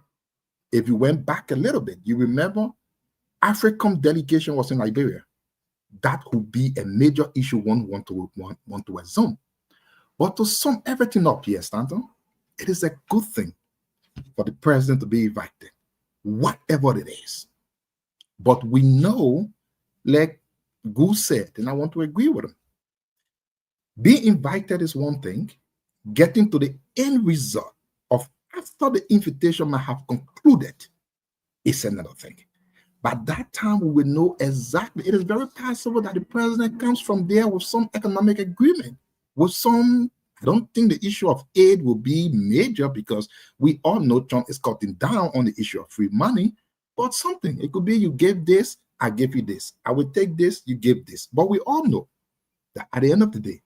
If you went back a little bit, you remember AFRICOM delegation was in Liberia. That would be a major issue one want to assume. But to sum everything up here, Stanton, it is a good thing for the president to be invited, whatever it is. But we know, like Goose said, and I want to agree with him, being invited is one thing, getting to the end result of after the invitation might have concluded is another thing. By that time, we will know exactly. It is very possible that the president comes from there with some economic agreement, with some. I don't think the issue of aid will be major because we all know Trump is cutting down on the issue of free money, but something. It could be you gave this, I gave you this. I will take this, you give this. But we all know that at the end of the day,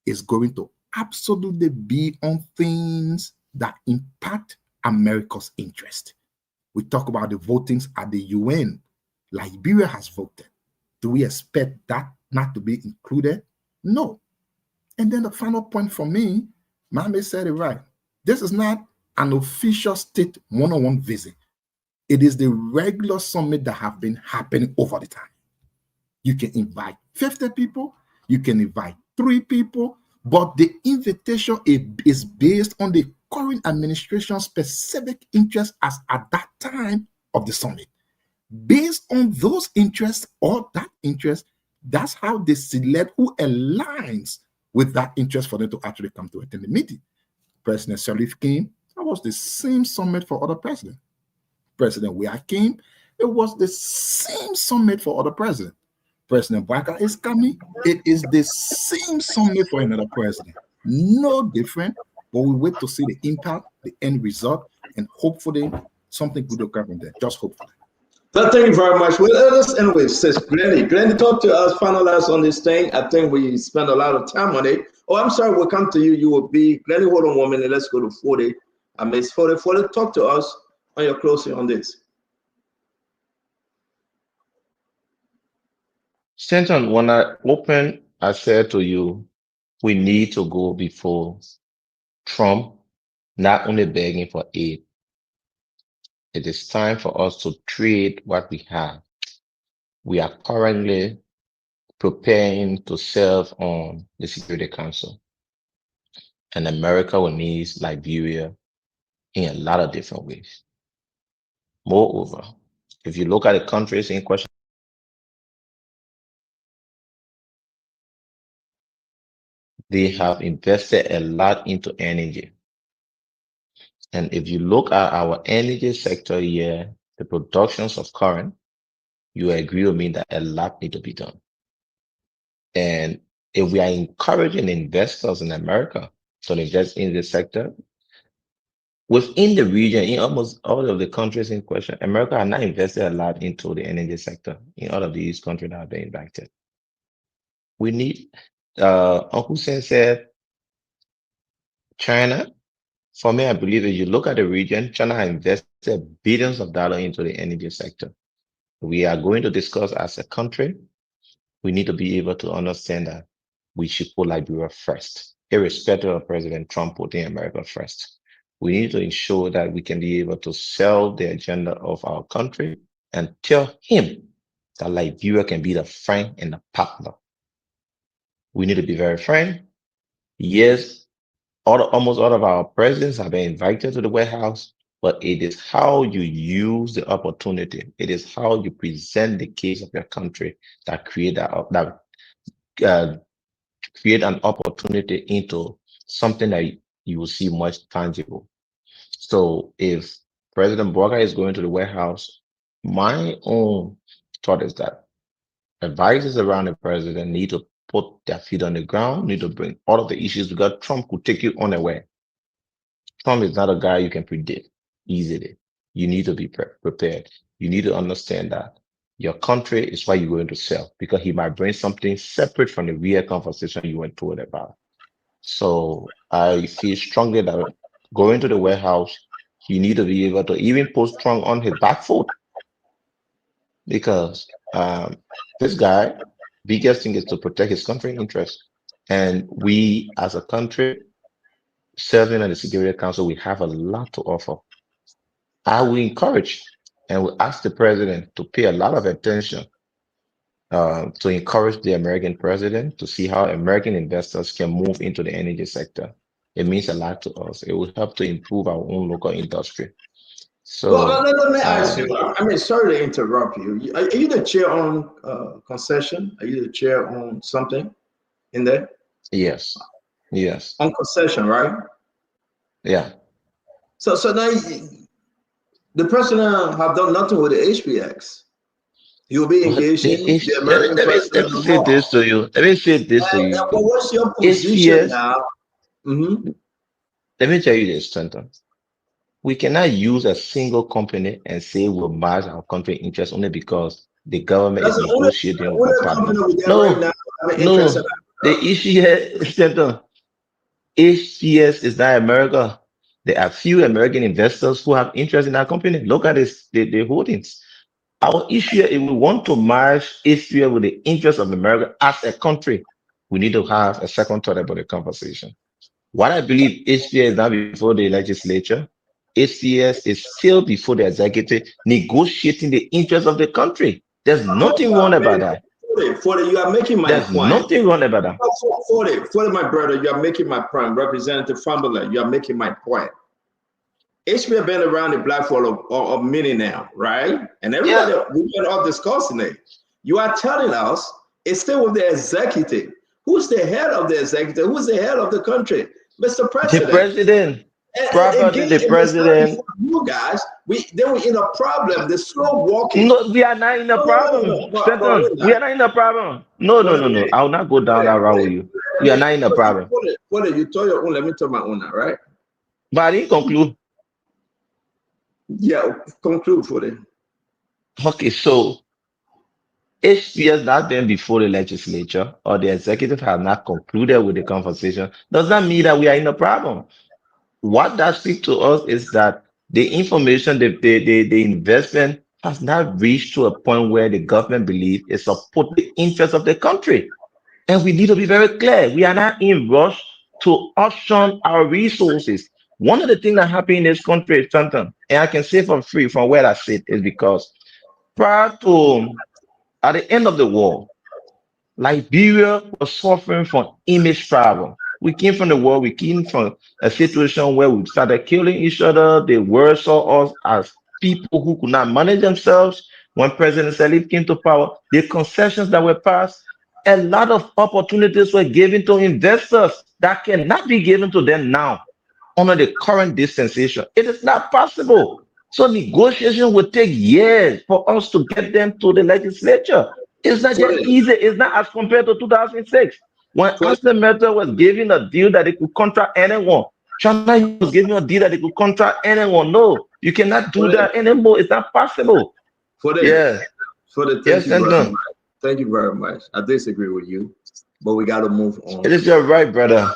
it's going to absolutely be on things that impact America's interest. We talk about the votings at the UN. Liberia has voted. Do we expect that not to be included? No. And then the final point for me, Mame said it right. This is not an official state one-on-one visit. It is the regular summit that have been happening over the time. You can invite 50 people, you can invite 3 people, but the invitation is based on the current administration's specific interests as at that time of the summit. Based on those interests or that interest, that's how they select who aligns with that interest for them to actually come to attend the meeting. President Sirleaf came. That was the same summit for other presidents. President where I came, it was the same summit for other presidents. President Baka is coming, it is the same summit for another president. No different, but we wait to see the impact, the end result, and hopefully something good will come from there. Just hopefully. Well, thank you very much. Well, let's anyway, says Glenny. Glenny, talk to us, finalize on this thing. I think we spent a lot of time on it. Oh, I'm sorry, we'll come to you. You will be Glenny. Hold on 1 minute. Let's go to 40. I miss 40. 40, talk to us on your closing on this. Stanton, when I opened, I said to you, we need to go before Trump, not only begging for aid. It is time for us to trade what we have. We are currently preparing to serve on the Security Council. And America will need Liberia in a lot of different ways. Moreover, if you look at the countries in question, they have invested a lot into energy. And if you look at our energy sector here, the productions of current, you agree with me that a lot need to be done. And if we are encouraging investors in America to invest in this sector, within the region, in almost all of the countries in question, America has not invested a lot into the energy sector in all of these countries that have been impacted. We need, Uncle Hussein said, China. For me, I believe if you look at the region, China has invested billions of dollars into the energy sector. We are going to discuss as a country, we need to be able to understand that we should put Liberia first, irrespective of President Trump putting America first. We need to ensure that we can be able to sell the agenda of our country and tell him that Liberia can be the friend and the partner. We need to be very frank. Yes, almost all of our presidents have been invited to the White House, but it is how you use the opportunity. It is how you present the case of your country that create create an opportunity into something that you will see much tangible. So if President Bogga is going to the White House, my own thought is that advisors around the president need to put their feet on the ground, need to bring all of the issues because Trump could take you unaware. Trump is not a guy you can predict easily. You need to be prepared. You need to understand that your country is what you're going to sell because he might bring something separate from the real conversation you went through about. So I feel strongly that going to the White House, you need to be able to even put Trump on his back foot because this guy, biggest thing is to protect his country interests. And we as a country, serving on the Security Council, we have a lot to offer. I will encourage and will ask the president to pay a lot of attention to encourage the American president to see how American investors can move into the energy sector. It means a lot to us. It will help to improve our own local industry. So well, let me ask you. I mean, sorry to interrupt you. Are you the chair on concession? Are you the chair on something in there? Yes. Yes. On concession, right? Yeah. So now the president have done nothing with the HPX. You'll be engaging the American president. Let me say this to you. Let me say this to you. What's your position now? Let me tell you this, Trenton. We cannot use a single company and say we'll manage our country interests only because the government is negotiating with a partner. No. The issue here, Trenton, HPS is not America. There are few American investors who have interest in our company. Look at this, the holdings. Our issue, if we want to merge Israel with the interests of America as a country, we need to have a second thought about the conversation. What I believe HPS is not before the legislature. HPS is still before the executive negotiating the interests of the country. There's nothing wrong about that. 40, you are making my point. There's nothing wrong about that. 40, my brother, you are making my point. Representative Famberley, you are making my point. HPS been around the block for a minute now, right? And everybody, we've been all discussing it. You are telling us it's still with the executive. Who's the head of the executive? Who's the head of the country? Mr. President. The president. Probably again, the if it's not president. before you guys, then we're in a problem. The slow walking. No, we are not in a problem, Stanton. We are not in a problem. No, no, no, no. I will not go down that route with you. We are not in a problem. What you told your own, let me tell my own now, right? But I didn't conclude. Yeah, conclude for them. Okay, so HPS not been before the legislature or the executive have not concluded with the conversation, does not mean that we are in a problem. What that speaks to us is that the information, the investment has not reached to a point where the government believes it supports the interest of the country. And we need to be very clear. We are not in rush to auction our resources. One of the things that happened in this country is something, and I can say for free from where I sit, is because prior to at the end of the war, Liberia was suffering from image problem. We came from the war, we came from a situation where we started killing each other. The world saw us as people who could not manage themselves. When President Salif came to power, the concessions that were passed, a lot of opportunities were given to investors that cannot be given to them now under the current dispensation. It is not possible. So negotiation will take years for us to get them to the legislature. It's not just easy. It's not as compared to 2006 when Aston Martin was giving a deal that they could contract anyone. China was giving a deal that they could contract anyone. No, you cannot do that anymore. It's not possible. Yeah. Thank you very much. Thank you very much. I disagree with you, but we got to move on. It is your right, brother.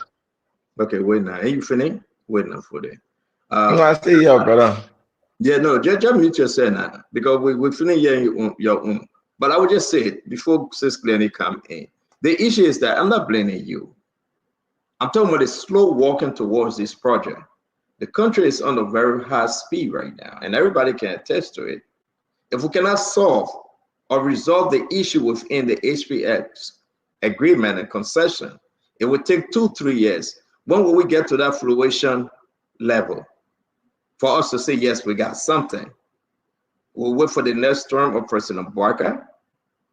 Okay, wait now. Are you finished? Wait now for that. No, I stay here, brother. Yeah, no, just mute yourself now because we finish hearing your own. But I would just say it before Sis Glennie come in. The issue is that I'm not blaming you. I'm talking about the slow walking towards this project. The country is on a very high speed right now, and everybody can attest to it. If we cannot solve or resolve the issue within the HPX agreement and concession, it would take 2-3 years. When will we get to that fruition level for us to say, yes, we got something? We'll wait for the next term of President Barker.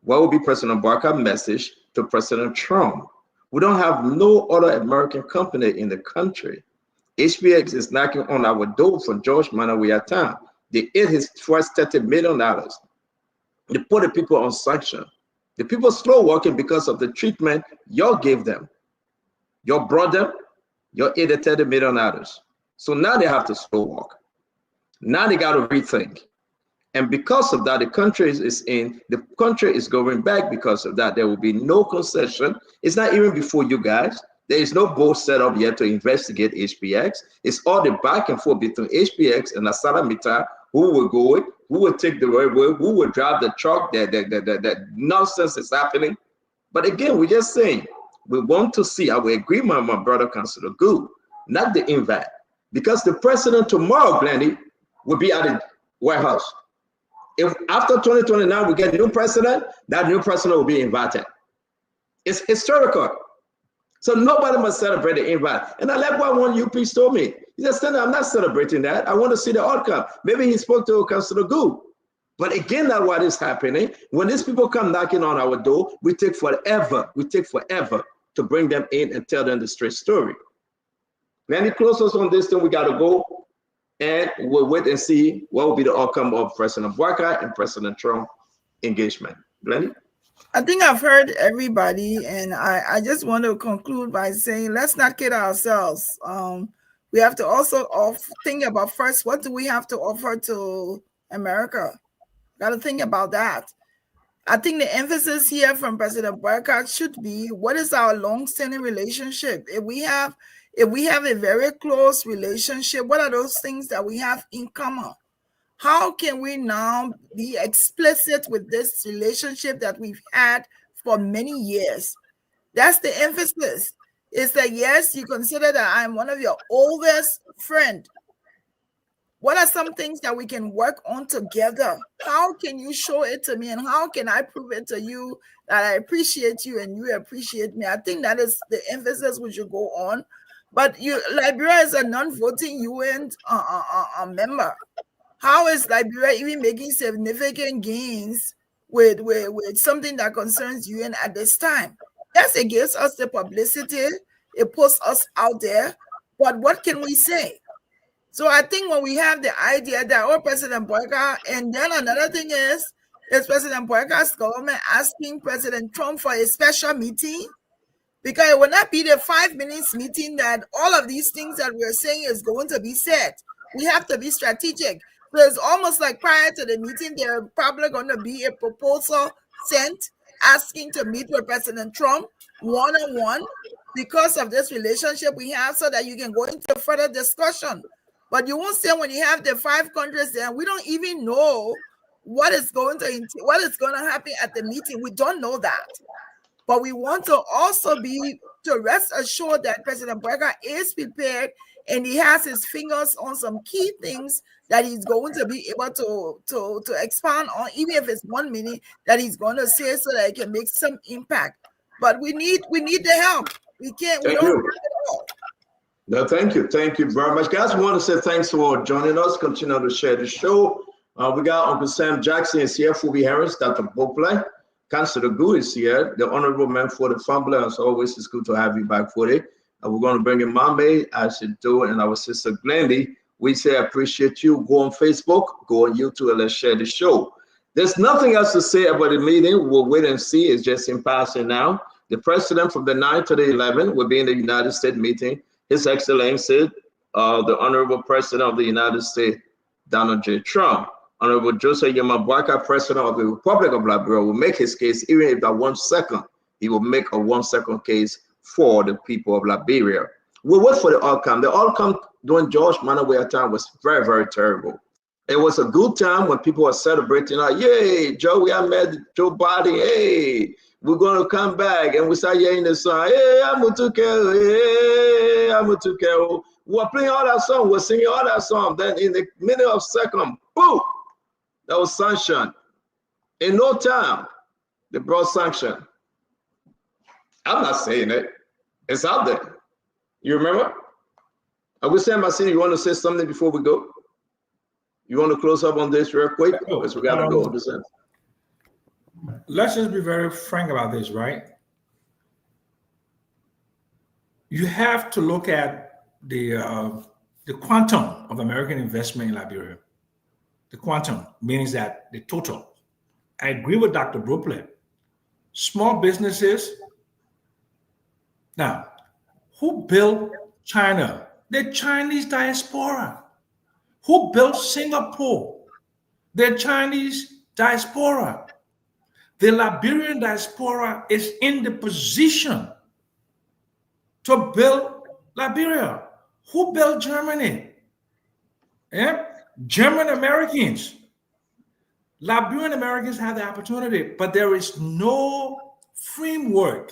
What will be President Barker's message to President Trump? We don't have no other American company in the country. HPX is knocking on our door for George Manawia time. They ate his first $30 million. They put the people on sanction. The people slow walking because of the treatment y'all gave them. Y'all brought them, y'all ate the $30 million. So now they have to slow walk. Now they got to rethink. And because of that, the country is going back because of that. There will be no concession. It's not even before you guys. There is no board set up yet to investigate HPX. It's all the back and forth between HPX and Asala Mita, who will go it, who will take the right way, who will drive the truck, that nonsense is happening. But again, we're just saying, we want to see, I will agree with my brother, Councilor Good, not the invite. Because the president tomorrow, Glennie, will be at the White House. If after 2029 we get a new president, that new president will be invited. It's historical. So nobody must celebrate the invite. And I like what one UP told me. He said, I'm not celebrating that. I want to see the outcome. Maybe he spoke to Councilor Good. But again, that's what is happening. When these people come knocking on our door, we take forever. We take forever to bring them in and tell them the straight story. When he closes on this thing, we got to go. And we'll wait and see what will be the outcome of President Barker and President Trump engagement. Glennie? I think I've heard everybody, and I just want to conclude by saying, let's not kid ourselves. We have to also think about first, what do we have to offer to America? Got to think about that. I think the emphasis here from President Barker should be, what is our long-standing relationship? If we have a very close relationship, what are those things that we have in common? How can we now be explicit with this relationship that we've had for many years? That's the emphasis. Is that, yes, you consider that I'm one of your oldest friends. What are some things that we can work on together? How can you show it to me, and how can I prove it to you that I appreciate you and you appreciate me? I think that is the emphasis we should go on. But Liberia is a non-voting UN member. How is Liberia even making significant gains with something that concerns UN at this time? Yes, it gives us the publicity. It puts us out there. But what can we say? So I think when we have the idea that President Boyka, and then another thing is President Boyka's government asking President Trump for a special meeting, because it will not be the 5 minutes meeting that all of these things that we're saying is going to be said. We have to be strategic. So it's almost like prior to the meeting, there's probably going to be a proposal sent asking to meet with President Trump one-on-one because of this relationship we have, so that you can go into further discussion. But you won't say when you have the 5 countries there, we don't even know what is going to happen at the meeting. We don't know that. But we want to also to rest assured that President Boyka is prepared and he has his fingers on some key things that he's going to be able to expand on, even if it's 1 minute that he's going to say, so that it can make some impact. But we need the help. We don't have it all. No, thank you very much, guys. We want to say thanks for joining us. Continue to share the show. We got Uncle Sam Jackson is here, Phoebe Harris, Dr. Bopley. Councillor Good is here, the honorable man for the family. As always, it's good to have you back for it. We're going to bring in Mame, as you do, and our sister Glendy. We say appreciate you. Go on Facebook, go on YouTube, and let's share the show. There's nothing else to say about the meeting. We'll wait and see. It's just in passing now. The president from the 9th to the 11th will be in the United States meeting. His Excellency, the honorable president of the United States, Donald J. Trump. Honorable Joseph Yamabwaka, president of the Republic of Liberia, will make his case, even if that 1 second, he will make a 1 second case for the people of Liberia. We'll wait for the outcome. The outcome during George Manaway's time was very, very terrible. It was a good time when people were celebrating, like, yay, Joe, we have met Joe Biden, hey, we're going to come back. And we start hearing the song, hey, Amutukeo, hey, Amutukeo. We were playing all that song, we're singing all that song. Then in the minute of second, boom, that was sanction. In no time, they brought sanction. I'm not saying it. It's out there. You remember? I will say, Masini, you want to say something before we go? You want to close up on this real quick? Because we got to go. Let's just be very frank about this, right? You have to look at the quantum of American investment in Liberia. The quantum means that the total. I agree with Dr. Brooklyn. Small businesses. Now, who built China? The Chinese diaspora. Who built Singapore? The Chinese diaspora. The Liberian diaspora is in the position to build Liberia. Who built Germany? Yeah? German Americans. Liberian Americans have the opportunity, but there is no framework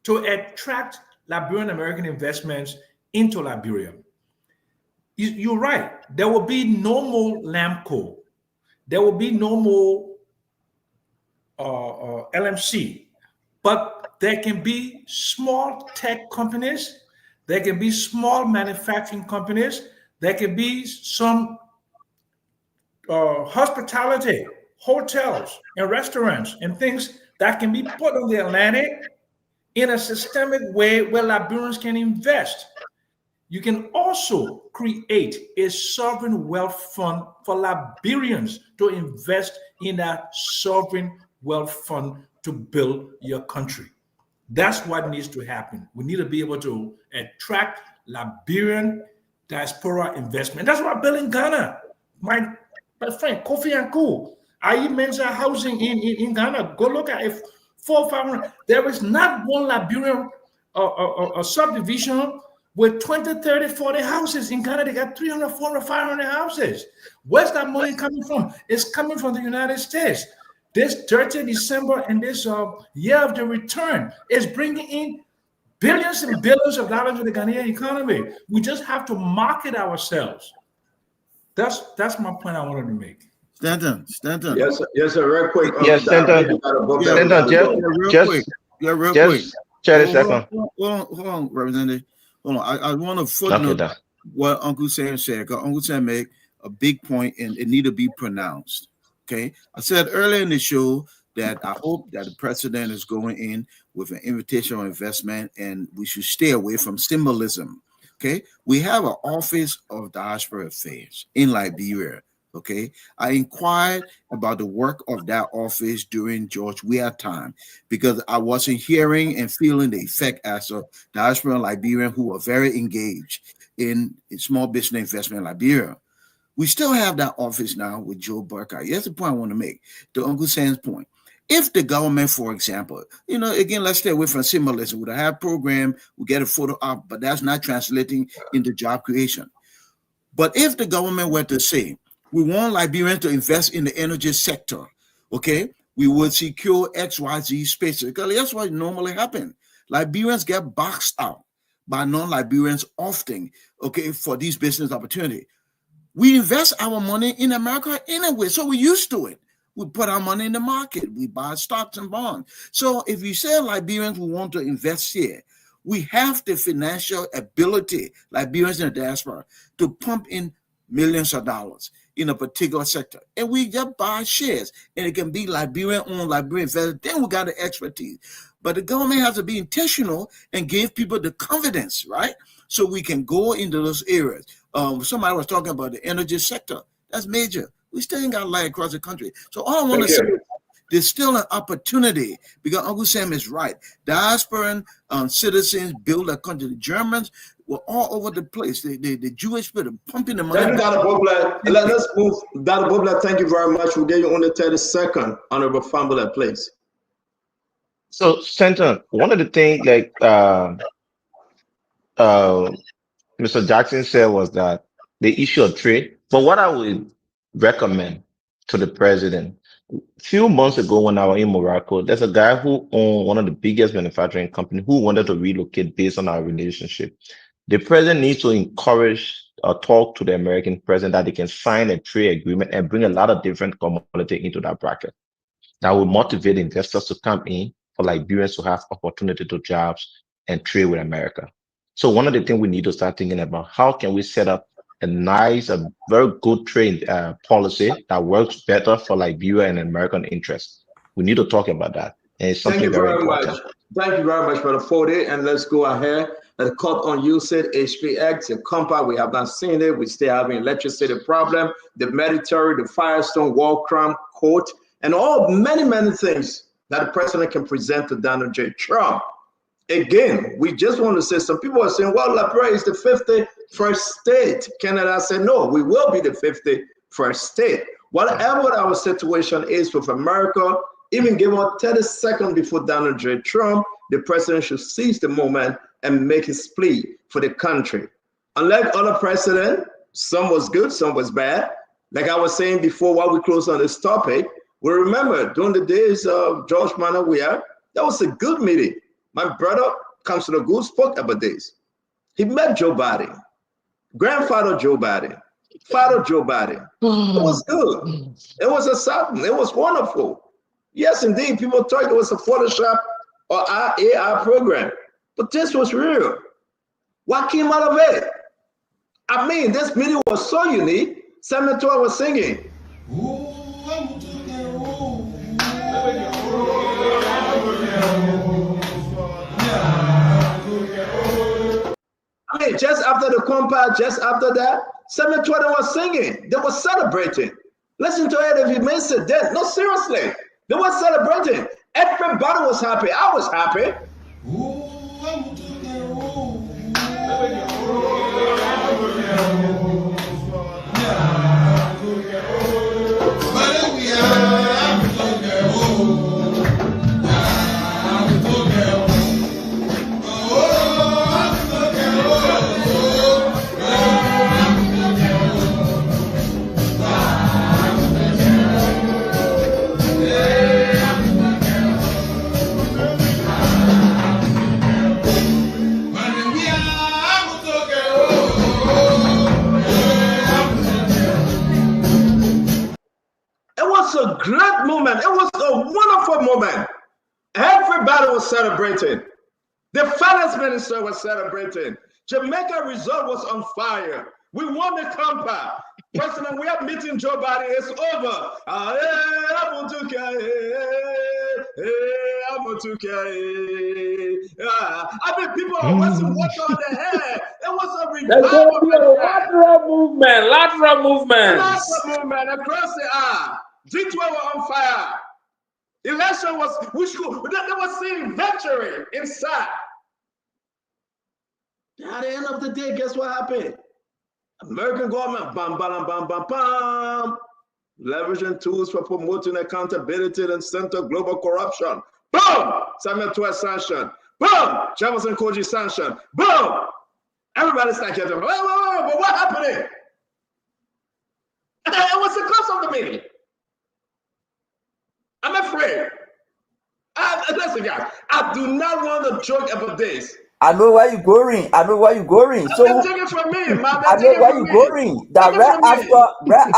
to attract Liberian American investments into Liberia. You're right. There will be no more LAMCO. There will be no more LMC. But there can be small tech companies. There can be small manufacturing companies. There can be some hospitality, hotels and restaurants and things that can be put on the Atlantic in a systemic way where Liberians can invest. You can also create a sovereign wealth fund for Liberians to invest in that sovereign wealth fund to build your country. That's what needs to happen. We need to be able to attract Liberian diaspora investment. That's what I built in Ghana. My friend, Kofi Anku, I mentioned housing in Ghana. Go look at it. 400, 500. There is not one Liberian subdivision with 20, 30, 40 houses. In Ghana, they got 300, 400, 500 houses. Where's that money coming from? It's coming from the United States. This dirty December and this year of the return is bringing in billions and billions of dollars to the Ghanaian economy. We just have to market ourselves. That's my point I wanted to make. Stanton. Yes, sir, real quick. Yes, Stanton. Real quick. Share a second. Hold on, Representative. Hold on. I want to footnote what Uncle Sam said, because Uncle Sam made a big point and it need to be pronounced. Okay. I said earlier in the show that I hope that the president is going in with an invitation on investment and we should stay away from symbolism. Okay, we have an Office of Diaspora Affairs in Liberia. Okay, I inquired about the work of that office during George Weah time because I wasn't hearing and feeling the effect as a diaspora Liberian who were very engaged in small business investment in Liberia. We still have that office now with Joe Burkhardt. Here's the point I want to make, to Uncle Sam's point. If the government, for example, again, let's stay away from symbolism. We have a program, we get a photo up, but that's not translating into job creation. But if the government were to say, we want Liberians to invest in the energy sector, okay, we would secure XYZ spaces. Because that's what normally happens. Liberians get boxed out by non-Liberians often, okay, for these business opportunities. We invest our money in America anyway, so we're used to it. We put our money in the market. We buy stocks and bonds. So if you say Liberians who want to invest here, we have the financial ability, Liberians in the diaspora, to pump in millions of dollars in a particular sector. And we just buy shares. And it can be Liberian-owned, Liberian invested. Then we got the expertise. But the government has to be intentional and give people the confidence, right? So we can go into those areas. Somebody was talking about the energy sector. That's major. We still ain't got light across the country. So all I want to say, there's still an opportunity because Uncle Sam is right. Diasporan citizens build a country. The Germans were all over the place. The Jewish people are pumping the money. Thank you, Dr. Bobler. Let's move. Dr. Bobler, thank you very much. We'll get you only 30 seconds, Honorable Fambula, please. So, Senator, one of the things Mr. Jackson said was that the issue of trade. But what I would recommend to the president, a few months ago when I was in Morocco, there's a guy who owned one of the biggest manufacturing companies who wanted to relocate based on our relationship. The president needs to encourage or talk to the American president that they can sign a trade agreement and bring a lot of different commodity into that bracket. That will motivate investors to come in for Liberians to have opportunity to jobs and trade with America. So one of the things we need to start thinking about, how can we set up a nice, a very good trade policy that works better for Liberia and American interests? We need to talk about that. And it's something very important. Thank you very much, Brother Fode. And let's go ahead. The court on you said HPX, the compact, we have not seen it. We still having electricity problem, the military, the Firestone, war crime court, and all many things that the president can present to Donald J. Trump. Again, we just want to say, some people are saying, well, Liberia is the 51st state. Canada said, no, we will be the 51st state. Whatever our situation is with America, even give us 30 seconds before Donald J. Trump, the president should seize the moment and make his plea for the country. Unlike other presidents, some was good, some was bad. Like I was saying before, while we close on this topic, we remember during the days of George Weah, that was a good meeting. My brother, Councilor Gould, spoke about this. He met Joe Biden, grandfather Joe Biden, father Joe Biden. It was good. It was exciting. It was wonderful. Yes, indeed, people thought it was a Photoshop or AI program, but this was real. What came out of it? I mean, this meeting was so unique. Senator was singing. I mean, just after the compact, just after that, 720 was singing. They were celebrating. Listen to it if you miss it then. No, seriously. They were celebrating. Everybody was happy. I was happy. A great moment. It was a wonderful moment. Everybody was celebrating. The finance minister was celebrating. Jamaica resort was on fire. We won the compact. President, we are meeting Joe Biden. It's over. I mean, people are wasting water on their head. It was a There's going to revival. be a lateral movement. Lateral movements. Lateral movement across the earth. G12 were on fire. Election was, they were seeing victory inside. At the end of the day, guess what happened? American government, bam, bam, bam, bam, bam, leveraging tools for promoting accountability and center global corruption. Boom! Samuel Twelve sanction. Boom! Jefferson Koji sanction. Boom! Everybody's like, but what happened? It was the close of the meeting. I'm afraid. Listen, guys, I do not want to joke about this. I know where you're going. I know where you're going. So take it from me, man. I know where you're going. That right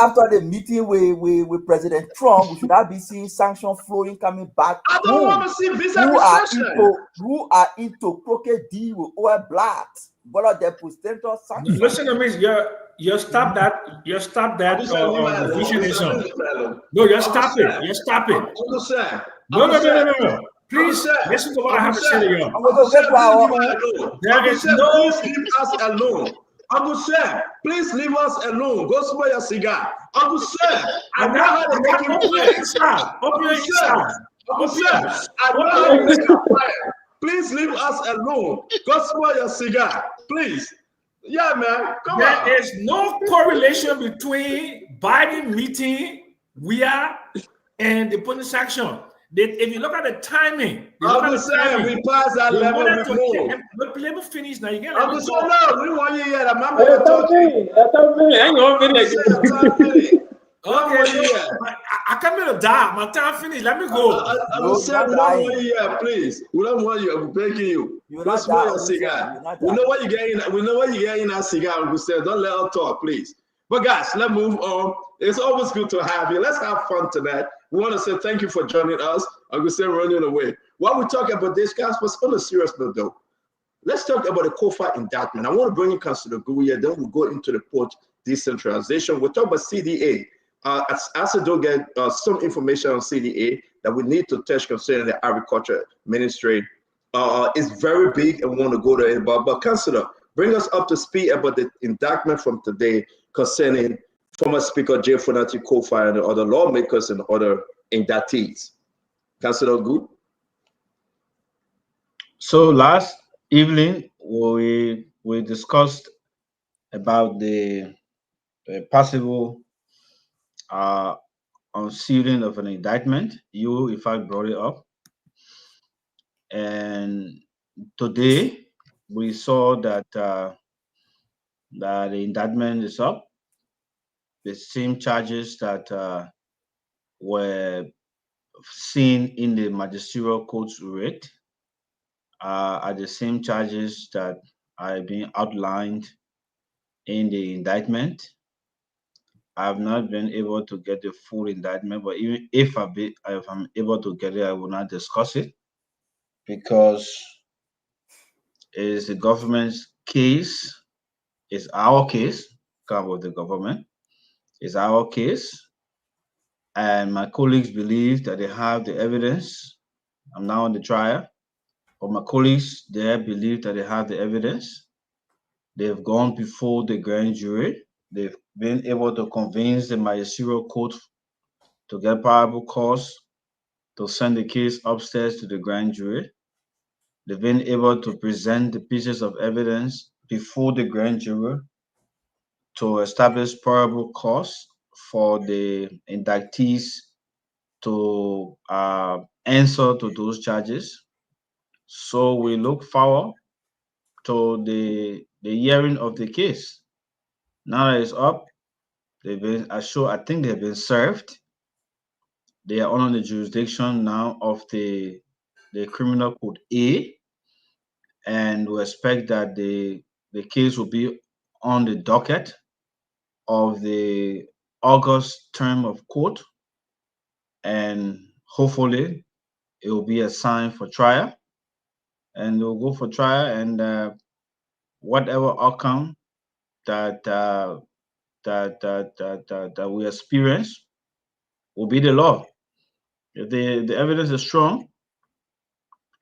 after the meeting with President Trump, we should not be seeing sanctions flowing coming back. I don't want to see visa who are into crooked deal with oil blacks. But of the potential sanctions. Listen to me. You stop that. You stop that. Visionism. No, you stop it. You stop it. No. Please listen to what I have to say to you. There is no. Please leave us alone. Uncle Sam, please leave us alone. Go smoke your cigar. Uncle Sam, I know how to make you play. Uncle Sam, I know how to make you play. Please leave us alone. Go smoke your cigar, please. Yeah, man. Come on. There is no correlation between Biden meeting and the police action. If you look at the timing, we passed that level. Let me finish now. You get no, we want you yet. I'm not I come here to die. My time finished. Let me go. We don't want you yet, please. We don't want you. I'm begging you. Go smoke your cigar. We know what you're getting. We know what you're getting that cigar. Uncle Sam, don't let us talk, please. But guys, let's move on. It's always good to have you. Let's have fun tonight. We want to say thank you for joining us. Uncle Sam running away. While we talk about this, guys, but on a serious note, though, let's talk about the COFA indictment. I want to bring you Councilor Guya. Then we'll go into the port decentralization. We'll talk about CDA. As I don't get some information on CDA that we need to touch concerning the agriculture ministry. It's very big and we want to go there. But Councilor, bring us up to speed about the indictment from today concerning former Speaker J. Fonati Kofa and the other lawmakers and other indictees. Councilor Good. So last evening we discussed about the possible unsealing of an indictment. You, in fact, brought it up, and today we saw that that the indictment is up. The same charges that were seen in the magisterial court's writ are the same charges that are being outlined in the indictment. I have not been able to get the full indictment, but even if I'm able to get it, I will not discuss it because it is the government's case. It's our case, come with the government. It's our case. And my colleagues believe that they have the evidence. I'm now on the trial, but my colleagues there believe that they have the evidence. They've gone before the grand jury. They've been able to convince the magisterial court to get probable cause to send the case upstairs to the grand jury. They've been able to present the pieces of evidence before the grand jury to establish probable cause for the indictees to answer to those charges. So we look forward to the hearing of the case. Now that it's up, they've been I think they've been served. They are under the jurisdiction now of the criminal code A, and we expect that the case will be on the docket of the August term of court, and hopefully it will be assigned for trial, and they'll go for trial, and whatever outcome that we experience will be the law. If the evidence is strong,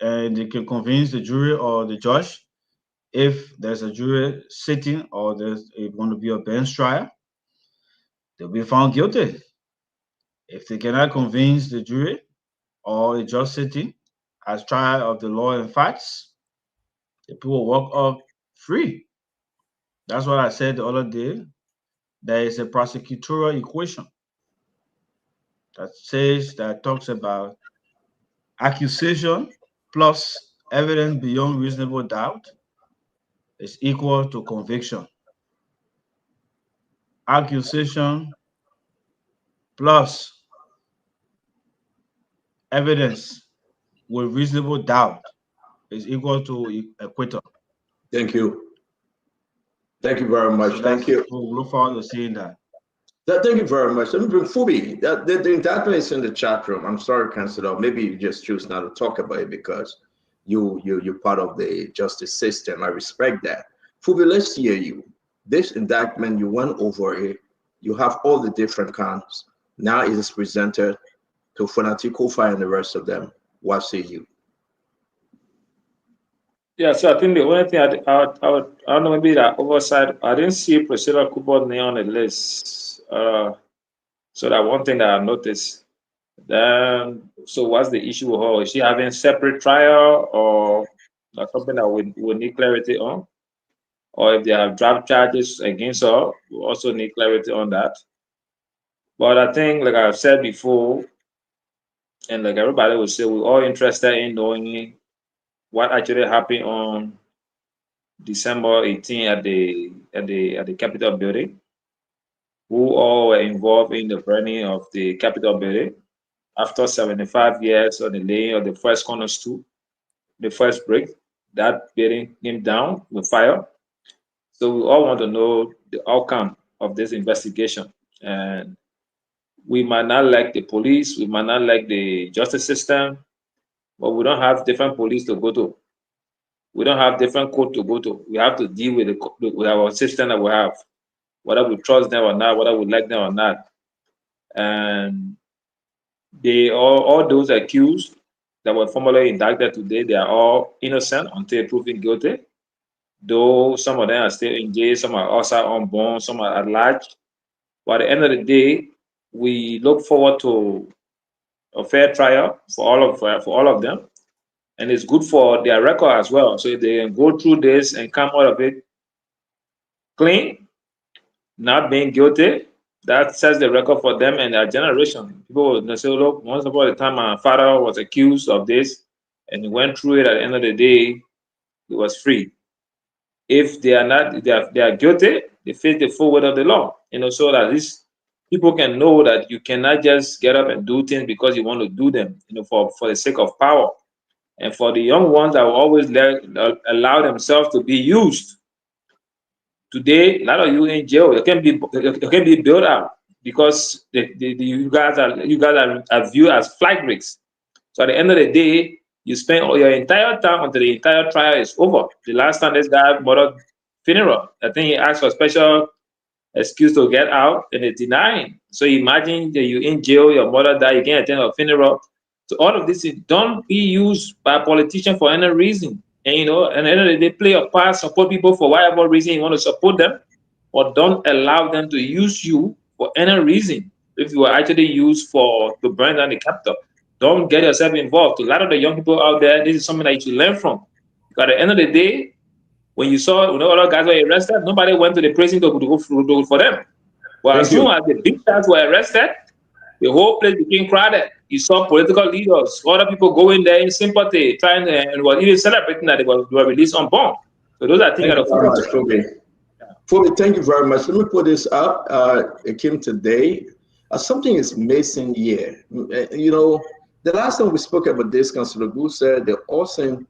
and they can convince the jury or the judge if there's a jury sitting or there's going to be a bench trial, they'll be found guilty. If they cannot convince the jury or the judge sitting as trial of the law and facts, the people will walk up free. That's what I said the other day. There is a prosecutorial equation that talks about accusation plus evidence beyond reasonable doubt is equal to conviction. Accusation plus evidence with reasonable doubt is equal to acquittal. Thank you. Thank you very much. So Thank you. We'll look forward to seeing that. Thank you very much. Let me bring Fubi. The indictment is in the chat room. I'm sorry, Councilor. Maybe you just choose not to talk about it because you're part of the justice system. I respect that. Fubi, let's hear you. This indictment, you went over it. You have all the different counts. Now it is presented to Fanati Kofa and the rest of them. What say you? Yeah, so I think the only thing I don't know, maybe that oversight, I didn't see Priscilla Cooper's name on the list. So that one thing that I noticed. Then, so what's the issue with her? Is she having separate trial or something that we need clarity on? Or if they have draft charges against her, we also need clarity on that. But I think, like I've said before, and like everybody will say, we're all interested in knowing what actually happened on December 18 at the Capitol building, who all were involved in the burning of the Capitol building after 75 years of the laying of the first cornerstone, the first brick. That building came down with fire. So we all want to know the outcome of this investigation. And we might not like the police, we might not like the justice system, but we don't have different police to go to. We don't have different court to go to. We have to deal with our system that we have, whether we trust them or not, whether we like them or not. And all those accused that were formally indicted today, they are all innocent until proven guilty. Though some of them are still in jail, some are also on bond, some are at large. But at the end of the day, we look forward to a fair trial for all of them. And it's good for their record as well. So if they can go through this and come out of it clean, not being guilty, that sets the record for them and their generation. People will say, look, once upon a time, my father was accused of this and he went through it. At the end of the day, he was free. If they are not, they are guilty, they face the full weight of the law. So that these people can know that you cannot just get up and do things because you want to do them, for the sake of power. And for the young ones that will always allow themselves to be used. Today, a lot of you in jail, you can be built out because you guys are viewed as flight rigs. So at the end of the day, you spend all your entire time until the entire trial is over. The last time this guy murdered funeral, I think he asked for a special excuse to get out and they denied. So imagine that you're in jail, your mother died, you can't attend a funeral. So all of this don't be used by politicians for any reason. And at the end of the day, play a part, support people for whatever reason you want to support them, or don't allow them to use you for any reason. If you are actually used to burn down the Capitol, don't get yourself involved. A lot of the young people out there, this is something that you should learn from. Because at the end of the day, when you saw other guys were arrested, nobody went to the prison to go for them. Well, as soon as the big guys were arrested, the whole place became crowded. You saw political leaders, other people going there in sympathy, trying and were even celebrating that they were released on bond. So those are things that Fubi, thank you very much. Let me put this up. It came today. Something is missing here. The last time we spoke about this, Councilor Gu said the Austin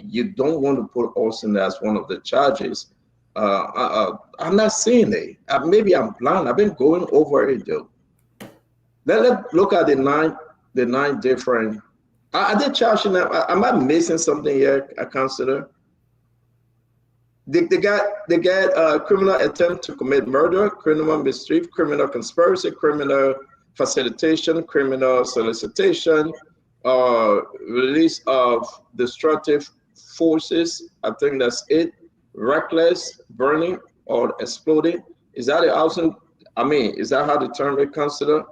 you don't want to put Austin as one of the charges. I'm not seeing it. Maybe I'm blind. I've been going over it though. Let's look at the nine different. Are they charging them? Am I missing something here? I consider. They got criminal attempt to commit murder, criminal mischief, criminal conspiracy, criminal facilitation, criminal solicitation, release of destructive forces. I think that's it. Reckless burning or exploding. Is that the option? I mean, is that how the term is considered?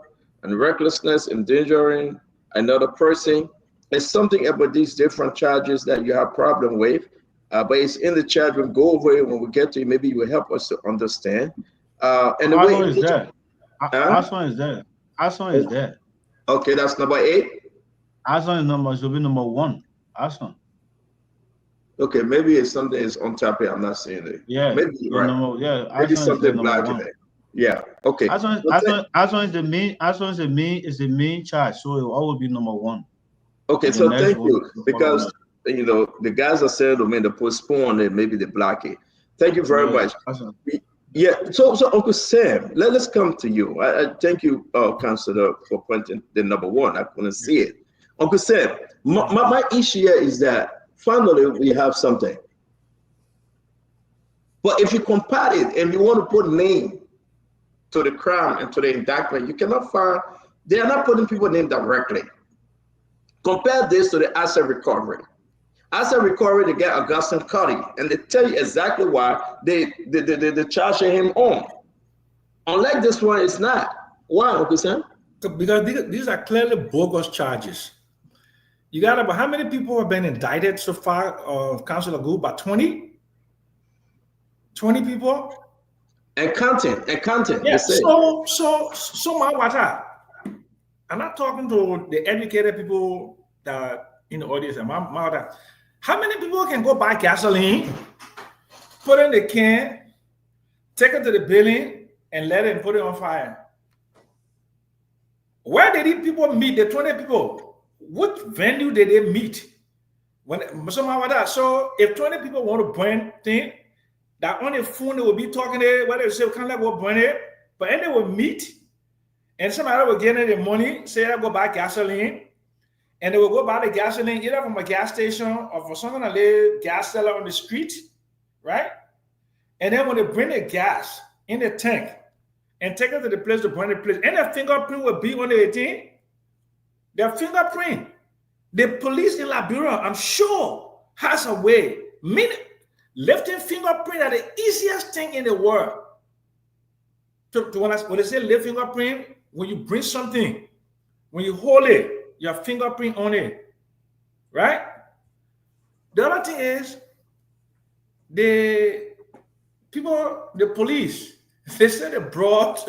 And recklessness, endangering another person. It's something about these different charges that you have problem with. But it's in the chat room. Go over it when we get to it. Maybe you will help us to understand. And the way is there. Arson is there. Arson is there. Okay, that's number 8. Arson should be number 1. Arson. Okay, maybe it's something is on top here. I'm not seeing it. Yeah. Maybe right. Maybe something black in there. Yeah. Okay. Arson is the main. Arson is the main charge, so it will always be number 1. Okay, so thank you, because the guys are saying to me to postpone it, maybe they block it. Thank you very much. Awesome. Yeah. So Uncle Sam, let's come to you. I thank you, Councilor, for pointing the number 1. I couldn't see it. Uncle Sam, my issue here is that finally we have something. But if you compare it and you want to put name to the crime and to the indictment, you cannot find, they are not putting people name directly. Compare this to the asset recovery. Asset recovery, they get Augustine Cuddy, and they tell you exactly why they charge him on. Unlike this one, it's not. Why, Uncle Sam? Because these are clearly bogus charges. You got about how many people have been indicted so far, Councilor Gould? About 20? 20 people? And counting. Yeah, so my water. I'm not talking to the educated people that in the audience. How many people can go buy gasoline, put in the can, take it to the building, and let it put it on fire? Where did these people meet? The 20 people. What venue did they meet? So if 20 people want to burn things, that on the phone they will be talking there, whether they say kind of go burn it, but then they will meet. And somebody will get in the money, say I go buy gasoline, and they will go buy the gasoline either from a gas station or from someone that live gas seller on the street, right? And then when they bring the gas in the tank and take it to the place to burn the place, and their fingerprint will be on the thing. Their fingerprint. The police in Liberia, I'm sure, has a way. Lifting fingerprint are the easiest thing in the world. When they say lift fingerprint, when you bring something, when you hold it, your fingerprint on it, right? The other thing is, the police, they said they brought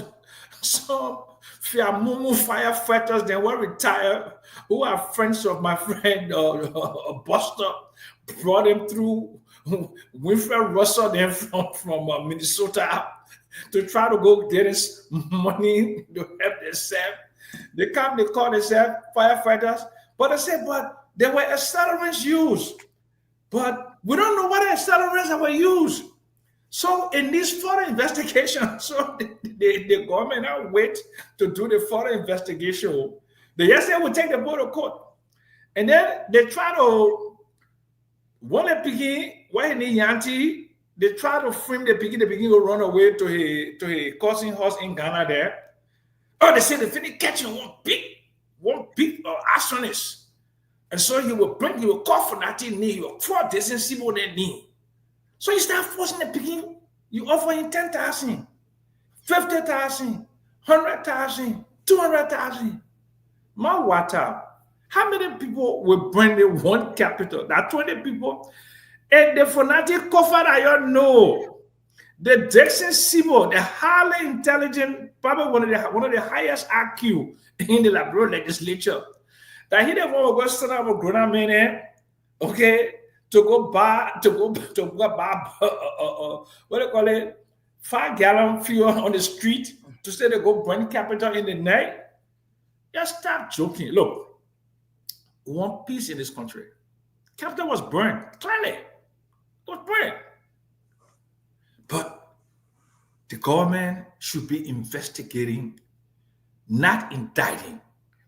some Fiamumu firefighters, they were retired, who are friends of my friend Buster, brought them through Winfred Russell, them from Minnesota, to try to go get us money to help themselves. They come, they call themselves firefighters, but they say, but there were accelerants used. But we don't know what accelerants were used. So in this further investigation, so the government now wait to do the further investigation. They just say we'll take the boat to court. And then they try to, one of the piggy, why in the Yanti, they try to frame the begin to run away to a cousin house in Ghana there. Oh, they say they finish catching one big arsonist. And so he will call for that knee, he will throw this and see what they need. So you start forcing the picking, you offer him 10,000, 50,000, 100,000, 200,000. My water. How many people will bring the one capital? That 20 people. And the fanatic cover that you know, the Jackson Sibo, the highly intelligent, probably one of the highest IQ in the Liberia legislature, that he didn't want to go stand up a grown man, okay, to go buy what do you call it, 5-gallon fuel on the street to say they go burn capital in the night. Just stop joking. Look, we want peace in this country. Capital was burned, clearly. It was burned. But the government should be investigating, not indicting,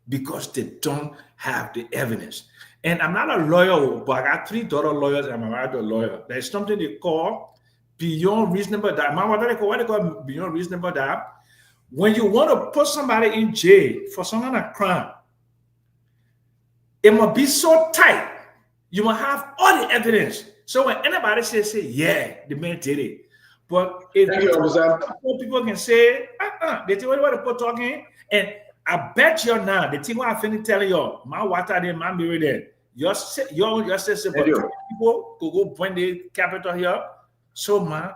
because they don't have the evidence. And I'm not a lawyer, but I got 3 daughter lawyers and I'm married to a lawyer. There's something they call beyond reasonable doubt. What they call beyond reasonable doubt? When you want to put somebody in jail for some kind of crime, it must be so tight. You must have all the evidence. So when anybody says, yeah, the man did it. But if people can say, they tell you what the people talking, and I bet you now, the thing what I finish telling you, my water there, my mirror there, your sister, people could go point the capital here. So, man.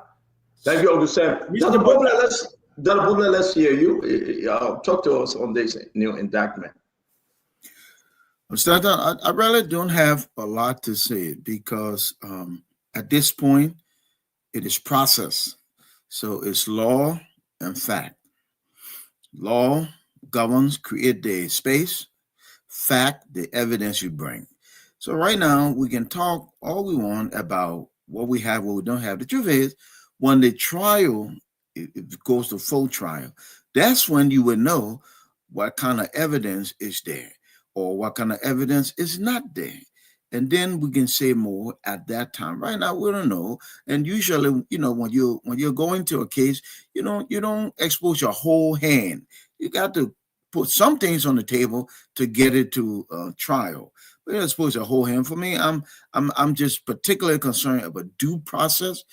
Thank you, Augustin. Dr. Bubler, let's hear you. Talk to us on this new indictment. I really don't have a lot to say because at this point, it is process. So it's law and fact. Law governs, create the space. Fact, the evidence you bring. So right now, we can talk all we want about what we have, what we don't have. The truth is, when the trial, it goes to full trial, that's when you would know what kind of evidence is there or what kind of evidence is not there. And then we can say more at that time. Right now, we don't know. And usually, when you're going to a case, you don't expose your whole hand. You got to put some things on the table to get it to trial. But you're supposed to whole hand. For me, I'm just particularly concerned about due process,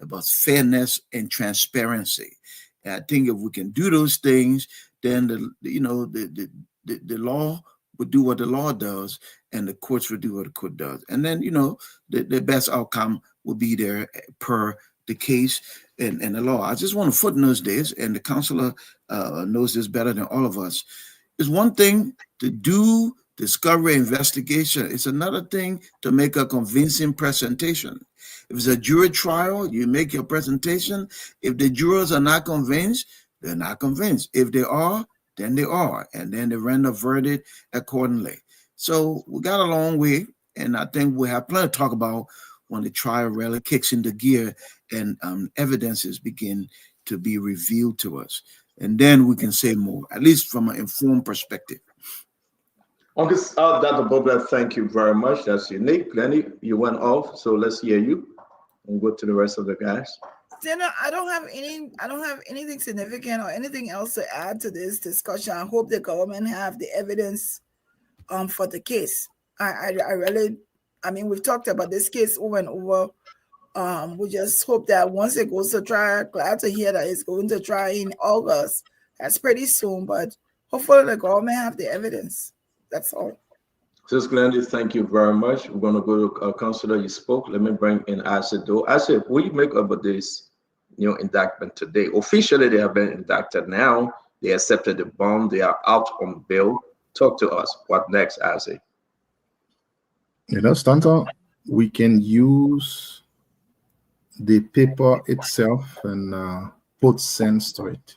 about fairness and transparency. And I think if we can do those things, then the law would do what the law does, and the courts would do what the court does. And then, the best outcome will be there per the case and the law. I just want to footnote this, and the counselor knows this better than all of us. It's one thing to do discovery investigation. It's another thing to make a convincing presentation. If it's a jury trial, you make your presentation. If the jurors are not convinced, they're not convinced. If they are, then they are, and then they render a verdict accordingly. So we got a long way, and I think we have plenty to talk about when the trial really kicks into gear and evidences begin to be revealed to us. And then we can say more, at least from an informed perspective. Okay, Dr. Bobler, thank you very much. That's unique. Lenny, you went off, so let's hear you and go to the rest of the guys. I don't have anything significant or anything else to add to this discussion. I hope the government have the evidence for the case. I mean, we've talked about this case over and over. We just hope that once it goes to trial, glad to hear that it's going to trial in August. That's pretty soon, but hopefully the government have the evidence. That's all. Sis Glendy, thank you very much. We're going to go to Councilor. You spoke. Let me bring in Acid. Acid, what do you make of this new indictment today? Officially, they have been indicted now. They accepted the bond. They are out on bail. Talk to us. What next, Acid? Stanton, we can use the paper itself and put sense to it.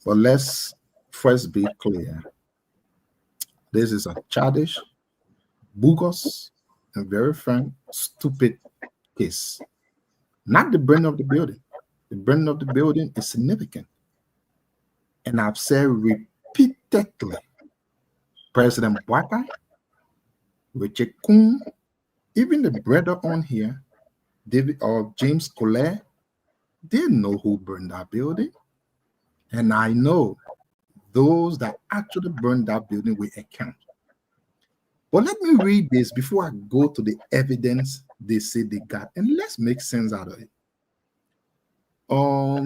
But let's first be clear. This is a childish, bogus, and very frank, stupid case. Not the burning of the building. The burning of the building is significant. And I've said repeatedly, President Boakai, Richard Kuhn, even the brother on here, David or James Collier, they know who burned that building. And I know those that actually burned that building will account. But let me read this before I go to the evidence they say they got, and let's make sense out of it.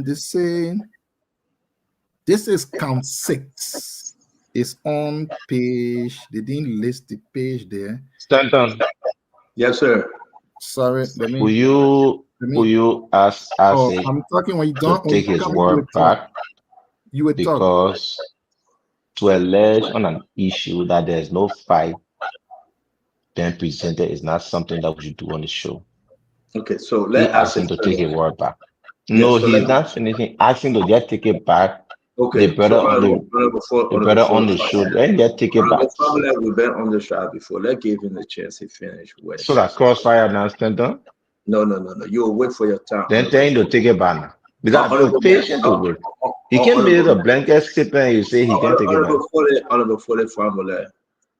They say this is count 6. It's on page. They didn't list the page there. Stanton. Yes, sir. Sorry. Will you ask I'm talking when you don't take his word back? You would because to allege on an issue that there's no fight being presented is not something that we should do on the show. Okay, so let's ask him to take his word back. Yes, No, so he's not finishing. Ask him to just take it back. Okay, the brother on the show, then just take it back. We've been on the show before. Let's give him the chance to finish. So that crossfire now stand down? No. You'll wait for your time. Then tell him to take it back now. Because I'm no patient to wait. He can't make a blanket statement and you say he can't take it back. Honorable Foley Family,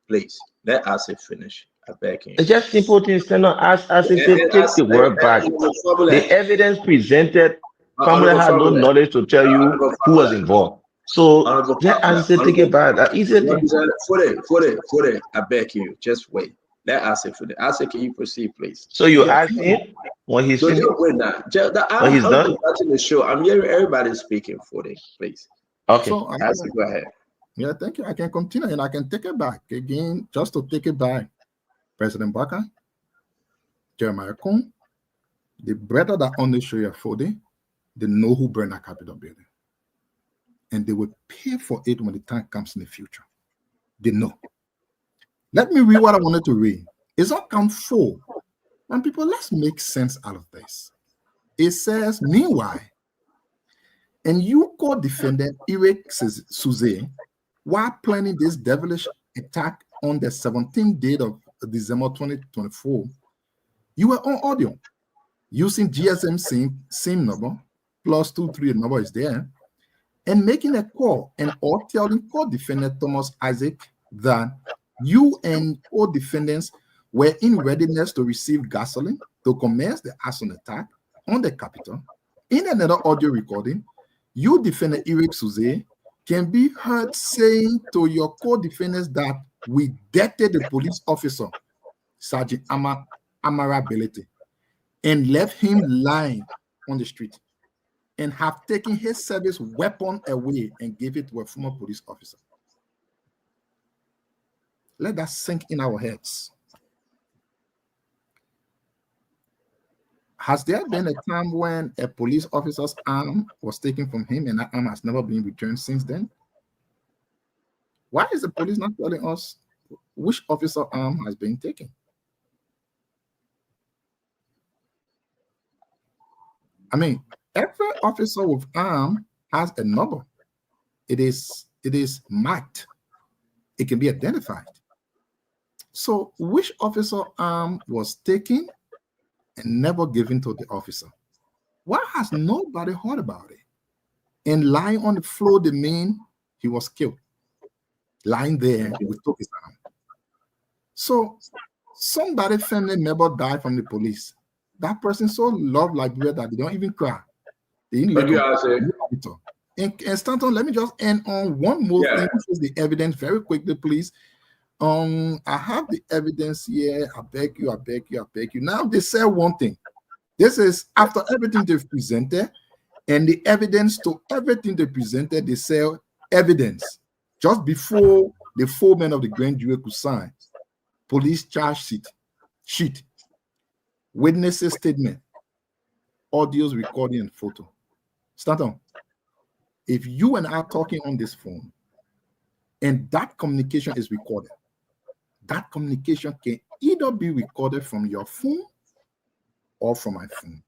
please, let us finish. I beg him. It's just simple things. Stand ask him to take the word back. The evidence presented, family had no knowledge to tell you who was involved. So Honorable let us take it back. Easily. For it, I beg you, just wait. Let us say for the answer. Can you proceed, please? So you ask him when he's So finished? you win that. When he's done? Watching the show. I'm hearing everybody speaking for it, please. Okay. So go ahead. Yeah, thank you. I can continue and I can take it back again, just to take it back. President Barker, Jeremiah Kung, the brother that on the show your Fode, they know who burned that Capitol building. And they will pay for it when the time comes in the future. They know. Let me read what I wanted to read. It's on count 4. And people, let's make sense out of this. It says, meanwhile, and you co-defendant Eric Suze, while planning this devilish attack on the 17th date of December 2024, you were on audio using GSM same number, +23 number is there, and making a call and or telling co-defendant Thomas Isaac that you and co-defendants were in readiness to receive gasoline to commence the arson attack on the Capitol. In another audio recording, you defendant Eric Suze can be heard saying to your co-defendants that we decked the police officer, Sergeant Amara Belete, and left him lying on the street and have taken his service weapon away and gave it to a former police officer. Let that sink in our heads. Has there been a time when a police officer's arm was taken from him and that arm has never been returned since then? Why is the police not telling us which officer arm has been taken? I mean, every officer with arm has a number. It is marked. It can be identified. So which officer arm was taken and never given to the officer? Why has nobody heard about it? And lying on the floor, the mean he was killed. Lying there, we took his arm. So somebody family member died from the police. That person so loved Liberia that they don't even cry. They didn't and Stanton, let me just end on one more thing. This is the evidence very quickly, please. I have the evidence here. I beg you. Now they say one thing. This is after everything they've presented, and the evidence to everything they presented, they say evidence. Just before the foreman of the grand jury could sign, police charge sheet, witnesses statement, audios, recording, and photo. Stanton, if you and I are talking on this phone, and that communication is recorded, that communication can either be recorded from your phone or from my phone.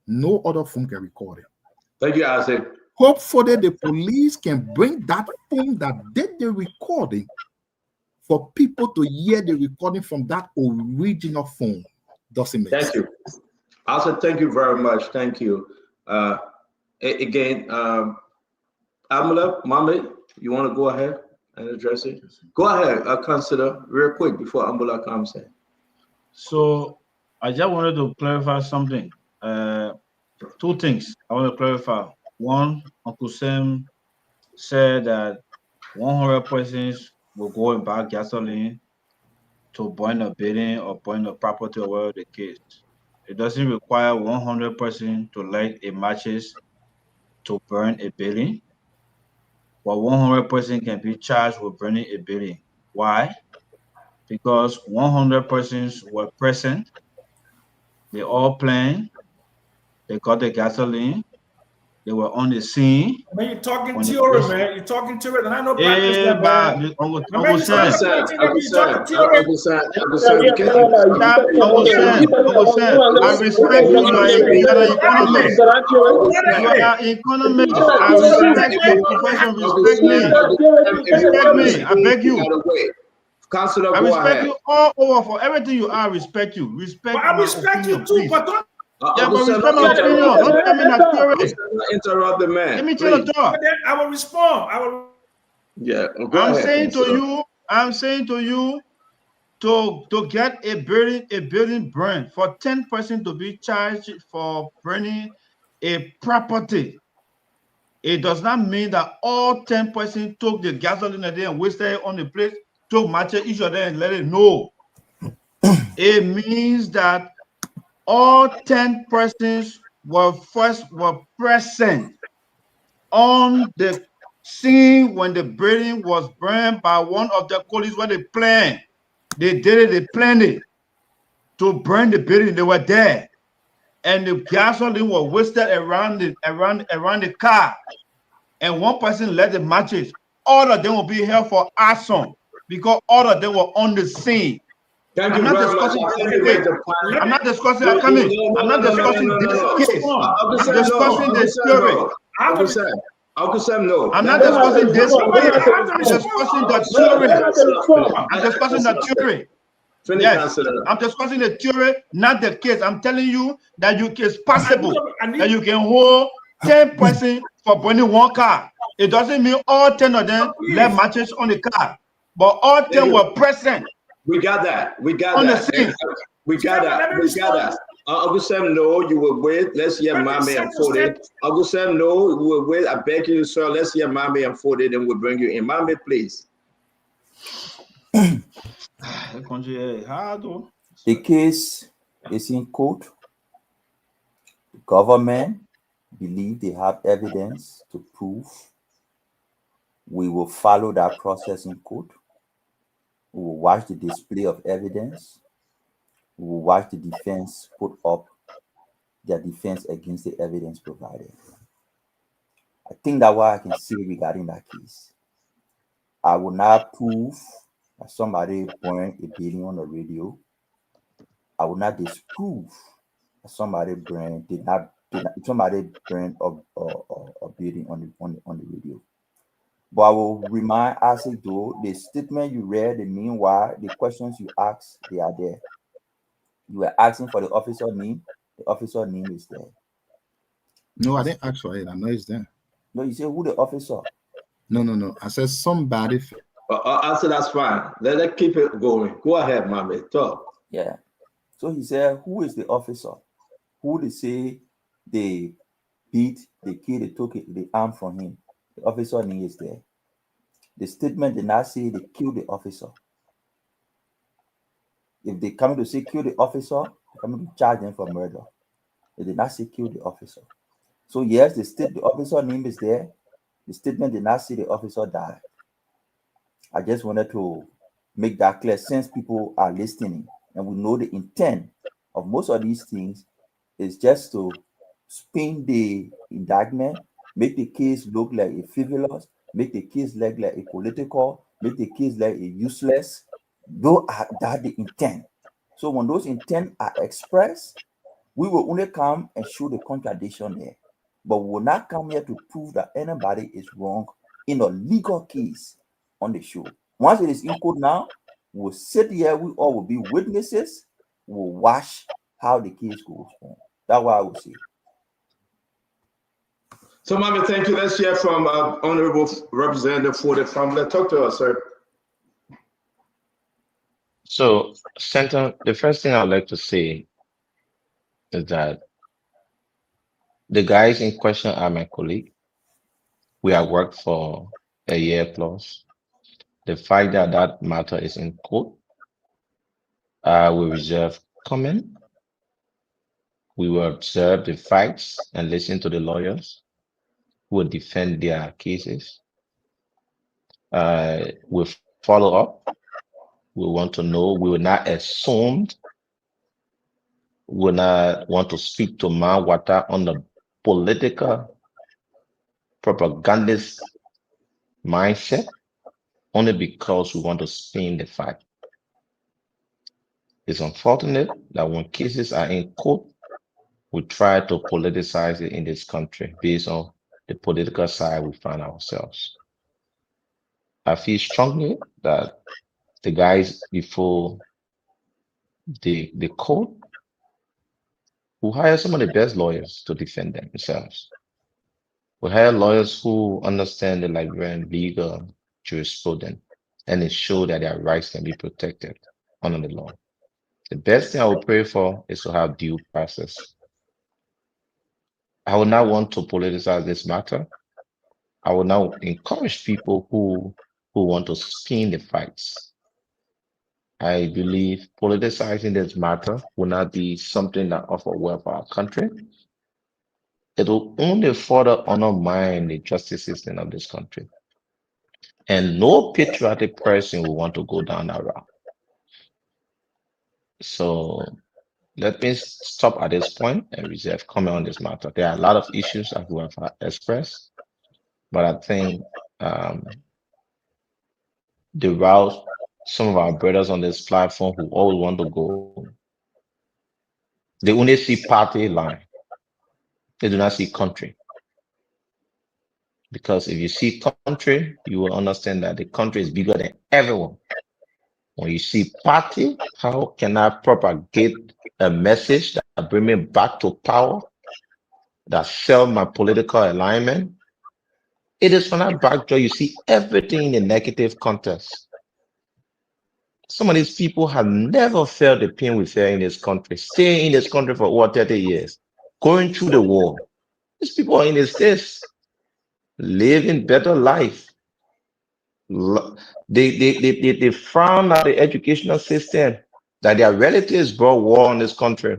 No other phone can record it. Thank you, Isaac. Hopefully, the police can bring that phone that did the recording for people to hear the recording from that original phone. Doesn't make sense. Thank you. Also, thank you very much. Thank you. Again, Amala, Mohammed, you want to go ahead and address it? Go ahead, consider real quick before Ambula comes in. So I just wanted to clarify something. 2 things I want to clarify. One, Uncle Sam said that 100 persons will go and buy gasoline to burn a building or burn a property or whatever the case. It doesn't require 100 persons to light a matches to burn a building, but 100 persons can be charged with burning a building. Why? Because 100 persons were present. They all planned. They got the gasoline. They were on the scene. Man, you're talking theory, man. You're talking theory, and I know practice that, man. Uncle Sam, I respect you. You are an economist. You are an economist. I respect you. Professor, respect me. Respect me. I beg you. I respect you all over for everything you are. I respect you. Respect. I respect you too, but don't. Yeah, but respect my opinion. Don't tell me that theory. Interrupt the man. Let me tell you talk. I will respond. Yeah. I'm saying to you, to get a building burned, for 10 persons to be charged for burning a property. it does not mean that all 10 persons took the gasoline a day and wasted it on the place, took matches each of them and let it know. It means that all 10 persons were present on the scene when the building was burned by one of the colleagues when they planned. They did it, they planned it to burn the building. They were there. And the gasoline was wasted around the car. And one person lit the matches. All of them will be held for arson because all of them were on the scene. Thank I'm you not very much. discussing I think this you case. made the point. I'm not discussing No, I'm not no, discussing no, this no. case. Uncle I'm Sam, discussing no. the theory. Uncle Sam, no. I'm not discussing this case. I'm discussing the theory. I'm discussing the theory. Yes, I'm discussing the theory, not the case. I'm telling you that it's possible that you can hold 10 persons for burning one car. It doesn't mean all 10 of them left matches on the car, but all 10 were present. We got that. We got on that. The scene. We got that. We got that. Uncle Sam, no, you will wait. Let's hear Mommy and Fode. Uncle Sam, no, you will wait. I beg you, sir. Let's hear Mommy and Fode, then we'll bring you in. Mommy, please. The case is in court. The government believe they have evidence to prove. We will follow that process in court. We will watch the display of evidence. We will watch the defense put up their defense against the evidence provided. I think that's what I can say regarding that case. I will not prove that somebody burned a building on the radio. I will not disprove that somebody burned a building on the radio. But I will remind us though the statement you read, the meanwhile, the questions you asked, they are there. You were asking for the officer name. The officer name is there. No, I didn't ask for it. I know it's there. No, you say who the officer? No. I said somebody. I said that's fine. Let's keep it going. Go ahead, Mommy. Talk. Yeah. So he said, who is the officer? Who they say they beat, they killed, they took it, the arm from him? The officer name is there. The statement did not say they killed the officer. If they come to say kill the officer, they come to charge them for murder. They did not say kill the officer. So yes, the officer name is there. The statement did not say the officer died. I just wanted to make that clear since people are listening and we know the intent of most of these things is just to spin the indictment, make the case look like a frivolous, make the case look like a political, make the case like a useless. That's the intent. So when those intent are expressed, we will only come and show the contradiction there. But we will not come here to prove that anybody is wrong in a legal case on the show. Once it is in court now, we'll sit here, we all will be witnesses, we'll watch how the case goes on. That's what I would say. So, Mommy, thank you. Let's hear from Honorable Representative Fode Family. Talk to us, sir. So, Senator, the first thing I would like to say is that the guys in question are my colleague. We have worked for a year plus. The fact that that matter is in court, we reserve comment. We will observe the facts and listen to the lawyers who will defend their cases. We'll follow up. We want to know. We will not assume. We will not want to speak to man water on the political propagandist mindset only because we want to spin the fact. It's unfortunate that when cases are in court, we try to politicize it in this country based on the political side we find ourselves. I feel strongly that the guys before the court who hire some of the best lawyers to defend themselves. We hire lawyers who understand the Liberian legal jurisprudence and ensure that their rights can be protected under the law. The best thing I would pray for is to have due process. I would not want to politicize this matter. I will now encourage people who want to spin the fights. I believe politicizing this matter will not be something that offers well for our country. It will only further undermine the justice system of this country. And no patriotic person will want to go down that route. So let me stop at this point and reserve comment on this matter. There are a lot of issues that we have expressed, but I think the route some of our brothers on this platform who always want to go, they only see party line. They do not see country. Because if you see country, you will understand that the country is bigger than everyone. When you see party, how can I propagate a message that bring me back to power, that sell my political alignment? It is from that backdrop you see everything in the negative context. Some of these people have never felt the pain we feel in this country, staying in this country for over 30 years, going through the war. These people are in the States, living better life. They frown at the educational system, that their relatives brought war on this country.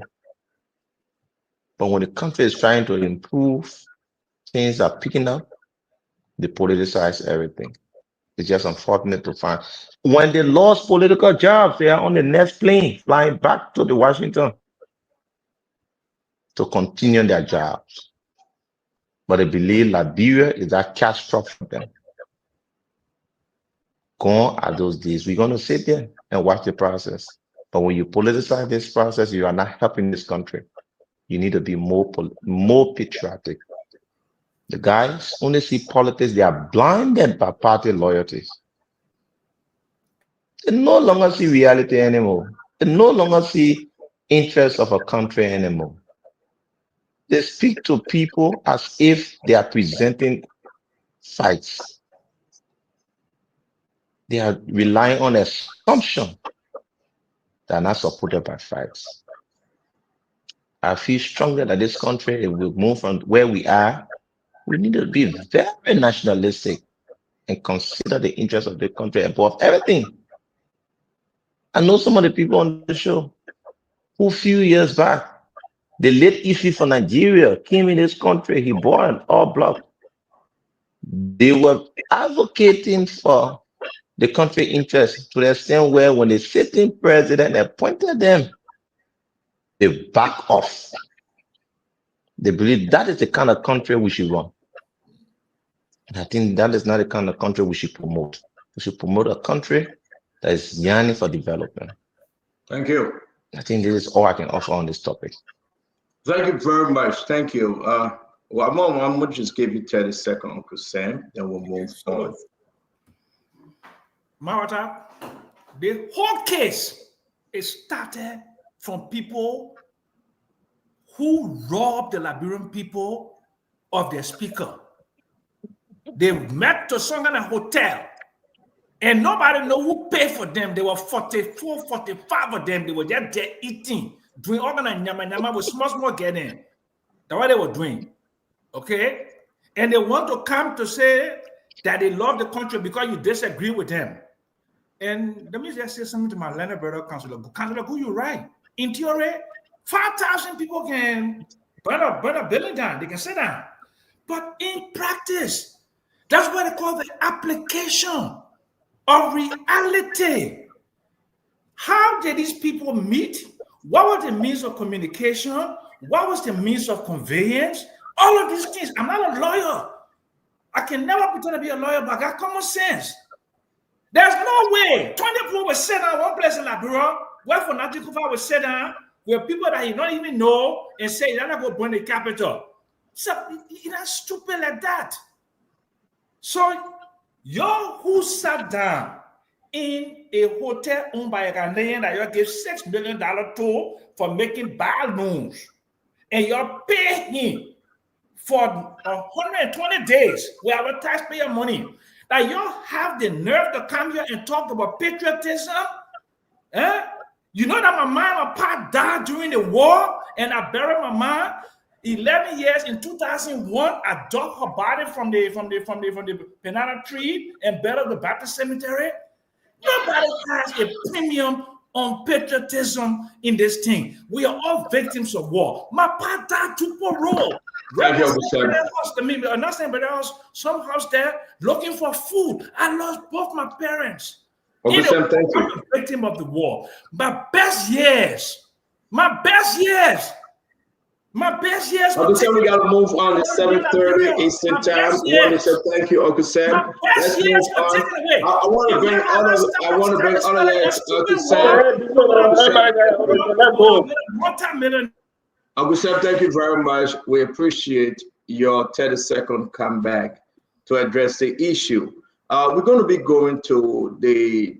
But when the country is trying to improve, things are picking up, they politicize everything. It's just unfortunate to find. When they lost political jobs, they are on the next plane flying back to the Washington to continue their jobs. But I believe Liberia is that cash crop for them. Gone are those days. We're going to sit there and watch the process. But when you politicize this process, you are not helping this country. You need to be more patriotic. The guys only see politics. They are blinded by party loyalties. They no longer see reality anymore. They no longer see interests of a country anymore. They speak to people as if they are presenting facts. They are relying on assumption that are not supported by facts. I feel stronger that this country, if we move from where we are, we need to be very nationalistic and consider the interests of the country above everything. I know some of the people on the show who a few years back, the late Ife from Nigeria came in this country, he bought an all block. They were advocating for the country interest to the extent where when the sitting president appointed them, they back off. They believe that is the kind of country we should run. And I think that is not the kind of country we should promote. We should promote a country that is yearning for development. Thank you. I think this is all I can offer on this topic. Thank you very much. Thank you. Well, I'm going to just give you 30 seconds, Uncle Sam, then we'll move on. Marata, the whole case is started from people who robbed the Liberian people of their speaker. They met to some kind of hotel, and nobody know who paid for them. There were 44, 45 of them. They were just there eating, doing all kind of nyama with small getting. That's what they were doing. Okay? And they want to come to say that they love the country because you disagree with them. And let me just say something to my learned brother, Councilor. Councilor, who you right? In theory, 5,000 people can burn a building down. They can sit down. But in practice, that's what they call the application of reality. How did these people meet? What was the means of communication? What was the means of conveyance? All of these things. I'm not a lawyer. I can never pretend to be a lawyer, but I got common sense. There's no way 20 people will sit down one place in Liberia, where for Natikufa will sit down with people that he don't even know and say, you're not going to burn the capital. So it's not stupid like that. So y'all who sat down in a hotel owned by a Ghanaian that you give $6 million to for making bad moves, and y'all pay him for 120 days with our taxpayer money, that y'all have the nerve to come here and talk about patriotism? You know that my mom and pop died during the war, and I buried my mom, 11 years in 2001, I dug her body from the banana tree and buried the Baptist cemetery. Nobody has a premium on patriotism in this thing. We are all victims of war. My pa died to parole. Thank you, Not saying, but there was some house there looking for food. I lost both my parents. I'm a victim of the war. My best years. Uncle Sam, we gotta move on to 7:30 Eastern Time. I want to say thank you, Uncle Sam. Let's move on. I want to bring other legs, Uncle Sam. Uncle Sam, thank you very much. We appreciate your 30-second comeback to address the issue. We're going to be going to the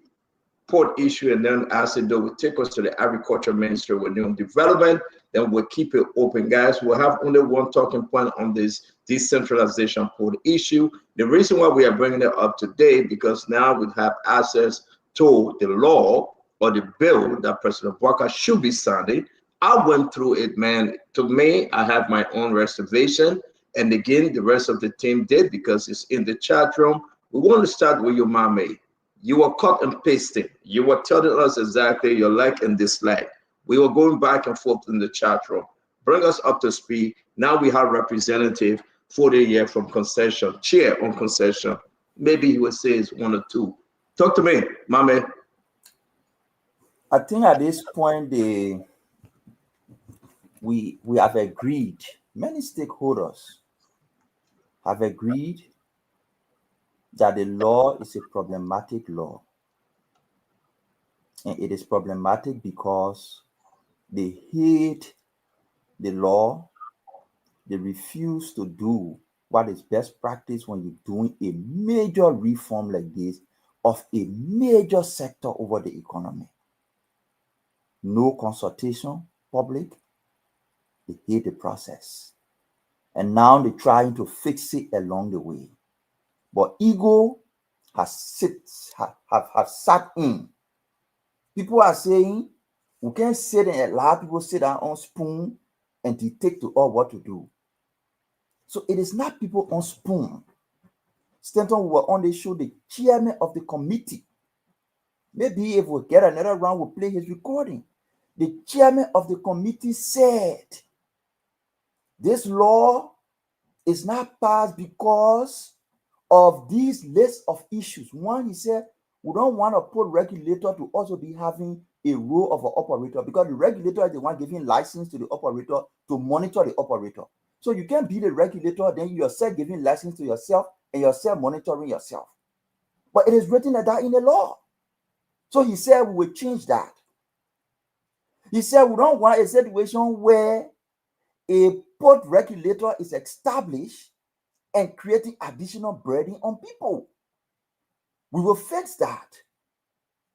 port issue, and then as it will take us to the agriculture ministry with new development. Then we'll keep it open, guys. We'll have only one talking point on this decentralization port issue. The reason why we are bringing it up today, because now we have access to the law or the bill that President Walker should be signing. I went through it, man. To me, I have my own reservation. And again, the rest of the team did, because it's in the chat room. We want to start with your mommy. You were cut and pasting. You were telling us exactly your like and dislike. We were going back and forth in the chat room. Bring us up to speed. Now we have representative for the year from concession, chair on concession. Maybe he will say it's one or two. Talk to me, mommy. I think at this point, we have agreed, many stakeholders have agreed that the law is a problematic law. And it is problematic because they hate the law. They refuse to do what is best practice when you're doing a major reform like this of a major sector over the economy. No consultation, public. They hate the process. And now they're trying to fix it along the way. But ego has sat in. People are saying, we can't sit and allow people sit down on spoon and dictate to all what to do. So it is not people on spoon. Stanton, we were on the show, the chairman of the committee. Maybe if we get another round, we'll play his recording. The chairman of the committee said, this law is not passed because of these list of issues. One, he said, we don't want to put regulator to also be having a role of an operator, because the regulator is the one giving license to the operator to monitor the operator. So you can't be the regulator, then you yourself giving license to yourself and yourself monitoring yourself. But it is written like that in the law. So he said we will change that. He said we don't want a situation where a port regulator is established and creating additional burden on people. We will fix that.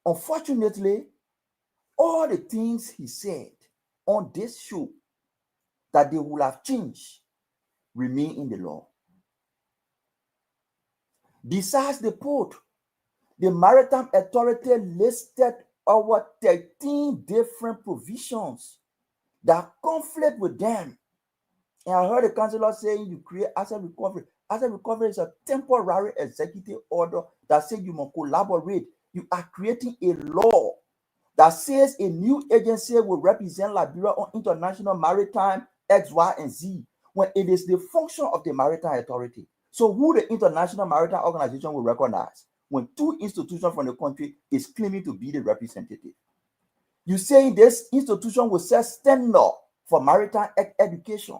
Unfortunately, all the things he said on this show that they will have changed remain in the law. Besides the port, the Maritime Authority listed over 13 different provisions that conflict with them. And I heard the councillor saying you create asset recovery. Asset recovery is a temporary executive order that says you must collaborate. You are creating a law that says a new agency will represent Liberia on international maritime X, Y, and Z, when it is the function of the Maritime Authority. So who the International Maritime Organization will recognize when two institutions from the country is claiming to be the representative? You saying this institution will set standard for maritime education,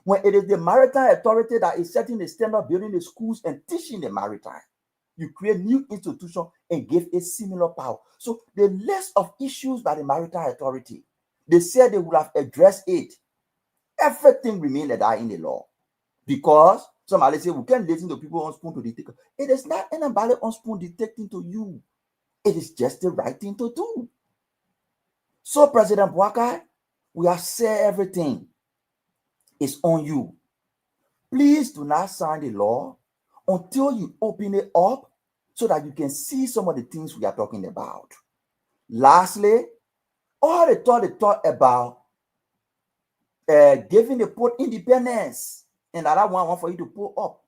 when it is the Maritime Authority that is setting the standard, building the schools and teaching the maritime. You create new institution and give a similar power. So the list of issues by the Maritime Authority, they said they would have addressed it. Everything remained like that in the law. Because somebody say we can't listen to people on spoon to dictate. It is not anybody on spoon dictating to you. It is just the right thing to do. So President Walker, we have said everything. It's on you. Please do not sign the law until you open it up so that you can see some of the things we are talking about. Lastly, all the thought about giving the port independence, and that one for you to pull up.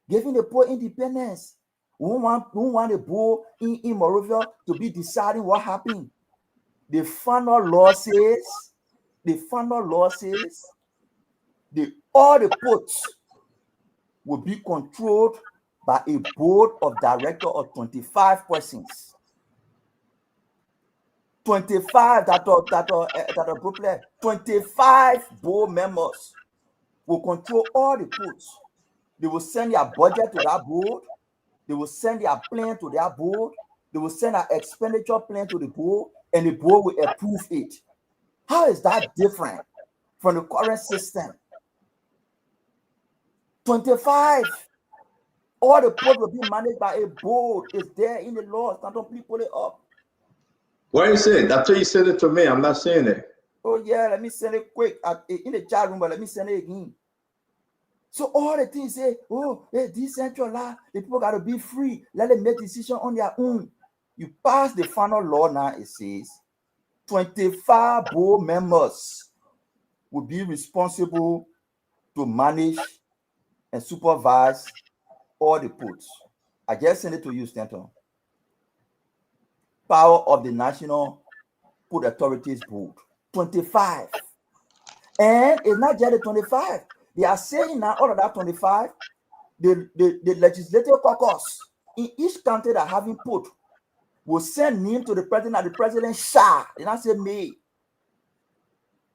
Giving the port independence. We want the board in Morovia to be deciding what happened. The final law says, all the ports will be controlled by a board of directors of 25 persons. 25 that are broken. 25 board members will control all the ports. They will send their budget to that board. They will send their plan to their board. They will send an expenditure plan to the board, and the board will approve it. How is that different from the current system? 25. All the ports will be managed by a board. It's there in the law. Don't please pull it up. Where is it? After you send it to me, I'm not seeing it. Oh yeah, let me send it quick in the chat room, but let me send it again. So all the things say, oh, hey, decentralized, the people got to be free. Let them make decisions on their own. You pass the final law now, it says 25 board members will be responsible to manage and supervise all the ports. I just sent it to you, Stanton. Power of the National Port Authorities Board. 25. And it's not just the 25. They are saying now, all of that 25, the legislative caucus in each country that having port will send name to the president, and the president shall, they not say may,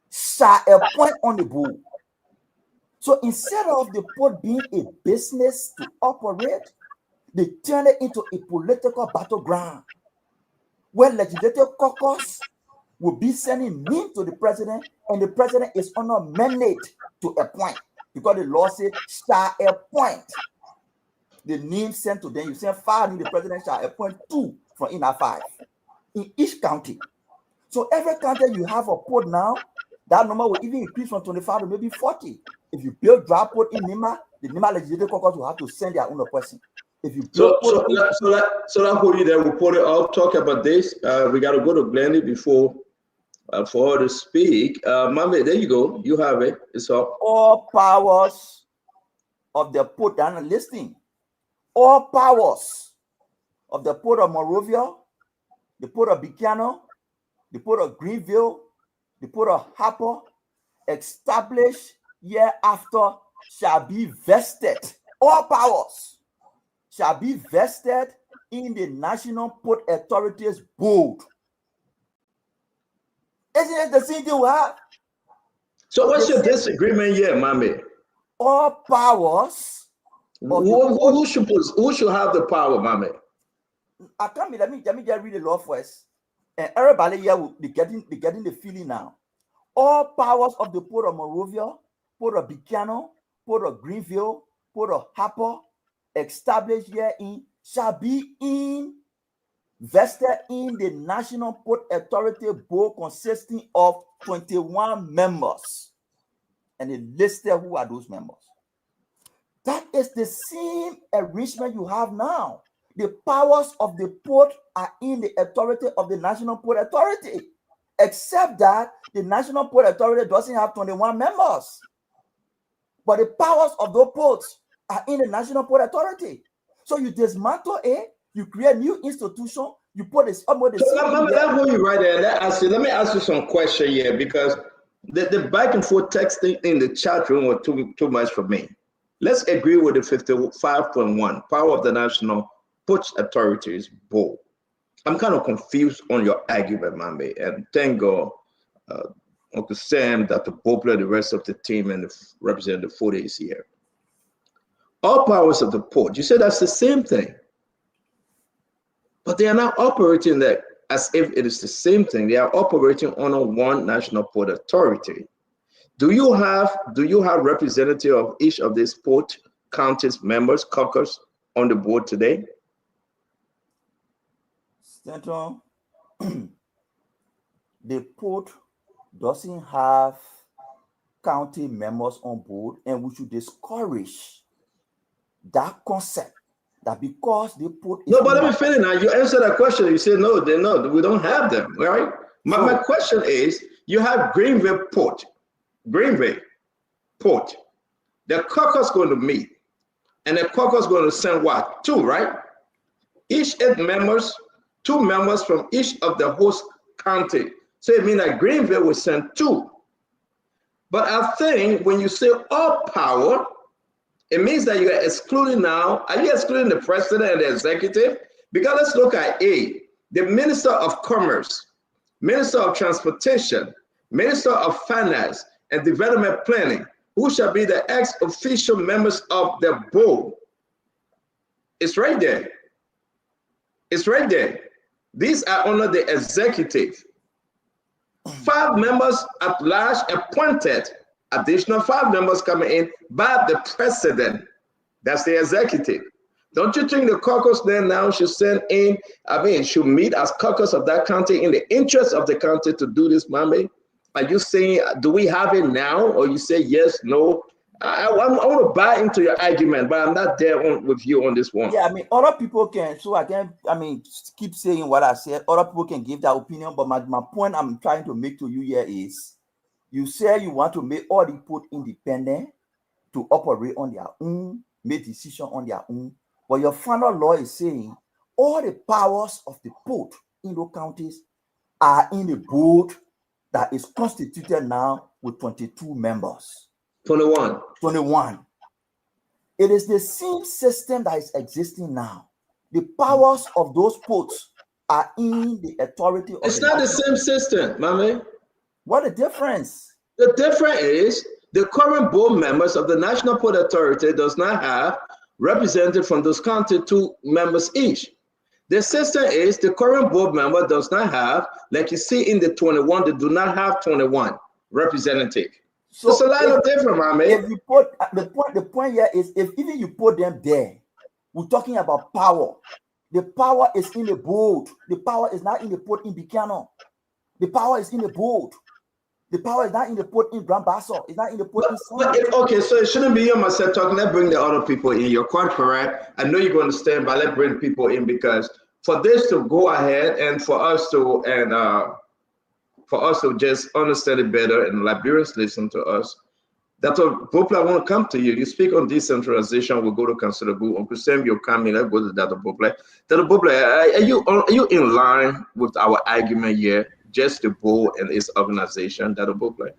shall appoint on the board. So instead of the port being a business to operate, they turn it into a political battleground where legislative caucus will be sending name to the president, and the president is on a mandate to appoint, because the law says shall appoint. The name sent to them, you send 5, the president shall appoint 2 from in that 5 in each county. So every county you have a port now, that number will even increase from 25 to maybe 40. If you build dry port in Nima, the Nima legislative caucus will have to send their own person. If you build so that hold you there, we'll put it. I'll talk about this. We got to go to Glendy before for her to speak. Mame, there you go. You have it. It's up. All powers of the port and listing. All powers of the port of Morovia, the port of Bicano, the port of Greenville, the port of Harper, established hereafter shall be vested. All powers shall be vested in the National Port Authorities Board. Isn't it the same thing we have? So what's your disagreement here, Mame? All powers. Who should have the power, Mame? I can't be. Let me just read the law first. And everybody here will be getting the feeling now. All powers of the port of Morovia, port of Bicano, port of Greenville, port of Harper, established herein shall be vested in the National Port Authority Board, consisting of 21 members. And it listed who are those members. That is the same arrangement you have now. The powers of the port are in the authority of the National Port Authority, except that the National Port Authority doesn't have 21 members. But the powers of those ports are in the National Port Authority. So you dismantle it, you create new institution, you put this up with the Let me you right there. Let me ask you some question here, because the back and forth texting in the chat room was too much for me. Let's agree with the 55.1 power of the National Port Authorities Board. I'm kind of confused on your argument, Mame, and thank God Uncle Sam, Dr. Bopler, the rest of the team, and the representative 40 is here. All powers of the port, you said that's the same thing. But they are not operating that as if it is the same thing. They are operating on a one National Port Authority. Do you have representative of each of these port counties members, caucus, on the board today? Central, the port doesn't have county members on board, and we should discourage that concept. That because they put no, but let me finish now. You answered that question. You said no, they're not. We don't have them, right? My question is, you have Greenville Port, Green Bay Port. The caucus going to meet, and the caucus going to send what? 2, right? Each 8 members, 2 members from each of the host county. So it means that Green Bay will send 2. But I think when you say all power, it means that you are excluding now. Are you excluding the president and the executive? Because let's look at A, the Minister of Commerce, Minister of Transportation, Minister of Finance and Development Planning, who shall be the ex-official members of the board. It's right there. It's right there. These are under the executive. 5 members at large appointed, additional 5 members coming in by the president. That's the executive. Don't you think the caucus then now should send in, should meet as caucus of that county in the interest of the county to do this, Mame? Are you saying, do we have it now? Or you say yes, no? I want to buy into your argument, but I'm not there with you on this one. Yeah, other people can, so I can, keep saying what I said. Other people can give their opinion, but my point I'm trying to make to you here is, you say you want to make all the port independent to operate on their own, make decision on their own, but your final law is saying all the powers of the port in those counties are in the board that is constituted now with 22 members. 21. It is the same system that is existing now. The powers of those ports are in the authority of It's not the same system, Mame. What the difference? The difference is the current board members of the National Port Authority does not have represented from those counties 2 members each. The system is the current board member does not have, like you see in the 21, they do not have 21 representative. So it's a lot of different, my man. If you put the point here is, if even you put them there, we're talking about power. The power is in the board. The power is not in the port in Buchanan. The power is in the board. The power is not in the port in Grand Bassa. It's not in the port in okay, so it shouldn't be you and myself talking. Let's bring the other people in. You're quite correct. I know you're going to stand, but let's bring people in, because for this to go ahead and for us to just understand it better and Liberians listen to us. Dr. Bopla, I want to come to you. You speak on decentralization. We'll go to Councilor Boo. Uncle Sam, you're coming. Let's go to Dr. Bopla. Dr. Bopla, are you in line with our argument here? Just the board and its organization, Dr. Bopla?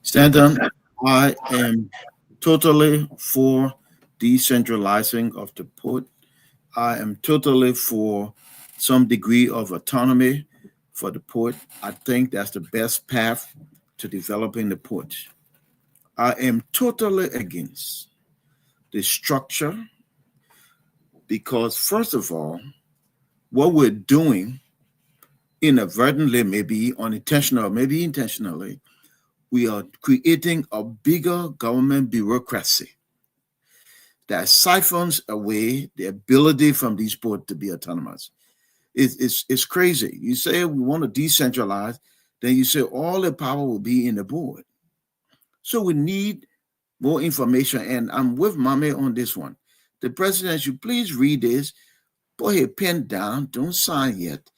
Stanton, I am totally for decentralizing of the port. I am totally for some degree of autonomy for the port. I think that's the best path to developing the port. I am totally against the structure because, first of all, what we're doing inadvertently, maybe unintentional, maybe intentionally, we are creating a bigger government bureaucracy that siphons away the ability from these ports to be autonomous. It's crazy. You say we want to decentralize, then you say all the power will be in the board. So we need more information, and I'm with Mame on this one. The president should please read this, put his pen down, don't sign yet,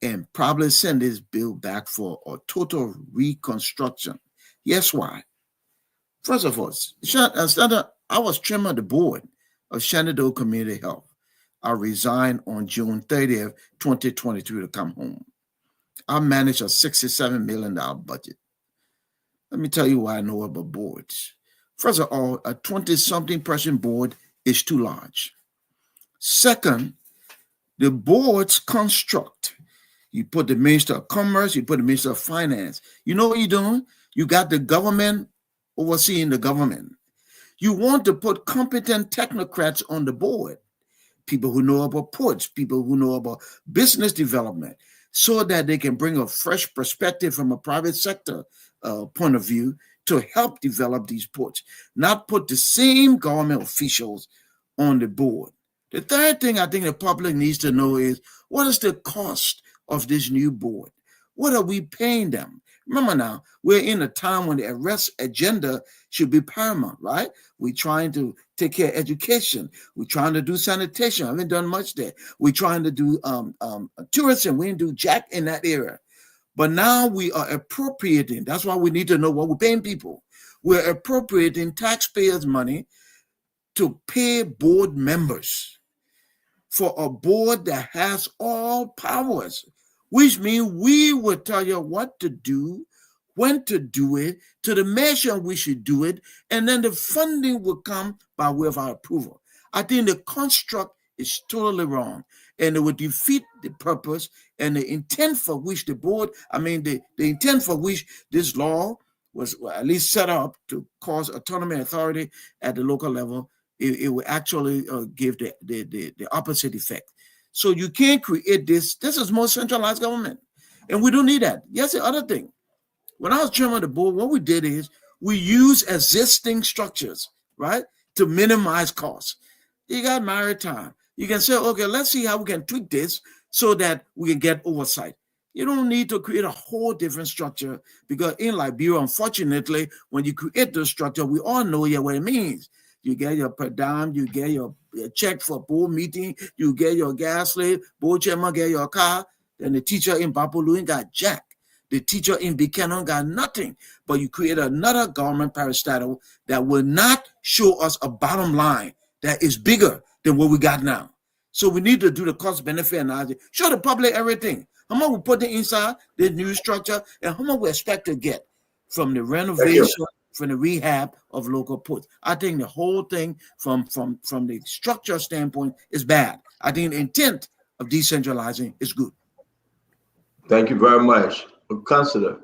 and probably send this bill back for a total reconstruction. Yes, why? First of all, I was chairman of the board of Shenandoah Community Health. I resigned on June 30th, 2022 to come home. I managed a $67 million budget. Let me tell you why I know about boards. First of all, a 20-something person board is too large. Second, the board's construct. You put the Minister of Commerce, you put the Minister of Finance. You know what you're doing? You got the government overseeing the government. You want to put competent technocrats on the board, people who know about ports, people who know about business development, so that they can bring a fresh perspective from a private sector point of view to help develop these ports, not put the same government officials on the board. The third thing I think the public needs to know is, what is the cost of this new board? What are we paying them? Remember now, we're in a time when the arrest agenda should be paramount, right? We're trying to take care of education. We're trying to do sanitation. I haven't done much there. We're trying to do tourism. We didn't do jack in that area. But now we are appropriating. That's why we need to know what we're paying people. We're appropriating taxpayers' money to pay board members for a board that has all powers, which means we will tell you what to do, when to do it, to the measure we should do it, and then the funding will come by way of our approval. I think the construct is totally wrong, and it would defeat the purpose and the intent for which the board, the intent for which this law was at least set up to cause autonomy and authority at the local level. It will actually give the opposite effect. So you can't create this. This is more centralized government, and we don't need that. Yes, the other thing, when I was chairman of the board, what we did is we use existing structures, right, to minimize costs. You got maritime. You can say, okay, let's see how we can tweak this so that we can get oversight. You don't need to create a whole different structure, because in Liberia, unfortunately, when you create the structure, we all know what it means. You get your per diem, you get your check for board meeting, you get your gas slave, board chairman get your car, then the teacher in Bapulu got jack. The teacher in Buchanan got nothing, but you create another government parastatal that will not show us a bottom line that is bigger than what we got now. So we need to do the cost benefit analysis, show the public everything. How much we put inside the new structure, and how much we expect to get from the renovation, from the rehab of local ports. I think the whole thing from the structure standpoint is bad. I think the intent of decentralizing is good. Thank you very much. Councillor.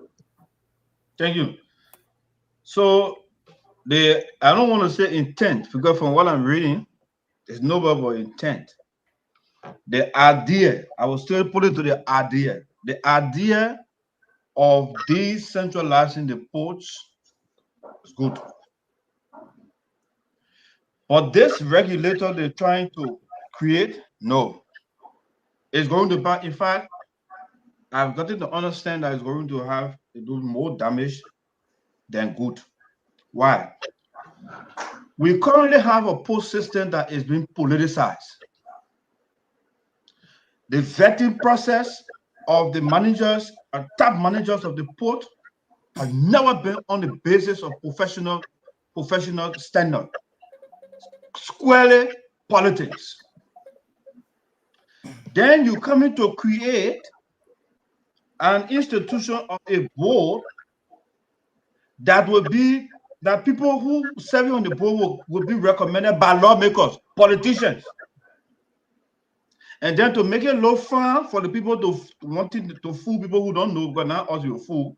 Thank you. So I don't want to say intent, because from what I'm reading, there's no but intent. The idea, I will still put it to the idea. The idea of decentralizing the ports is good. But this regulator they're trying to create, no. It's going to, in fact, I've gotten to understand that it's going to do more damage than good. Why? We currently have a port system that is being politicized. The vetting process of the managers and top managers of the port has never been on the basis of professional standard. Squarely politics. Then you come in to create an institution of a board that will be, that people who serve on the board will be recommended by lawmakers, politicians. And then to make it low fun for the people to wanting to fool people who don't know, but now us you fool.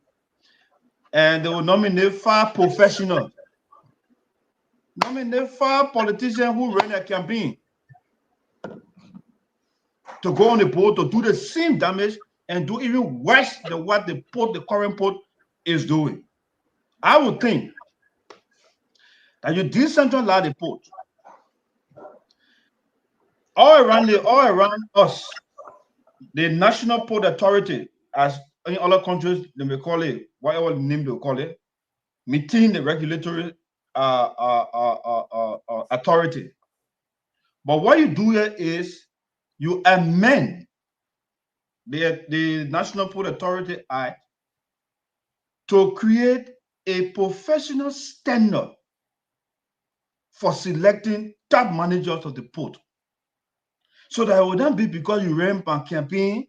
And they will nominate 5 professionals. Nominate 5 politicians who run a campaign to go on the board to do the same damage and do even worse than what the current port is doing. I would think that you decentralize the port. All around us, the National Port Authority, as in other countries they may call it, whatever name they call it, meeting the regulatory authority. But what you do here is you amend the National Port Authority Act to create a professional standard for selecting top managers of the port. So that it would not be because you ran a campaign,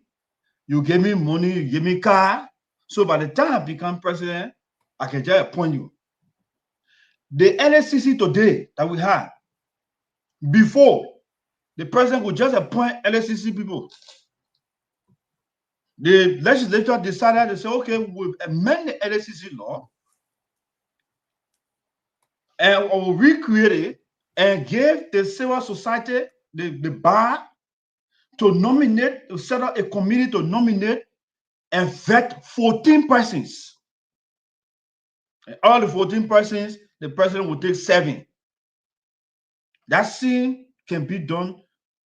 you gave me money, you gave me car. So by the time I become president, I can just appoint you. The LSCC today that we have, before, the president would just appoint LSCC people. The legislature decided to say, okay, we'll amend the LSCC law and we'll recreate it and give the civil society the bar to nominate, to set up a committee to nominate and vet 14 persons. And all the 14 persons, the president will take 7. That same can be done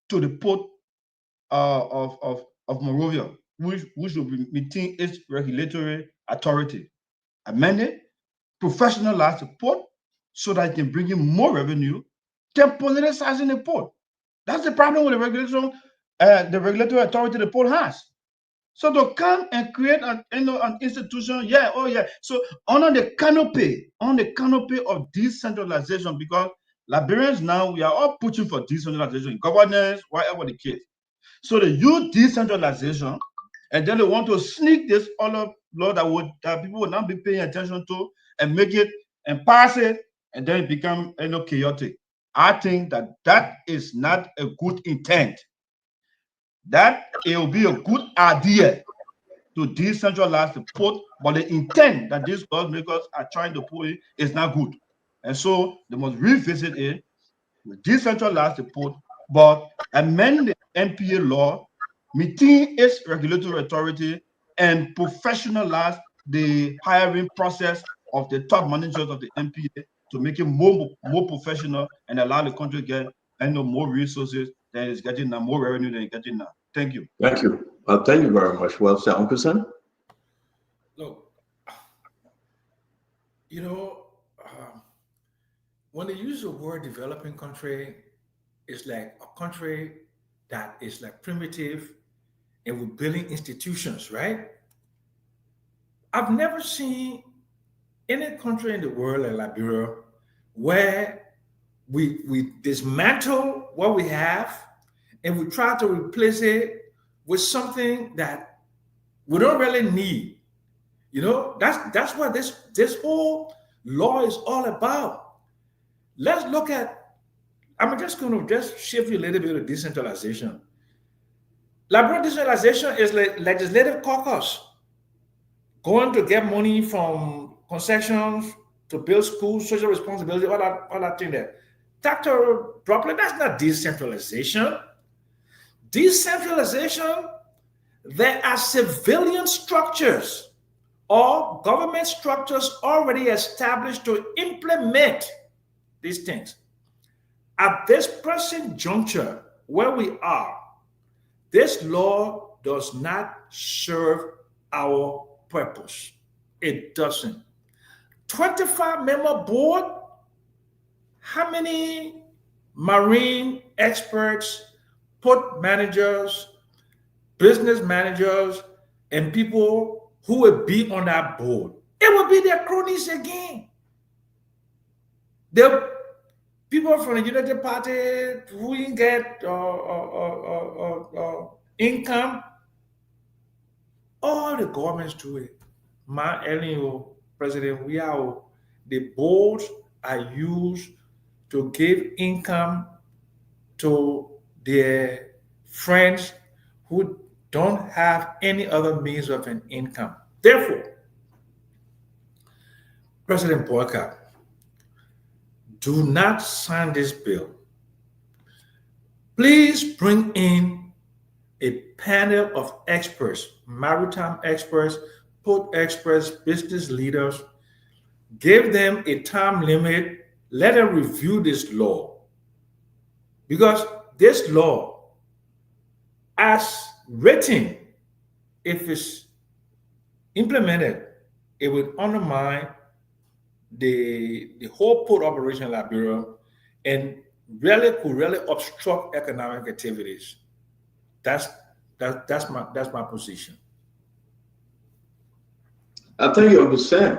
to the port of Monrovia, which will be meeting its regulatory authority. Amend it, professionalize the port so that it can bring in more revenue than politicizing the port. That's the problem with the regulation, the regulatory authority the port has. So to come and create an institution, yeah, oh yeah. So under the canopy of decentralization, because Liberians now, we are all pushing for decentralization, governance, whatever the case. So they use decentralization, and then they want to sneak this other law that people will not be paying attention to and make it and pass it, and then it become chaotic. I think that is not a good intent. That it will be a good idea to decentralize the port, but the intent that these lawmakers are trying to put in is not good. And so they must revisit it, decentralize the port, but amend the NPA law, maintain its regulatory authority, and professionalize the hiring process of the top managers of the NPA to make it more professional and allow the country to get more resources than it's getting now, more revenue than it's getting now. Thank you. Thank you. Thank you very much. Well said, Uncle Sam. Look, when they use the word developing country, it's like a country that is like primitive and we're building institutions, right? I've never seen any country in the world like Liberia where we dismantle what we have and we try to replace it with something that we don't really need. That's what this whole law is all about. Let's look at, I'm just going to just shift you a little bit of decentralization. Liberal decentralization is like legislative caucus going to get money from concessions to build schools, social responsibility, all that thing there. Dr. Droplet, that's not decentralization. Decentralization, there are civilian structures or government structures already established to implement these things. At this present juncture where we are, this law does not serve our purpose. It doesn't. 25-member board, how many marine experts, port managers, business managers, and people who will be on that board? It will be their cronies again. The people from the United Party who didn't get income, all the governments do it. My LNO president, the boards are used to give income to their friends who don't have any other means of an income. Therefore, President Boycott, do not sign this bill. Please bring in a panel of experts, maritime experts, port experts, business leaders. Give them a time limit. Let them review this law. Because this law, as written, if it's implemented, it would undermine the whole port operation in Liberia and could really obstruct economic activities. That's my position. I think you understand.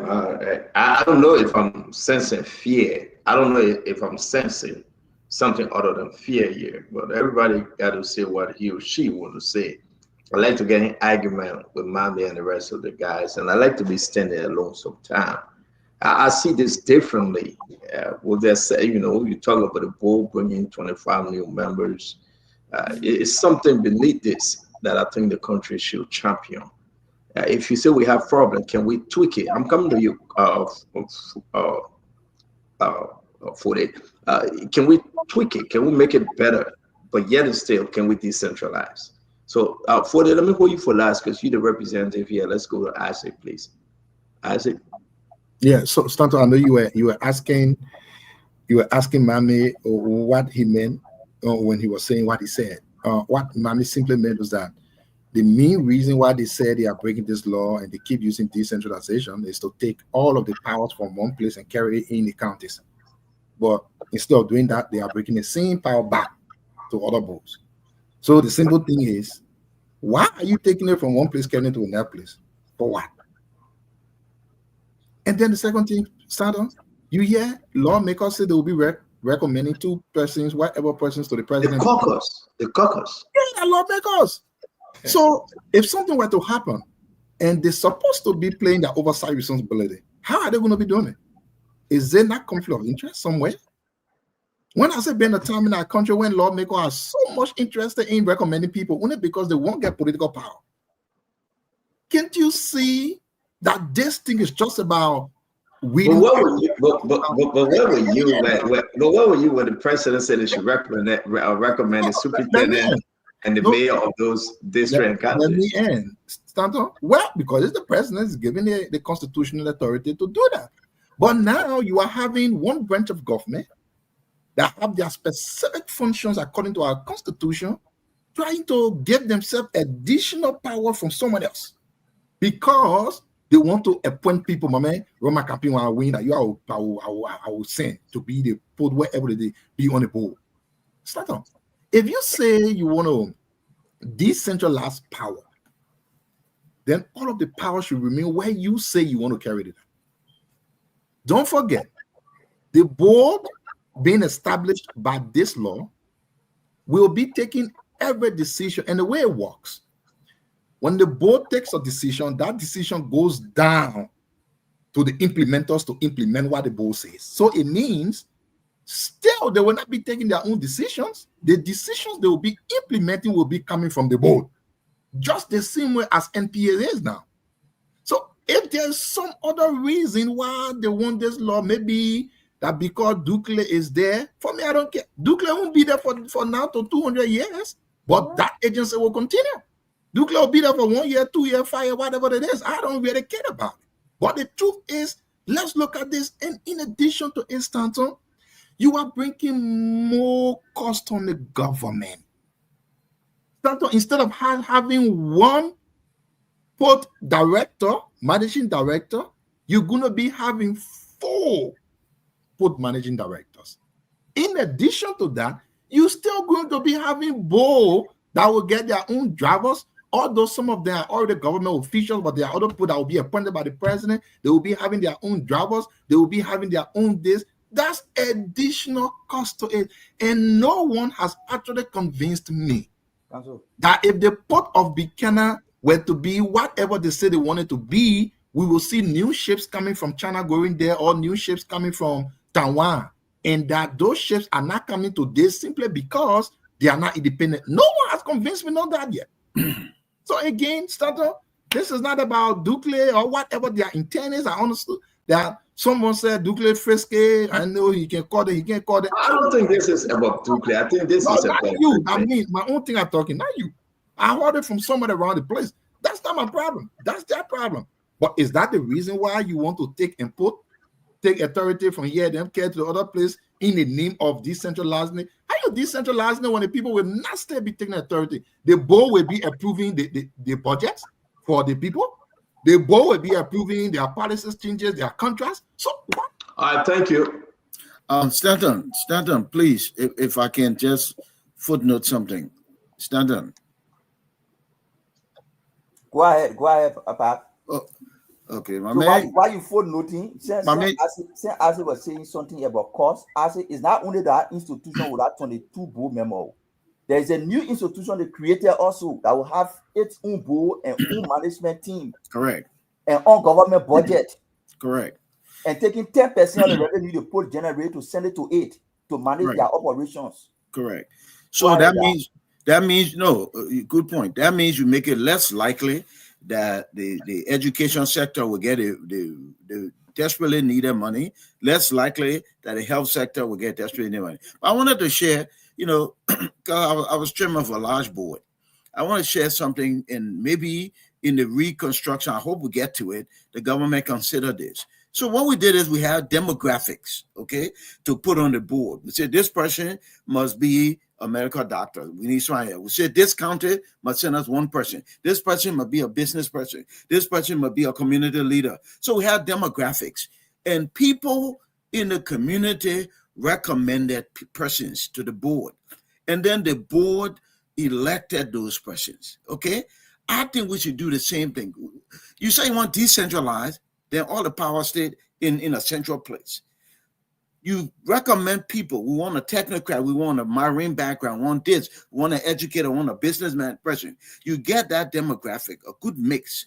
I don't know if I'm sensing fear. I don't know if I'm sensing something other than fear here. But everybody got to say what he or she want to say. I like to get in argument with Mami and the rest of the guys, and I like to be standing alone sometimes. I see this differently. What they say, you talk about the board bringing 25 new members. It's something beneath this that I think the country should champion. If you say we have problem, can we tweak it? I'm coming to you, for it. Can we tweak it? Can we make it better? But yet and still, can we decentralize? So for it, let me hold you for last because you're the representative here. Let's go to Isaac, please. Isaac. Yeah. So Stanton, I know you were asking Mami what he meant when he was saying what he said. What Mami simply meant was that the main reason why they said they are breaking this law and they keep using decentralization is to take all of the powers from one place and carry it in the counties. But instead of doing that, they are breaking the same power back to other boards. So the simple thing is, Why are you taking it from one place, carrying it to another place? For what? And then the second thing, Sandon, you hear lawmakers say they will be recommending two persons, whatever persons, to the president. The caucus. Yeah, lawmakers. So if something were to happen and they're supposed to be playing their oversight responsibility, how are they going to be doing it? Is there not conflict of interest somewhere? When I say being a time in our country when lawmakers are so much interested in recommending people only because they won't get political power, can't you see that this thing is just about But what were you? But where were you? But where were you when the president said they should recommend the superintendent and the mayor of those district and counties? Let me end. Stanton. Well, because it's the president is given the constitutional authority to do that. But now you are having one branch of government that have their specific functions according to our constitution, trying to give themselves additional power from someone else because they want to appoint people. My man, Roma campaign will win that I will send to be the put wherever they be on the board. Start on. If you say you want to decentralize power, then all of the power should remain where you say you want to carry it. Don't forget, the board being established by this law will be taking every decision. And the way it works, when the board takes a decision, that decision goes down to the implementers to implement what the board says. So it means still they will not be taking their own decisions. The decisions they will be implementing will be coming from the board, just the same way as NPA is now. So if there's some other reason why they want this law, maybe that because Ducle is there, for me, I don't care. Ducle won't be there for now to 200 years, but that agency will continue. Ducle will be there for 1 year, 2 year, 5 year, whatever it is. I don't really care about it. But the truth is, let's look at this. And in addition to it, Stanton, you are bringing more cost on the government. Stanton, instead of having one port director, managing director, you're going to be having 4 port managing directors. In addition to that, you're still going to be having board that will get their own drivers, although some of them are already government officials, but there are other people that will be appointed by the president. They will be having their own drivers. They will be having their own this. That's additional cost to it. And no one has actually convinced me that if the port of Buchanan were to be whatever they say they wanted to be, we will see new ships coming from China going there or new ships coming from Taiwan. And that those ships are not coming to this simply because they are not independent. No one has convinced me of that yet. So again, Starter, this is not about Ducle or whatever their intent is. I understood that someone said Ducle frisky. I know he can call it, he can't call it. I don't think this is about Ducle. I think this is about you. Ducle. I mean, my own thing I'm talking, not you. I heard it from somebody around the place. That's not my problem. That's their problem. But is that the reason why you want to take authority from here, then care to the other place in the name of decentralizing? How you decentralizing when the people will not still be taking authority? The board will be approving the budgets for the people. The board will be approving their policies changes, their contracts. So what? All right, thank you. Stanton, please, if I can just footnote something. Stanton. Go ahead, Pap. Oh, okay, my so man. Why you footnoting? Since Asi was saying something about cost, Asi is not only that institution with that 22 board memo. There is a new institution they created also that will have its own board and own management team. Correct. And own government budget. Correct. And taking 10% of the revenue the port generate to send it to it to manage their operations. Correct. So that means no, good point. That means you make it less likely that the education sector will get the desperately needed money, less likely that the health sector will get desperately needed money. But I wanted to share, because I was chairman of a large board. I want to share something, and maybe in the reconstruction, I hope we get to it, the government consider this. So what we did is we had demographics, okay, to put on the board. We said this person must be a medical doctor. We need someone here. We said this county must send us one person. This person must be a business person. This person must be a community leader. So we had demographics, and people in the community recommended persons to the board. And then the board elected those persons. Okay, I think we should do the same thing. You say you want decentralized, then all the power stayed in a central place. You recommend people. We want a technocrat. We want a marine background. We want this. We want an educator. We want a businessman person. You get that demographic, a good mix.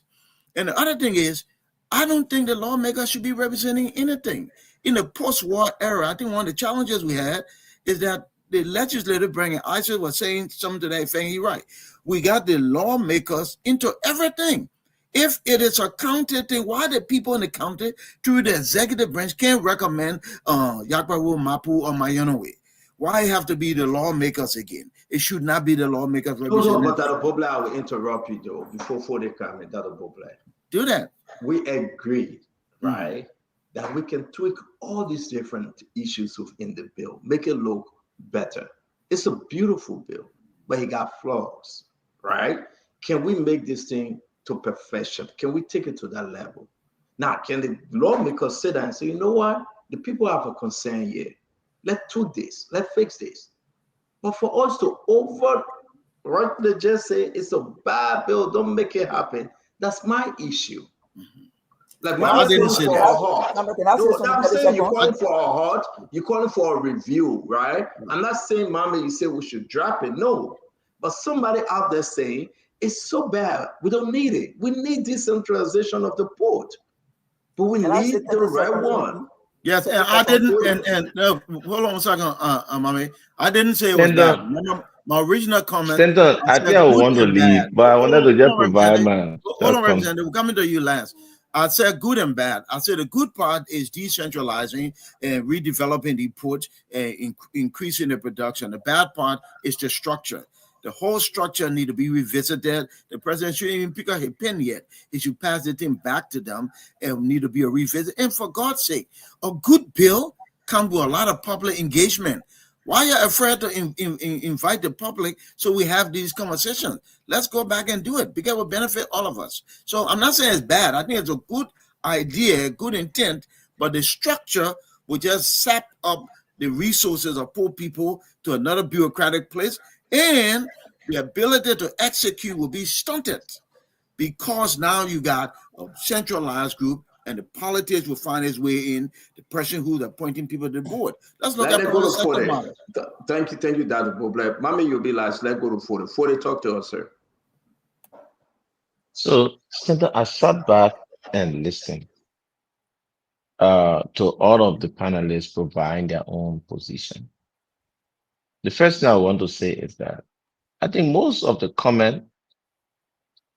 And the other thing is, I don't think the lawmakers should be representing anything. In the post-war era, I think one of the challenges we had is that the legislative branch, Isaac was saying something to that effect, he's right. We got the lawmakers into everything. If it is a county thing, why the people in the county through the executive branch can't recommend Yakwawu, Mapu, or Mayanowe? Why have to be the lawmakers again? It should not be the lawmakers representing. But Dr. Boble, I will interrupt you though before they come in, Dr. Boble. Do that. We agreed, right, that we can tweak all these different issues within the bill, make it look better. It's a beautiful bill, but it got flaws, right? Can we make this thing to perfection? Can we take it to that level? Now, can the lawmakers sit down and say, you know what? The people have a concern here. Let's tweak this. Let's fix this. But for us to overtly just say it's a bad bill, don't make it happen, that's my issue. Like, I didn't say that. I'm saying you're calling for a heart, you're calling for a review, right? I'm not saying, Mama, you say we should drop it. No. But somebody out there saying it's so bad, we don't need it. We need decentralization of the port, but we need the right one. Yes, and I didn't. And hold on a second, Mommy. I didn't say it was bad. My original comment. I think I want to leave, but I wanted to just provide my. Hold on, Representative. We're coming to you last. I said good and bad. I said the good part is decentralizing and redeveloping the port and increasing the production. The bad part is the structure. The whole structure need to be revisited. The president shouldn't even pick up his pen yet. He should pass the thing back to them and need to be a revisit. And for God's sake, a good bill comes with a lot of public engagement. Why are you afraid to invite the public so we have these conversations? Let's go back and do it because it will benefit all of us. So I'm not saying it's bad. I think it's a good idea, good intent, but the structure will just sap up the resources of poor people to another bureaucratic place, and the ability to execute will be stunted because now you got a centralized group and the politics will find its way in, the person who's appointing people to the board. Let's look at the second model. Thank you, Dr. Boble. Mommy, you'll be last. Let's go to 40. 40, talk to us, sir. So, Senator, I sat back and listened to all of the panelists providing their own position. The first thing I want to say is that I think most of the comment,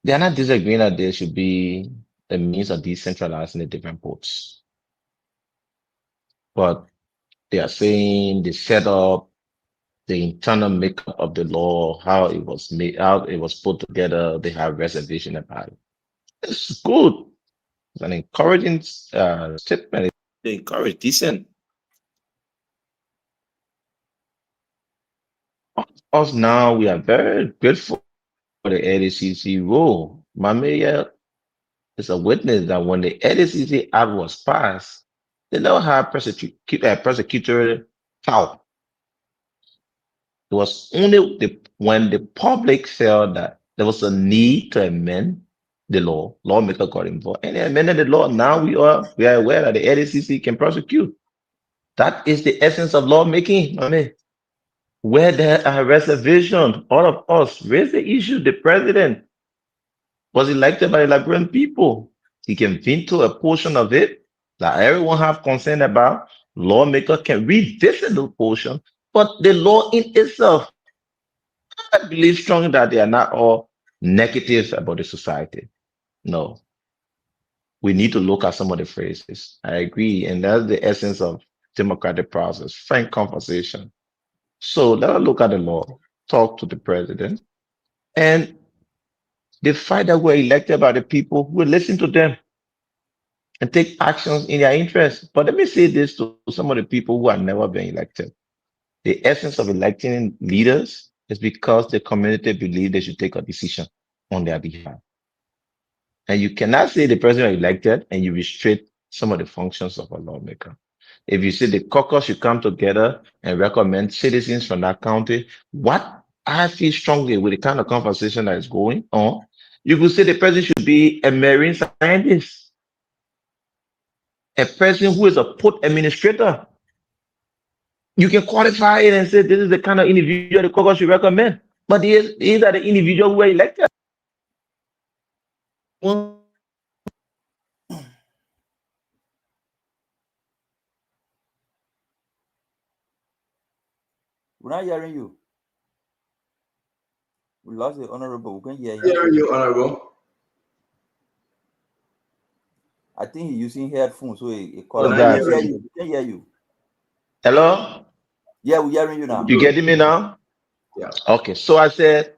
they are not disagreeing that there should be a means of decentralizing the different ports. But they are saying the setup, the internal makeup of the law, how it was made, how it was put together, they have reservation about it. It's good. It's an encouraging statement. They encourage decent. Us now, we are very grateful for the LACC role. My mayor is a witness that when the LACC Act was passed, they never had prosecutorial power. It was only when the public felt that there was a need to amend the law, lawmaker got involved and they amended the law. Now we are aware that the LACC can prosecute. That is the essence of lawmaking. I mean, where there are reservations, all of us raise the issue. The president was elected by the Liberian people. He can veto a portion of it that everyone have concern about. Lawmaker can revisit the portion, but the law in itself, I believe strongly that they are not all negative about the society. No. We need to look at some of the phrases. I agree. And that's the essence of democratic process, frank conversation. So let us look at the law, talk to the president, and the fact that we're elected by the people, we listen to them and take actions in their interest. But let me say this to some of the people who have never been elected. The essence of electing leaders is because the community believes they should take a decision on their behalf. And you cannot say the president elected and you restrict some of the functions of a lawmaker. If you say the caucus should come together and recommend citizens from that county, what I feel strongly with the kind of conversation that is going on. You could say the president should be a marine scientist, a person who is a port administrator. You can qualify it and say this is the kind of individual the caucus should recommend. But these are the individuals who were elected. We're not hearing you. We lost the honorable. We can hear him. Hearing you, honorable. I think he's using headphones, so he What's we that? can hear you. We can hear you. Hello? Yeah, we're hearing you now. You getting me now? Yeah. Okay. So I said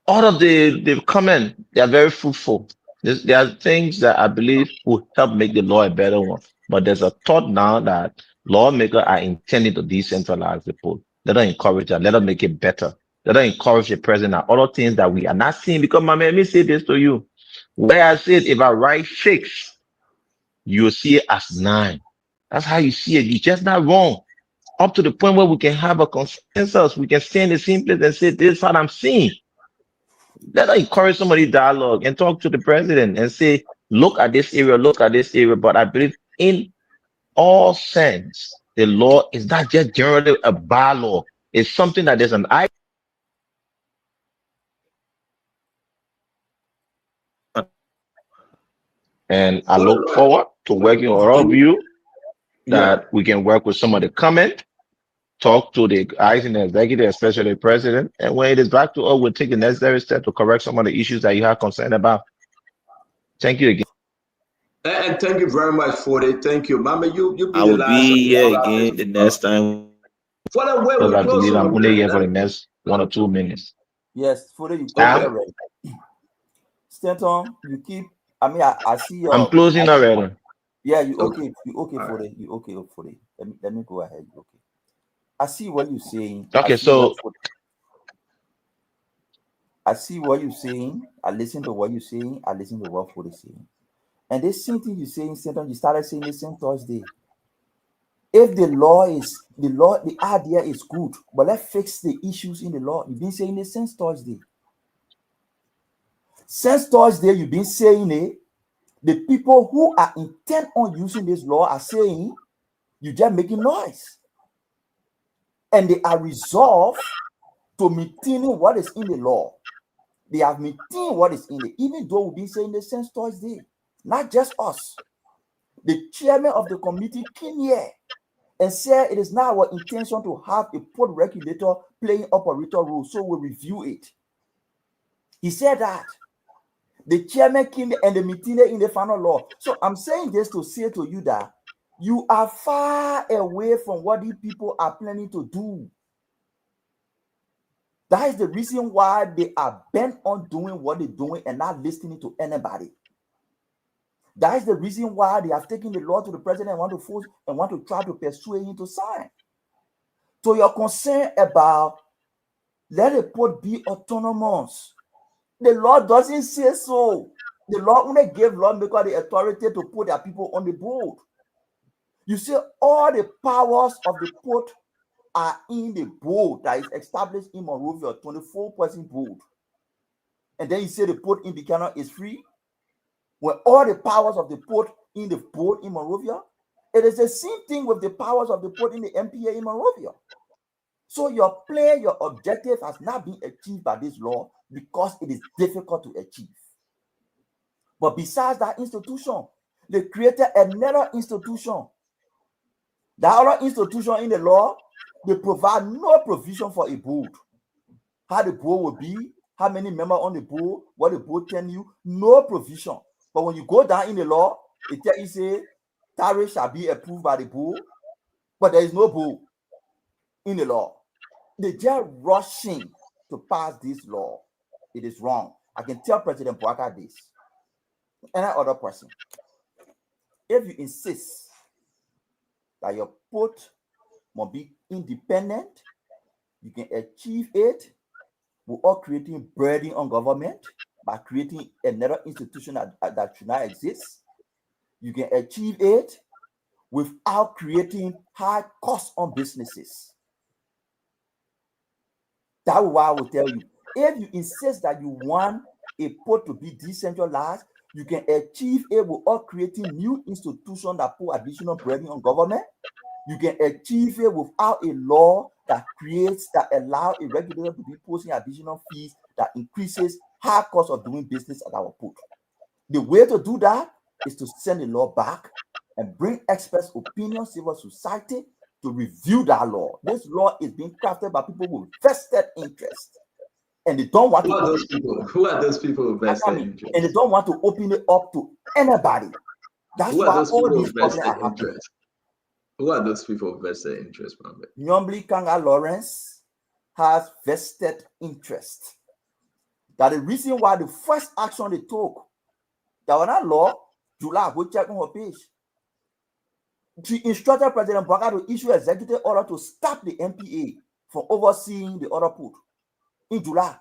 all of the comment, they are very fruitful. There are things that I believe will help make the law a better one. But there's a thought now that lawmakers are intending to decentralize the poll. Let us encourage that. Let us make it better. Let us encourage the president and other things that we are not seeing. Because, mama, let me say this to you. Where I said, if I write 6, you will see it as 9. That's how you see it. You're just not wrong. Up to the point where we can have a consensus. We can stay in the same place and say, this is what I'm seeing. Let us encourage somebody dialogue and talk to the president and say, look at this area, look at this area. But I believe in all sense, the law is not just generally a bylaw. It's something that there's an eye. And I look forward to working with all of you that we can work with some of the comment, talk to the guys in the executive, especially the president. And when it is back to us, we'll take the necessary step to correct some of the issues that you have concern about. Thank you again. And thank you very much for it. Thank you, Mama. You be I the will last. be here again the next time. For the way Because we I close believe I'm on only here for the next 1 or 2 minutes. Yes, Fode, you Okay. close already. Stanton, you keep. I mean, I see your. I'm closing already. Yeah, you Okay. okay? You okay, Fode? You okay, Fode? Let me go ahead. You okay? I see what you're saying. Okay, so I see what you're saying. I listen to what you're saying. I listen to what Fode is saying. And this same thing you're saying, Stanton, you started saying this same Thursday. If the idea is good, but let's fix the issues in the law. You've been saying this since Thursday. Since Thursday, you've been saying it. The people who are intent on using this law are saying you're just making noise. And they are resolved to maintaining what is in the law. They have maintained what is in it, even though we've been saying this since Thursday. Not just us. The chairman of the committee came here and said it is not our intention to have a port regulator playing operator role, so we'll review it. He said that. The chairman came and the meeting in the final law. So I'm saying this to say to you that you are far away from what these people are planning to do. That is the reason why they are bent on doing what they're doing and not listening to anybody. That is the reason why they have taken the law to the president and want to force and want to try to persuade him to sign. So your concern about let the port be autonomous. The law doesn't say so. The law only gave lawmakers the authority to put their people on the board. You see, all the powers of the port are in the board that is established in Monrovia, 24-person board. And then you say the port in Buchanan is free. When all the powers of the port in the board in Monrovia, it is the same thing with the powers of the port in the MPA in Monrovia. So your plan, your objective has not been achieved by this law because it is difficult to achieve. But besides that institution, they created another institution. That other institution in the law, they provide no provision for a board. How the board will be, how many members on the board, what the board tell you, no provision. But when you go down in the law, it tells you say tariff shall be approved by the board, but there is no board in the law. They just rushing to pass this law. It is wrong. I can tell President Boaka this. Any other person. If you insist that your port must be independent, you can achieve it without creating burden on government by creating another institution that should not exist. You can achieve it without creating high costs on businesses. That's why I will tell you. If you insist that you want a port to be decentralized, you can achieve it without creating new institutions that put additional burden on government. You can achieve it without a law that allow a regulator to be posting additional fees that increases high cost of doing business at our port. The way to do that is to send the law back and bring experts' opinion, civil society to review that law. This law is being crafted by people with vested interest, and they don't want Who to. are those people? Who are those people with vested interest? And they don't want to open it up to anybody. That's why all these problems are happening. Who are those people with vested interest, Mohammed? Nyambli Kanga Lawrence has vested interest. That the reason why the first action they took, that was not law, July, go check on her page. She instructed President Baka to issue executive order to stop the MPA from overseeing the order put. In July,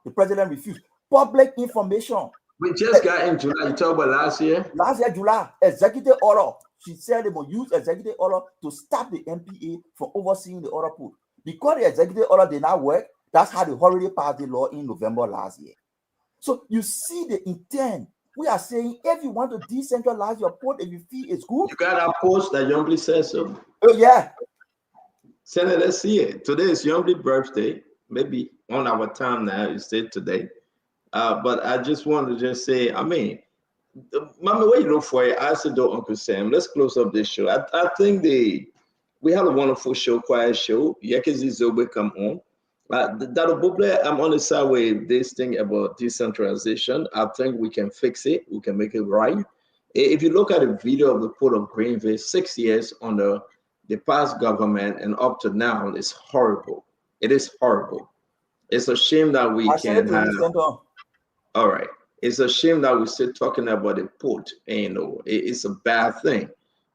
the president refused. Public information. We just got in July. You talk about last year? Last year, July, executive order. She said they will use executive order to stop the MPA from overseeing the order put. Because the executive order did not work, that's how they already passed the law in November last year. So you see the intent. We are saying if you want to decentralize your port, if you feel it's good. You got our post that Yombly says so? Oh, yeah. Send it, let's see it. Today is Yombly's birthday. Maybe on our time now, you said today. But I just want to just say, I mean, Mama, what you look for? I said, Uncle Sam, let's close up this show. I think we had a wonderful show, quiet show. Yakizi Zobe come on. I'm on the side with this thing about decentralization. I think we can fix it. We can make it right. If you look at the video of the Port of Greenville, 6 years under the past government and up to now, it's horrible. It is horrible. It's a shame that we can have. All right. It's a shame that we're still talking about the port. And, it's a bad thing.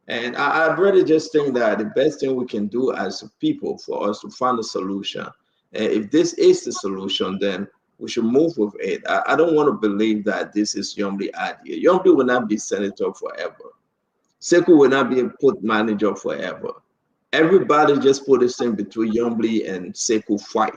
And I really just think that the best thing we can do as a people for us to find a solution. If this is the solution, then we should move with it. I don't want to believe that this is Yombly idea. Yombly will not be senator forever. Sekou will not be a port manager forever. Everybody just put this in between Yombly and Sekou fight.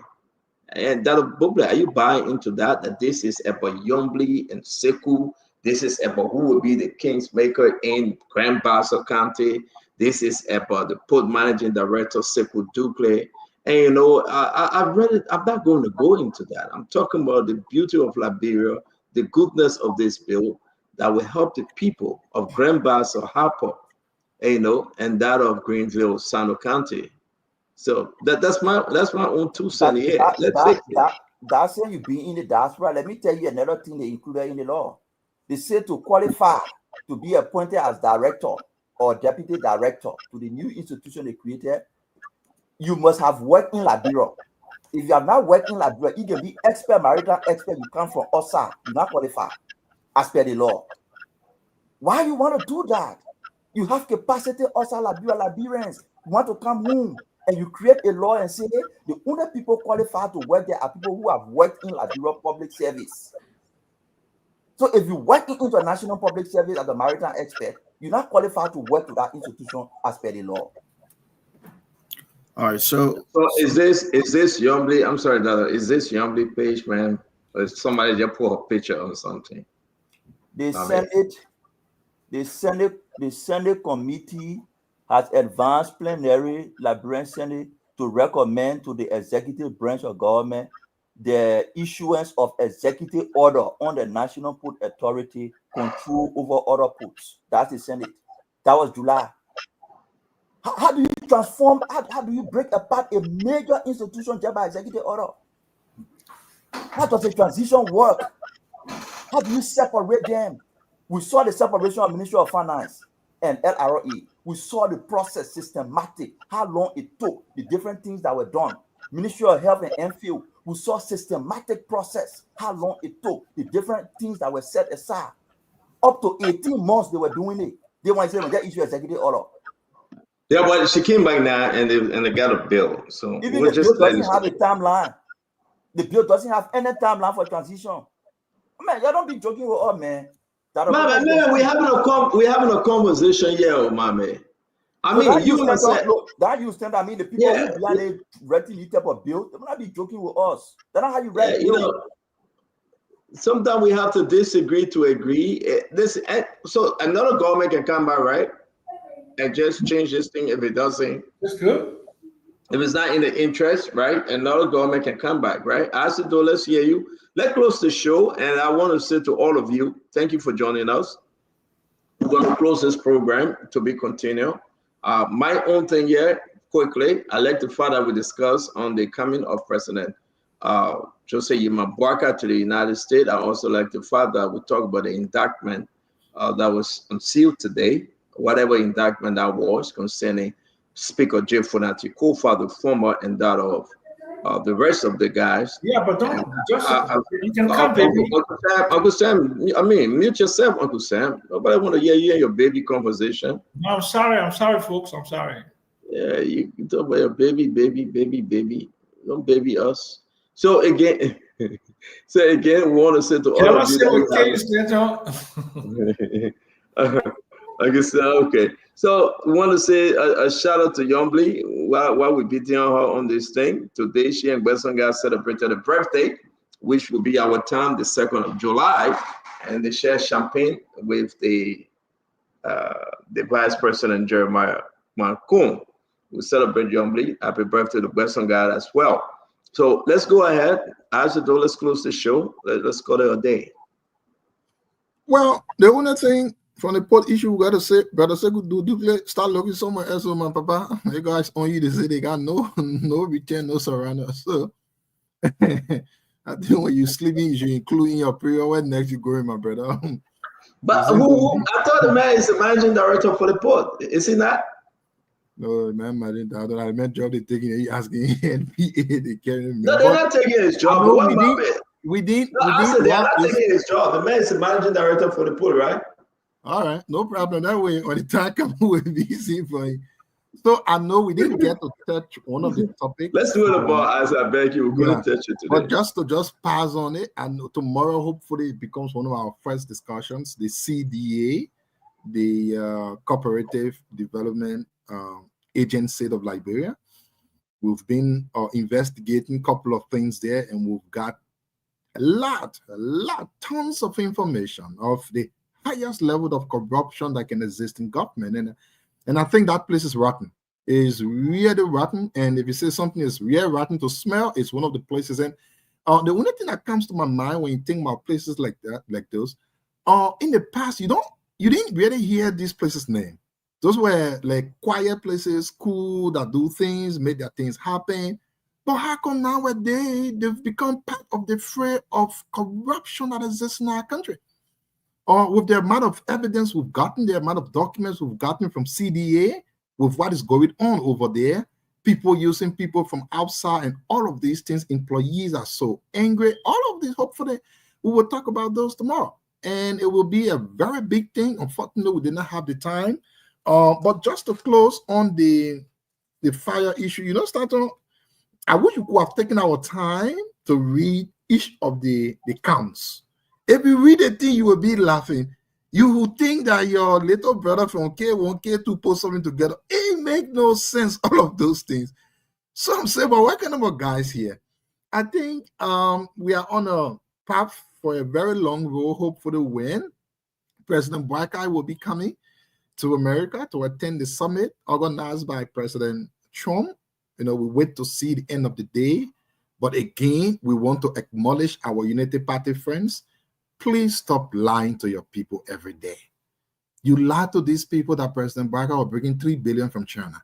And that, are you buying into that? That this is about Yombly and Sekou. This is about who will be the king's maker in Grand Bassa County. This is about the port managing director, Sekou Ducle. And I'm not going to go into that. I'm talking about the beauty of Liberia, the goodness of this bill that will help the people of Grand Bassa, Harper, and that of Greenville, Sano County. So that's my own 2 cents here. That's when you be in the diaspora. Let me tell you another thing they included in the law. They say to qualify to be appointed as director or deputy director to the new institution they created, you must have worked in Liberia. If you have not worked in Liberia, you can be expert, maritime expert, you come from OSA, you not qualify as per the law. Why you want to do that? You have capacity, OSA, Liberians. You want to come home and you create a law and say, hey, the only people qualified to work there are people who have worked in Liberia public service. So if you work in international public service as a maritime expert, you're not qualified to work to that institution as per the law. All right, so is this Yombly? I'm sorry, Dada. Is this Yombly page, man? Or somebody just put a picture or something? The Senate committee has advanced plenary Liberian Senate to recommend to the executive branch of government the issuance of executive order on the National Port Authority control over other ports. That's the Senate. That was July. How do you transform, how do you break apart a major institution just by executive order? How does the transition work? How do you separate them? We saw the separation of Ministry of Finance and LRE. We saw the process systematic, how long it took, the different things that were done. Ministry of Health and MPhil, we saw systematic process, how long it took, the different things that were set aside. Up to 18 months they were doing it. They want to say, they issue executive order. Yeah, but she came back now and they got a bill. So even the bill doesn't have a timeline. The bill doesn't have any timeline for transition. Man, y'all don't be joking with us, man. Man, we're having a conversation here, my man. I So mean, that you you stand understand? on, look, that you stand. I mean, the people Yeah, who behind it writing this type of bill, they will not be joking with us. That's not how you yeah, write you bill. know, sometimes we have to disagree to agree. So another government can come by, right, and just change this thing if it doesn't. That's good. If it's not in the interest, right, another government can come back, right? I said, though, let's hear you. Let's close the show, and I want to say to all of you, thank you for joining us. We're going to close this program to be continued. My own thing here, quickly, I like the fact that we discuss on the coming of President Jose Yimabwaka to the United States. I also like the fact that we talk about the indictment that was unsealed today, whatever indictment that was concerning Speaker Jay Funati Kofa, the former, and that of the rest of the guys. Yeah, but And don't just you can come, baby. Uncle Sam, I mean, mute yourself, Uncle Sam. Nobody want to hear you and your baby conversation. No, I'm sorry, folks. I'm sorry. Yeah, you talk about your baby. Don't baby us. So again, we want to say to all of you that I guess okay. So we want to say a shout out to Yombly while we're beating on her on this thing. Today she and Besonga celebrated a birthday, which will be our time, the 2nd of July, and they share champagne with the Vice President Jeremiah Malcolm. We celebrate Yombly. Happy birthday to Besonga as well. So let's go ahead. As the door, let's close the show. Let's call it a day. Well, the only thing from the port issue, we got to say, Brother Segu, do start looking somewhere else, my papa. You guys on you to say they got no return, no surrender. So I think when you sleeping, you should include in your prayer when next you going, my brother. But who I thought the man is the managing director for the port. Is he not? No, man, I meant job they taking it, asking NPA, they carrying. No, they're not taking his job. But what about it? We didn't. I said they're not taking his job. The man is the managing director for the pool, right? All right, no problem. That way, when the time comes, we'll be easy for you. So I know we didn't get to touch one of the topics. Let's do it about as I beg you. We're going to touch it today. But just to pass on it, and tomorrow, hopefully, it becomes one of our first discussions. The CDA, the Cooperative Development Agency of Liberia. We've been investigating a couple of things there, and we've got a lot, tons of information of the highest level of corruption that can exist in government. And I think that place is rotten. It's really rotten. And if you say something is really rotten to smell, it's one of the places. And the only thing that comes to my mind when you think about places like that, like those, in the past, you didn't really hear these places' name. Those were like quiet places, cool, that do things, make their things happen. But how come nowadays they've become part of the fray of corruption that exists in our country? Or with the amount of evidence we've gotten, the amount of documents we've gotten from CDA, with what is going on over there, people using people from outside and all of these things, employees are so angry. All of this, hopefully, we will talk about those tomorrow. And it will be a very big thing. Unfortunately, we did not have the time. But just to close on the fire issue, Stanton, I wish we could have taken our time to read each of the counts. If you read a thing, you will be laughing. You would think that your little brother from K1, K2 put something together. It makes no sense, all of those things. So I'm saying, but what kind of a guys here? I think we are on a path for a very long road, hopefully win. President Bwakai will be coming to America to attend the summit organized by President Trump. We wait to see the end of the day. But again, we want to acknowledge our Unity Party friends. Please stop lying to your people every day. You lie to these people that President Barack will bring in $3 billion from China.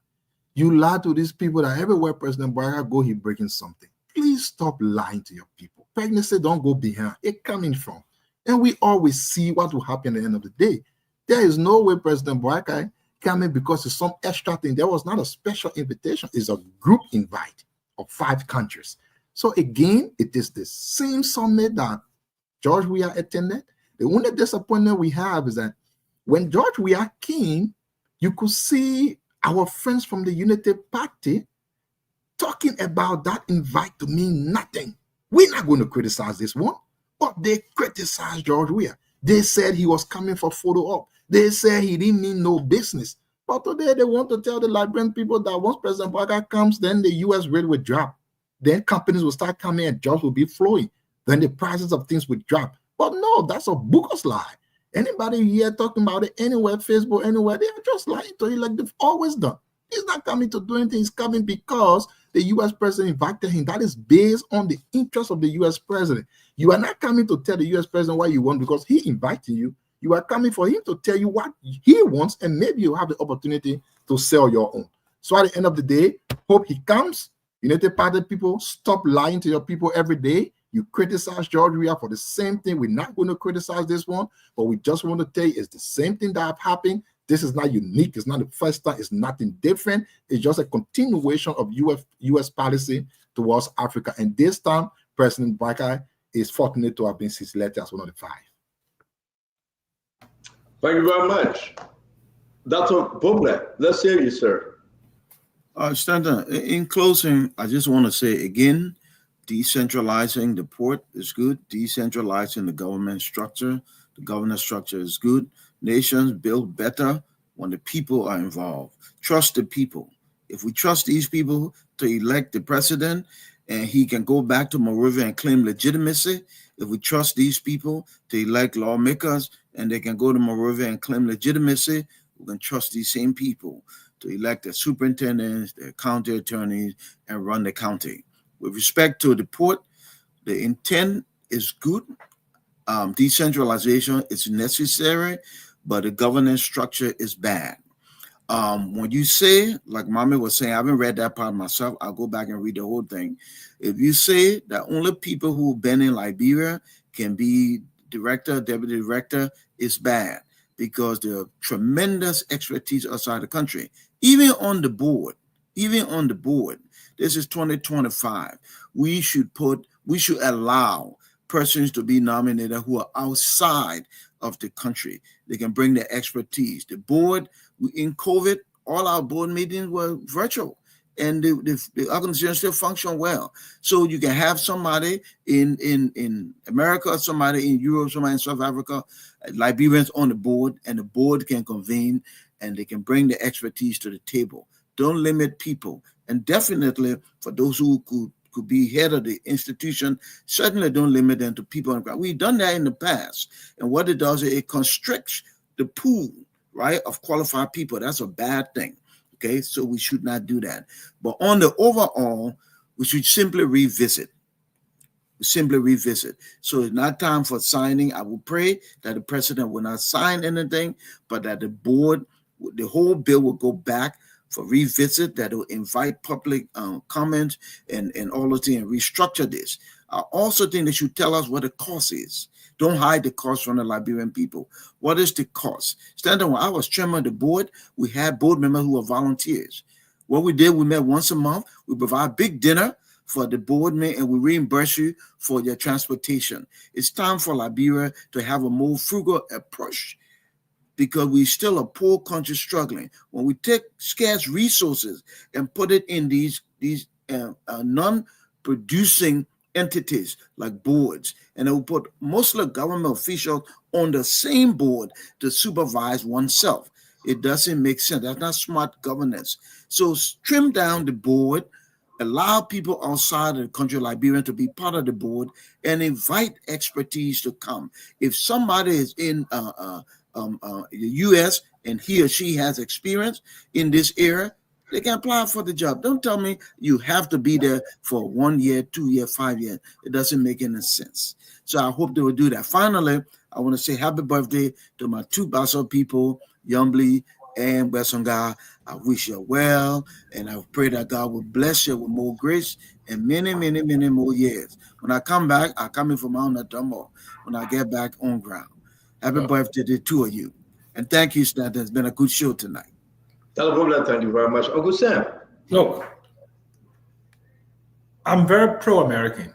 You lie to these people that everywhere President Barack go, he breaking something. Please stop lying to your people. Pregnancy don't go behind. It coming from. And we always see what will happen at the end of the day. There is no way President Barack coming because it's some extra thing. There was not a special invitation. It's a group invite of 5 countries. So again, it is the same summit that George Weah attended. The only disappointment we have is that when George Weah came, you could see our friends from the Unity Party talking about that invite to mean nothing. We're not going to criticize this one, but they criticized George Weah. They said he was coming for photo op. They said he didn't mean no business. But today they want to tell the Liberian people that once President Baga comes, then the US rate will drop. Then companies will start coming and jobs will be flowing. Then the prices of things will drop. But no, that's a bogus lie. Anybody here talking about it anywhere, Facebook, anywhere, they are just lying to you like they've always done. He's not coming to do anything. He's coming because the US president invited him. That is based on the interest of the US president. You are not coming to tell the US president what you want because he invited you. You are coming for him to tell you what he wants, and maybe you have the opportunity to sell your own. So at the end of the day, hope he comes. United Party people, stop lying to your people every day. You criticize George Weah for the same thing. We're not going to criticize this one, but we just want to tell you it's the same thing that have happened. This is not unique. It's not the first time. It's nothing different. It's just a continuation of US policy towards Africa. And this time, President Baga is fortunate to have been selected as one of the 5. Thank you very much. Dr. Boble, let's hear you, sir. Stanton, in closing, I just want to say again, decentralizing the port is good. Decentralizing the government structure, the governance structure is good. Nations build better when the people are involved. Trust the people. If we trust these people to elect the president and he can go back to Monrovia and claim legitimacy, if we trust these people to elect lawmakers and they can go to Monrovia and claim legitimacy, we can trust these same people to elect the superintendents, the county attorneys, and run the county. With respect to the port, the intent is good. Decentralization is necessary, but the governance structure is bad. When you say, like Mami was saying, I haven't read that part myself. I'll go back and read the whole thing. If you say that only people who've been in Liberia can be director, deputy director, it's bad because there are tremendous expertise outside the country. Even on the board, this is 2025. We should allow persons to be nominated who are outside of the country. They can bring their expertise. The board, in COVID, all our board meetings were virtual, and the organization still function well. So you can have somebody in America, somebody in Europe, somebody in South Africa, Liberians on the board, and the board can convene and they can bring the expertise to the table. Don't limit people. And definitely for those who could be head of the institution, certainly don't limit them to people on the ground. We've done that in the past. And what it does is it constricts the pool, right, of qualified people. That's a bad thing. Okay, so we should not do that. But on the overall, we should simply revisit. So it's not time for signing. I will pray that the president will not sign anything, but that the board, the whole bill will go back for revisit, that will invite public comments and all of things and restructure this. I also think they should tell us what the cost is. Don't hide the cost from the Liberian people. What is the cost? Standing when I was chairman of the board, we had board members who were volunteers. What we did, we met once a month. We provide a big dinner for the board men and we reimburse you for your transportation. It's time for Liberia to have a more frugal approach because we're still a poor country struggling. When we take scarce resources and put it in these non-producing entities like boards, and they will put mostly government officials on the same board to supervise oneself. It doesn't make sense. That's not smart governance. So trim down the board, allow people outside of the country, Liberia, to be part of the board, and invite expertise to come. If somebody is in the U.S. and he or she has experience in this area, they can apply for the job. Don't tell me you have to be there for 1 year, 2 years, 5 years. It doesn't make any sense. So I hope they will do that. Finally, I want to say happy birthday to my 2 Basel people, Yombly and Wesonga. I wish you well, and I pray that God will bless you with more grace and many, many, many more years. When I come back, I come in from Mount Atombo when I get back on ground. Happy birthday to the 2 of you. And thank you, Stanton. It's been a good show tonight. Thank you very much. Uncle Sam. Look, I'm very pro-American.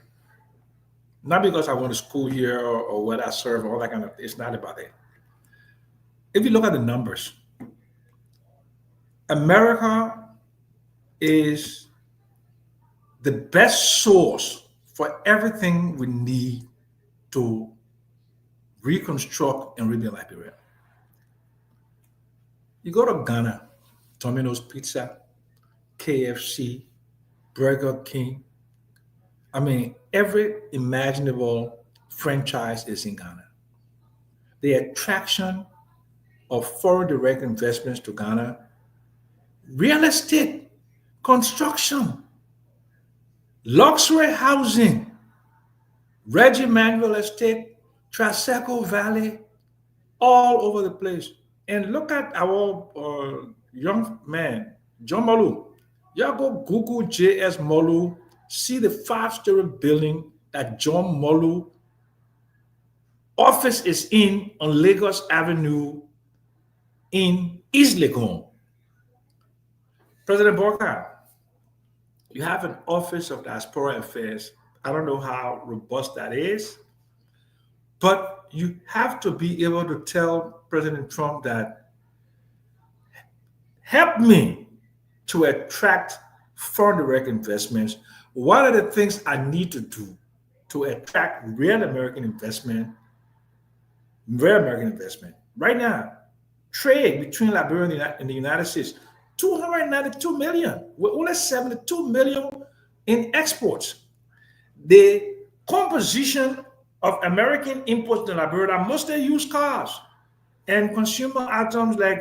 Not because I went to school here or what I serve, all that kind of, it's not about it. If you look at the numbers, America is the best source for everything we need to reconstruct and rebuild Liberia. You go to Ghana, Domino's Pizza, KFC, Burger King. I mean, every imaginable franchise is in Ghana. The attraction of foreign direct investments to Ghana, real estate, construction, luxury housing, Reggie Manuel Estate, Traseco Valley, all over the place. And look at our young man, John Molu. Y'all go Google JS Molu, see the 5-story building that John Molu office is in on Lagos Avenue in East Legon. President Borka, you have an Office of Diaspora Affairs. I don't know how robust that is, but you have to be able to tell President Trump that help me to attract foreign direct investments. What are the things I need to do to attract real American investment? Right now, trade between Liberia and the United States, 292 million. We're only 72 million in exports. The composition of American imports to Liberia are mostly used cars and consumer items like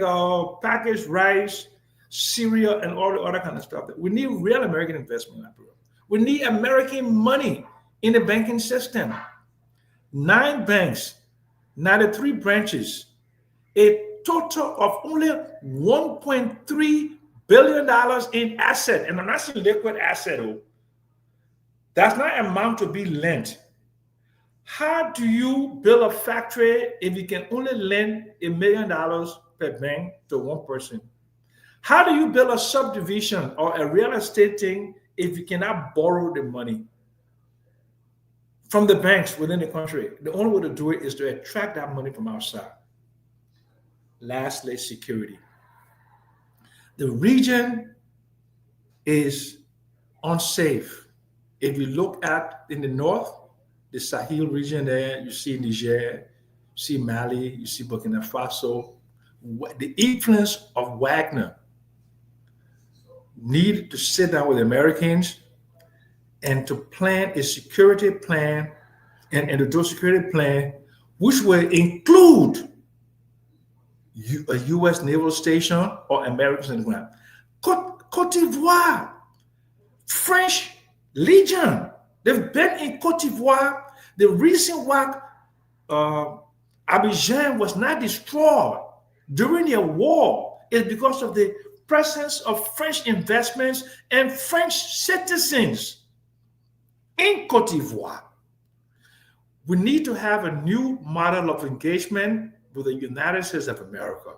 packaged rice, cereal, and all the other kind of stuff. We need real American investment in Liberia. We need American money in the banking system. 9 banks, 93 branches, a total of only $1.3 billion in asset, and I'm not saying liquid asset. That's not amount to be lent. How do you build a factory if you can only lend $1 million per bank to one person? How do you build a subdivision or a real estate thing if you cannot borrow the money from the banks within the country? The only way to do it is to attract that money from outside. Lastly, security. The region is unsafe. If you look at in the north, the Sahel region there, you see Niger, you see Mali, you see Burkina Faso. The influence of Wagner needed to sit down with Americans and to plan a security plan and to do a security plan which will include a U.S. naval station or Americans on the ground. Cote d'Ivoire, French Legion, they've been in Cote d'Ivoire. The reason why Abidjan was not destroyed during the war is because of the presence of French investments and French citizens in Cote d'Ivoire. We need to have a new model of engagement with the United States of America.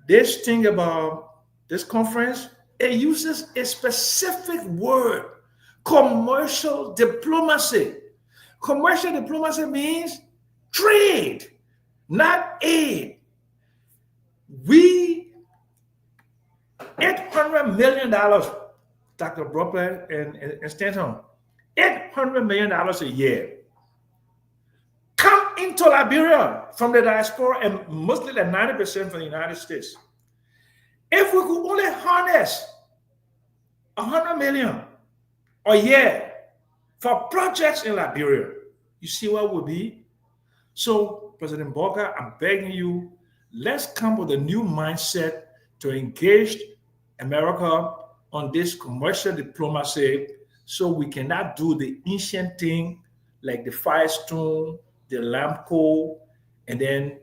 This thing about this conference, it uses a specific word, commercial diplomacy. Commercial diplomacy means trade, not aid. We, $800 million, Dr. Brooklyn and Stanton, $800 million a year come into Liberia from the diaspora, and mostly like 90% from the United States. If we could only harness $100 million a year for projects in Liberia, you see what it would be? So, President Boga, I'm begging you, let's come with a new mindset to engage America on this commercial diplomacy so we cannot do the ancient thing like the Firestone, the Lamco, and then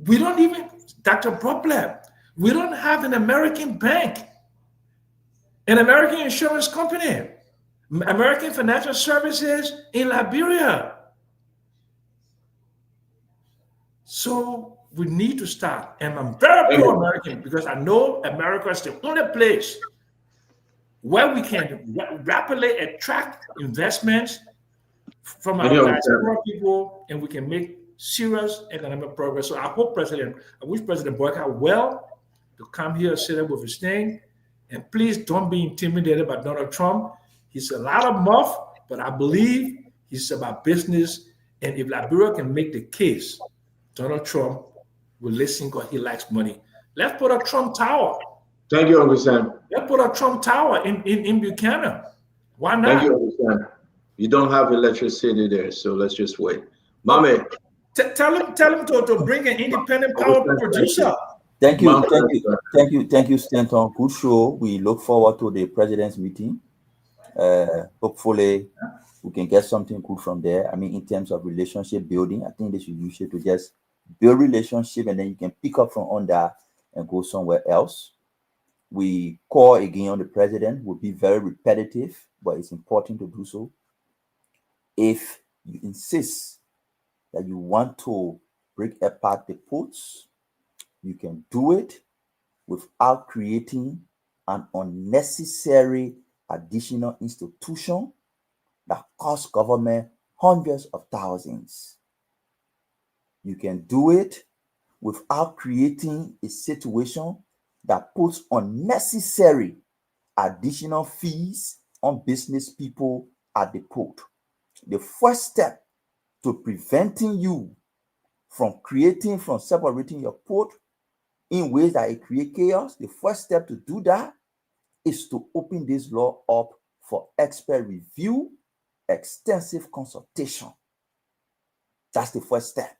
we don't even, Dr. Problem, we don't have an American bank, an American insurance company, American financial services in Liberia. So we need to start. And I'm very pro-American because I know America is the only place where we can rapidly attract investments from our diaspora people, and we can make serious economic progress. So I wish President Boyka well to come here and sit up with his thing. And please don't be intimidated by Donald Trump. He's a lot of muff, but I believe he's about business. And if Liberia can make the case, Donald Trump will listen because he likes money. Let's put a Trump Tower. Thank you, Uncle Sam. Let's put a Trump Tower in Buchanan. Why not? Thank you, Uncle Sam. You don't have electricity there, so let's just wait. Mommy. Tell him to bring an independent power producer. Thank you, Stanton. Good show. We look forward to the president's meeting. Hopefully, we can get something good from there. I mean, in terms of relationship building, I think they should use it to just build relationship, and then you can pick up from on that and go somewhere else. We call again on the president will be very repetitive, but it's important to do so. If you insist that you want to break apart the ports, you can do it without creating an unnecessary additional institution that costs government hundreds of thousands. You can do it without creating a situation that puts unnecessary additional fees on business people at the port. The first step to preventing you from separating your port in ways that it create chaos, the first step to do that is to open this law up for expert review, extensive consultation. That's the first step.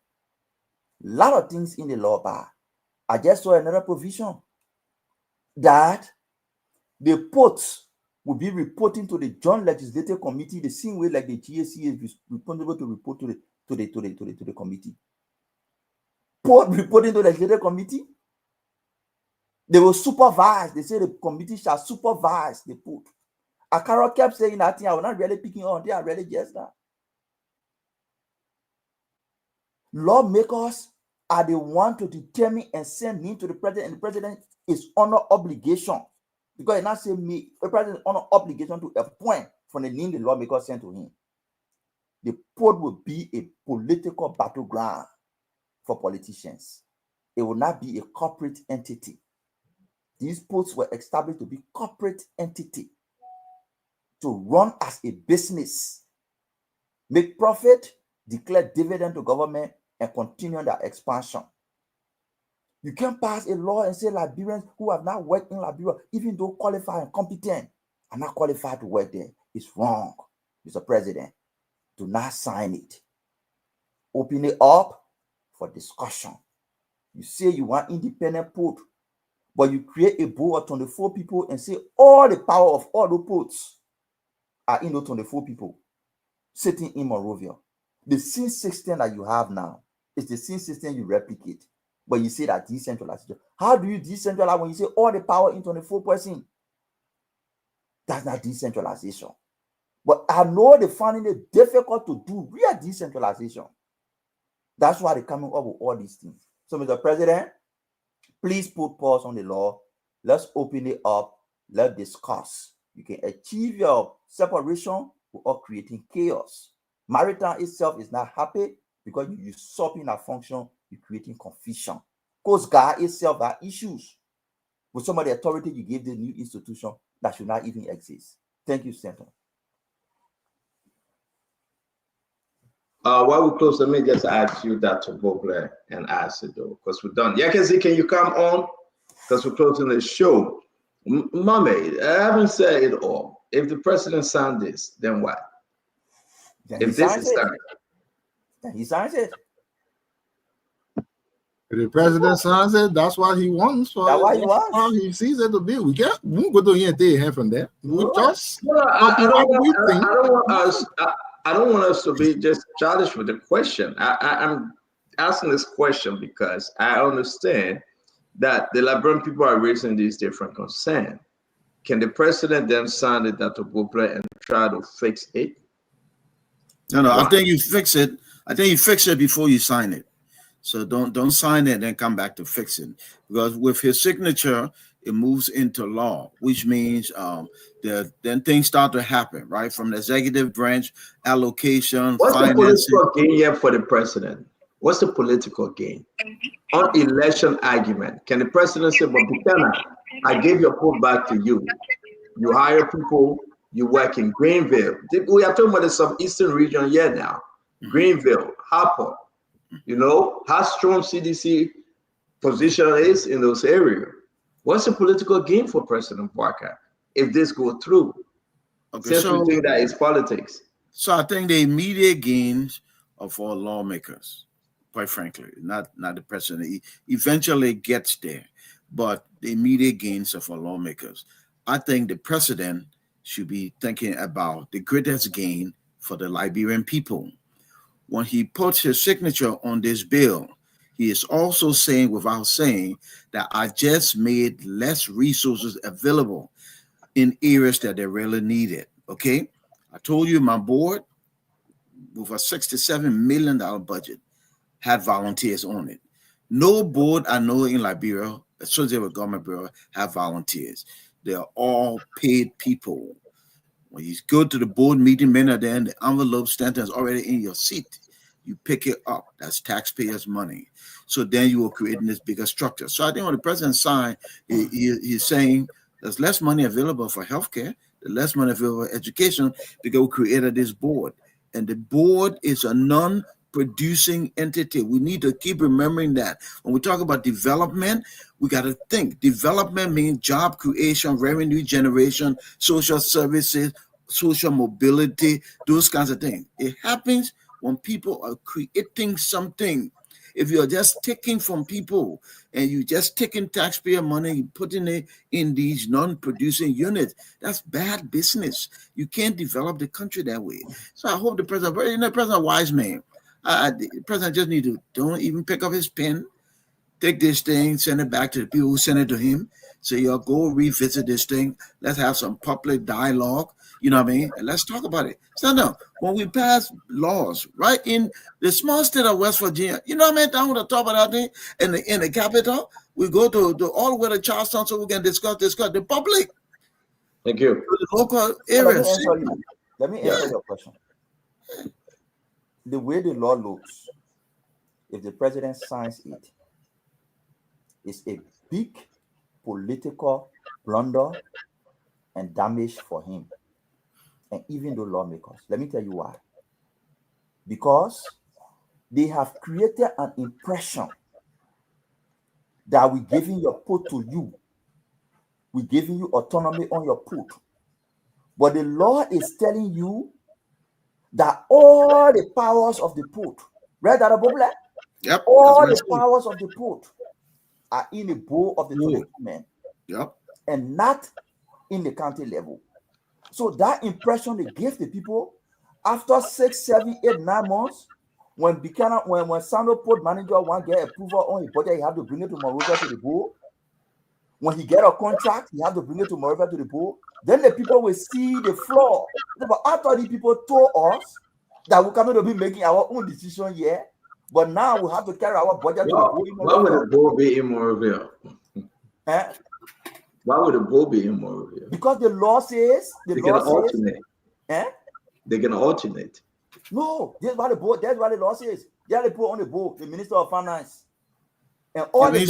A lot of things in the law bar. I just saw another provision that the ports will be reporting to the Joint Legislative Committee the same way like the GAC is responsible to report to the committee. Port reporting to the Legislative Committee. They will supervise. They say the committee shall supervise the port. Akaro kept saying that thing. I was not really picking on. They are really just that. Lawmakers are the one to determine and send him to the president, and the president is under obligation. Because it not say me, the president is under obligation to appoint from the name the lawmaker sent to him. The port will be a political battleground for politicians. It will not be a corporate entity. These ports were established to be corporate entity, to run as a business, make profit, declare dividend to government, and continue their expansion. You can't pass a law and say Liberians who have not worked in Liberia, even though qualified and competent, are not qualified to work there. It's wrong, Mr. President. Do not sign it. Open it up for discussion. You say you want independent port, but you create a board of 24 people and say all the power of all the ports are in those 24 people sitting in Monrovia. The same system that you have now is the same system you replicate, but you say that decentralization. How do you decentralize when you say all the power in 24 person? That's not decentralization. But I know they're finding it difficult to do real decentralization. That's why they're coming up with all these things. So, Mr. President, please put pause on the law. Let's open it up. Let's discuss. You can achieve your separation without creating chaos. Maritime itself is not happy because you're usurping a function, you're creating confusion. Coast Guard itself has issues with some of the authority you gave the new institution that should not even exist. Thank you, Senator. While we close, let me just ask you that to Bogle and ask it though, because we're done. Yakazi, can you come on? Because we're closing the show. Mommy, I haven't said it all. If the president signed this, then what? Then if this is signed, then he signs it. If the president signs it, that's what he wants. That's what he wants. How he sees it to be. We won't go to here from there. We just. I don't want us to be just childish with the question. I'm asking this question because I understand that the Liberian people are raising these different concerns. Can the president then sign it that to Bogle and try to fix it? No, I think you fix it. I think you fix it before you sign it. So don't sign it and then come back to fix it. Because with his signature, it moves into law, which means then things start to happen, right? From the executive branch, allocation, What's financing. the political gain here for the president? What's the political gain? On election argument, can the president say, but Buchanan, I gave your vote back to you. You hire people, you work in Greenville. We are talking about the southeastern region here now. Greenville, Harper, you know, has strong CDC position is in those areas. What's the political gain for President Barker if this go through? Okay, Since so we think that it's politics. So I think the immediate gains are for lawmakers, quite frankly, not the president. He eventually gets there, but the immediate gains are for lawmakers. I think the president should be thinking about the greatest gain for the Liberian people. When he puts his signature on this bill, he is also saying, without saying, that I just made less resources available in areas that they really needed. Okay? I told you my board, with a $67 million budget, had volunteers on it. No board I know in Liberia associated with government bureau have volunteers. They are all paid people. When you go to the board meeting, many of them, the envelope stamp is already in your seat. You pick it up. That's taxpayers' money. So then you are creating this bigger structure. So I think when the president signed, he's saying there's less money available for healthcare, there's less money available for education, because we created this board. And the board is a non-producing entity. We need to keep remembering that. When we talk about development, we got to think. Development means job creation, revenue generation, social services, social mobility, those kinds of things. It happens when people are creating something. If you're just taking from people and you just taking taxpayer money, putting it in these non-producing units, that's bad business. You can't develop the country that way. So I hope the president, President wise man, the president just need to don't even pick up his pen, take this thing, send it back to the people who sent it to him. Say, y'all go revisit this thing. Let's have some public dialogue. You know what I mean? And let's talk about it. So now, when we pass laws, right, in the small state of West Virginia, you know what I mean? Down with the top of that thing, in the capital, we go to all the way to Charleston so we can discuss the public. Thank you. The local Let areas. me answer you. Let me answer your question. The way the law looks, if the president signs it, it's a big political blunder and damage for him. And even the lawmakers. Let me tell you why. Because they have created an impression that we're giving your put to you. We're giving you autonomy on your put. But the law is telling you that all the powers of the put, right, Darabobla? Yep. All the powers of the put are in the bowl of the men. Yep. And not in the county level. So that impression they gave the people after 6, 7, 8, 9 months, when Sando Port manager want to get approval on his budget, he have to bring it to Monrovia to the board. When he get a contract, he have to bring it to Monrovia to the board. Then the people will see the flaw. But I thought the people told us that we're coming to be making our own decision here, but now we have to carry our budget to the board. Why would the board be in Monrovia? Why would the board be in Monrovia? Because the law says they can alternate. They can alternate. No, that's why the board. That's why the law says. They are the put on the board, the Minister of Finance, and all the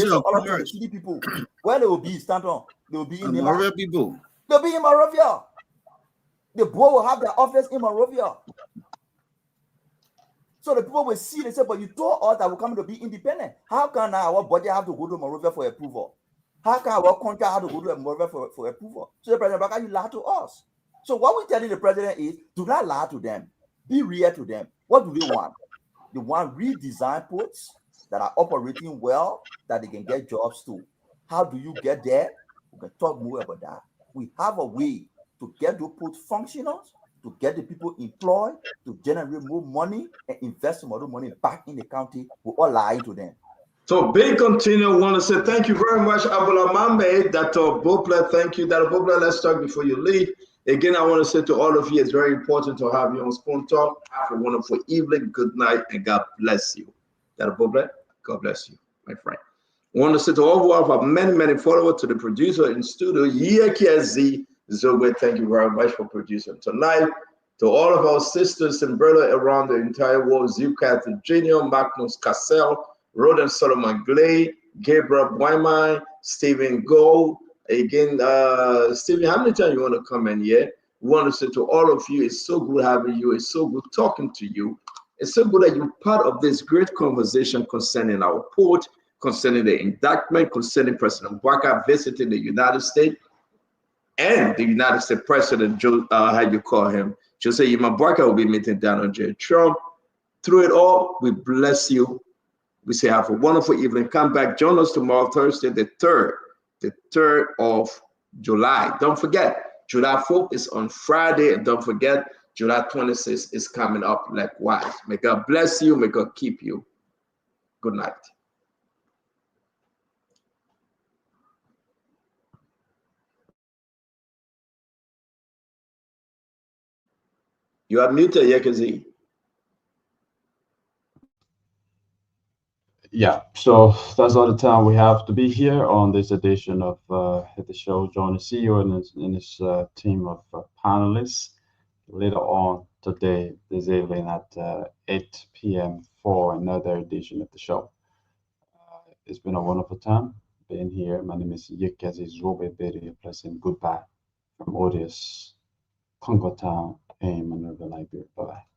city people. Where they will be, Stanton. They will be in Monrovia people. They'll be in Monrovia. The board will have their office in Monrovia. So the people will see. They say, "But you told us that we're coming to be independent. How can now our budget have to go to Monrovia for approval? How can our contract have to go to Monrovia for approval?" So the president, how can you lie to us? So what we're telling the president is, do not lie to them. Be real to them. What do they want? They want redesigned ports that are operating well, that they can get jobs to. How do you get there? We can talk more about that. We have a way to get those ports functional, to get the people employed, to generate more money and invest some other money back in the county. We're all lying to them. So big continue. Want to say thank you very much, Abula Mambe, Dr. Bopla. Thank you, Dr. Bopla. Let's talk before you leave. Again, I want to say to all of you, it's very important to have you on Spoon Talk. Have a wonderful evening. Good night, and God bless you. Dr. Bopla, God bless you, my friend. I want to say to all who have many followers, to the producer in studio, Yekiazi Zogwe, thank you very much for producing tonight. To all of our sisters and brothers around the entire world, Zukat Jr., Magnus Cassell, Roden Solomon Glay, Gabriel Wyman, Stephen Gold. Again, Stephen, how many times you want to come in here? We want to say to all of you, it's so good having you. It's so good talking to you. It's so good that you're part of this great conversation concerning our port, concerning the indictment, concerning President Walker visiting the United States, and the United States President, how you call him, Jose Yimabwaka will be meeting Donald J. Trump. Through it all, we bless you. We say have a wonderful evening. Come back, join us tomorrow, Thursday, the 3rd of July. Don't forget, July 4th is on Friday, and don't forget, July 26th is coming up likewise. May God bless you. May God keep you. Good night. You are muted, Yekazi. Yeah, so that's all the time we have to be here on this edition of the show. Join the CEO and his team of panelists later on today, this evening at 8 p.m. for another edition of the show. It's been a wonderful time being here. My name is Yekazi Zobe Bedi. A pleasant goodbye from Odious, Congo Town, and Monrovia, Liberia. Bye-bye.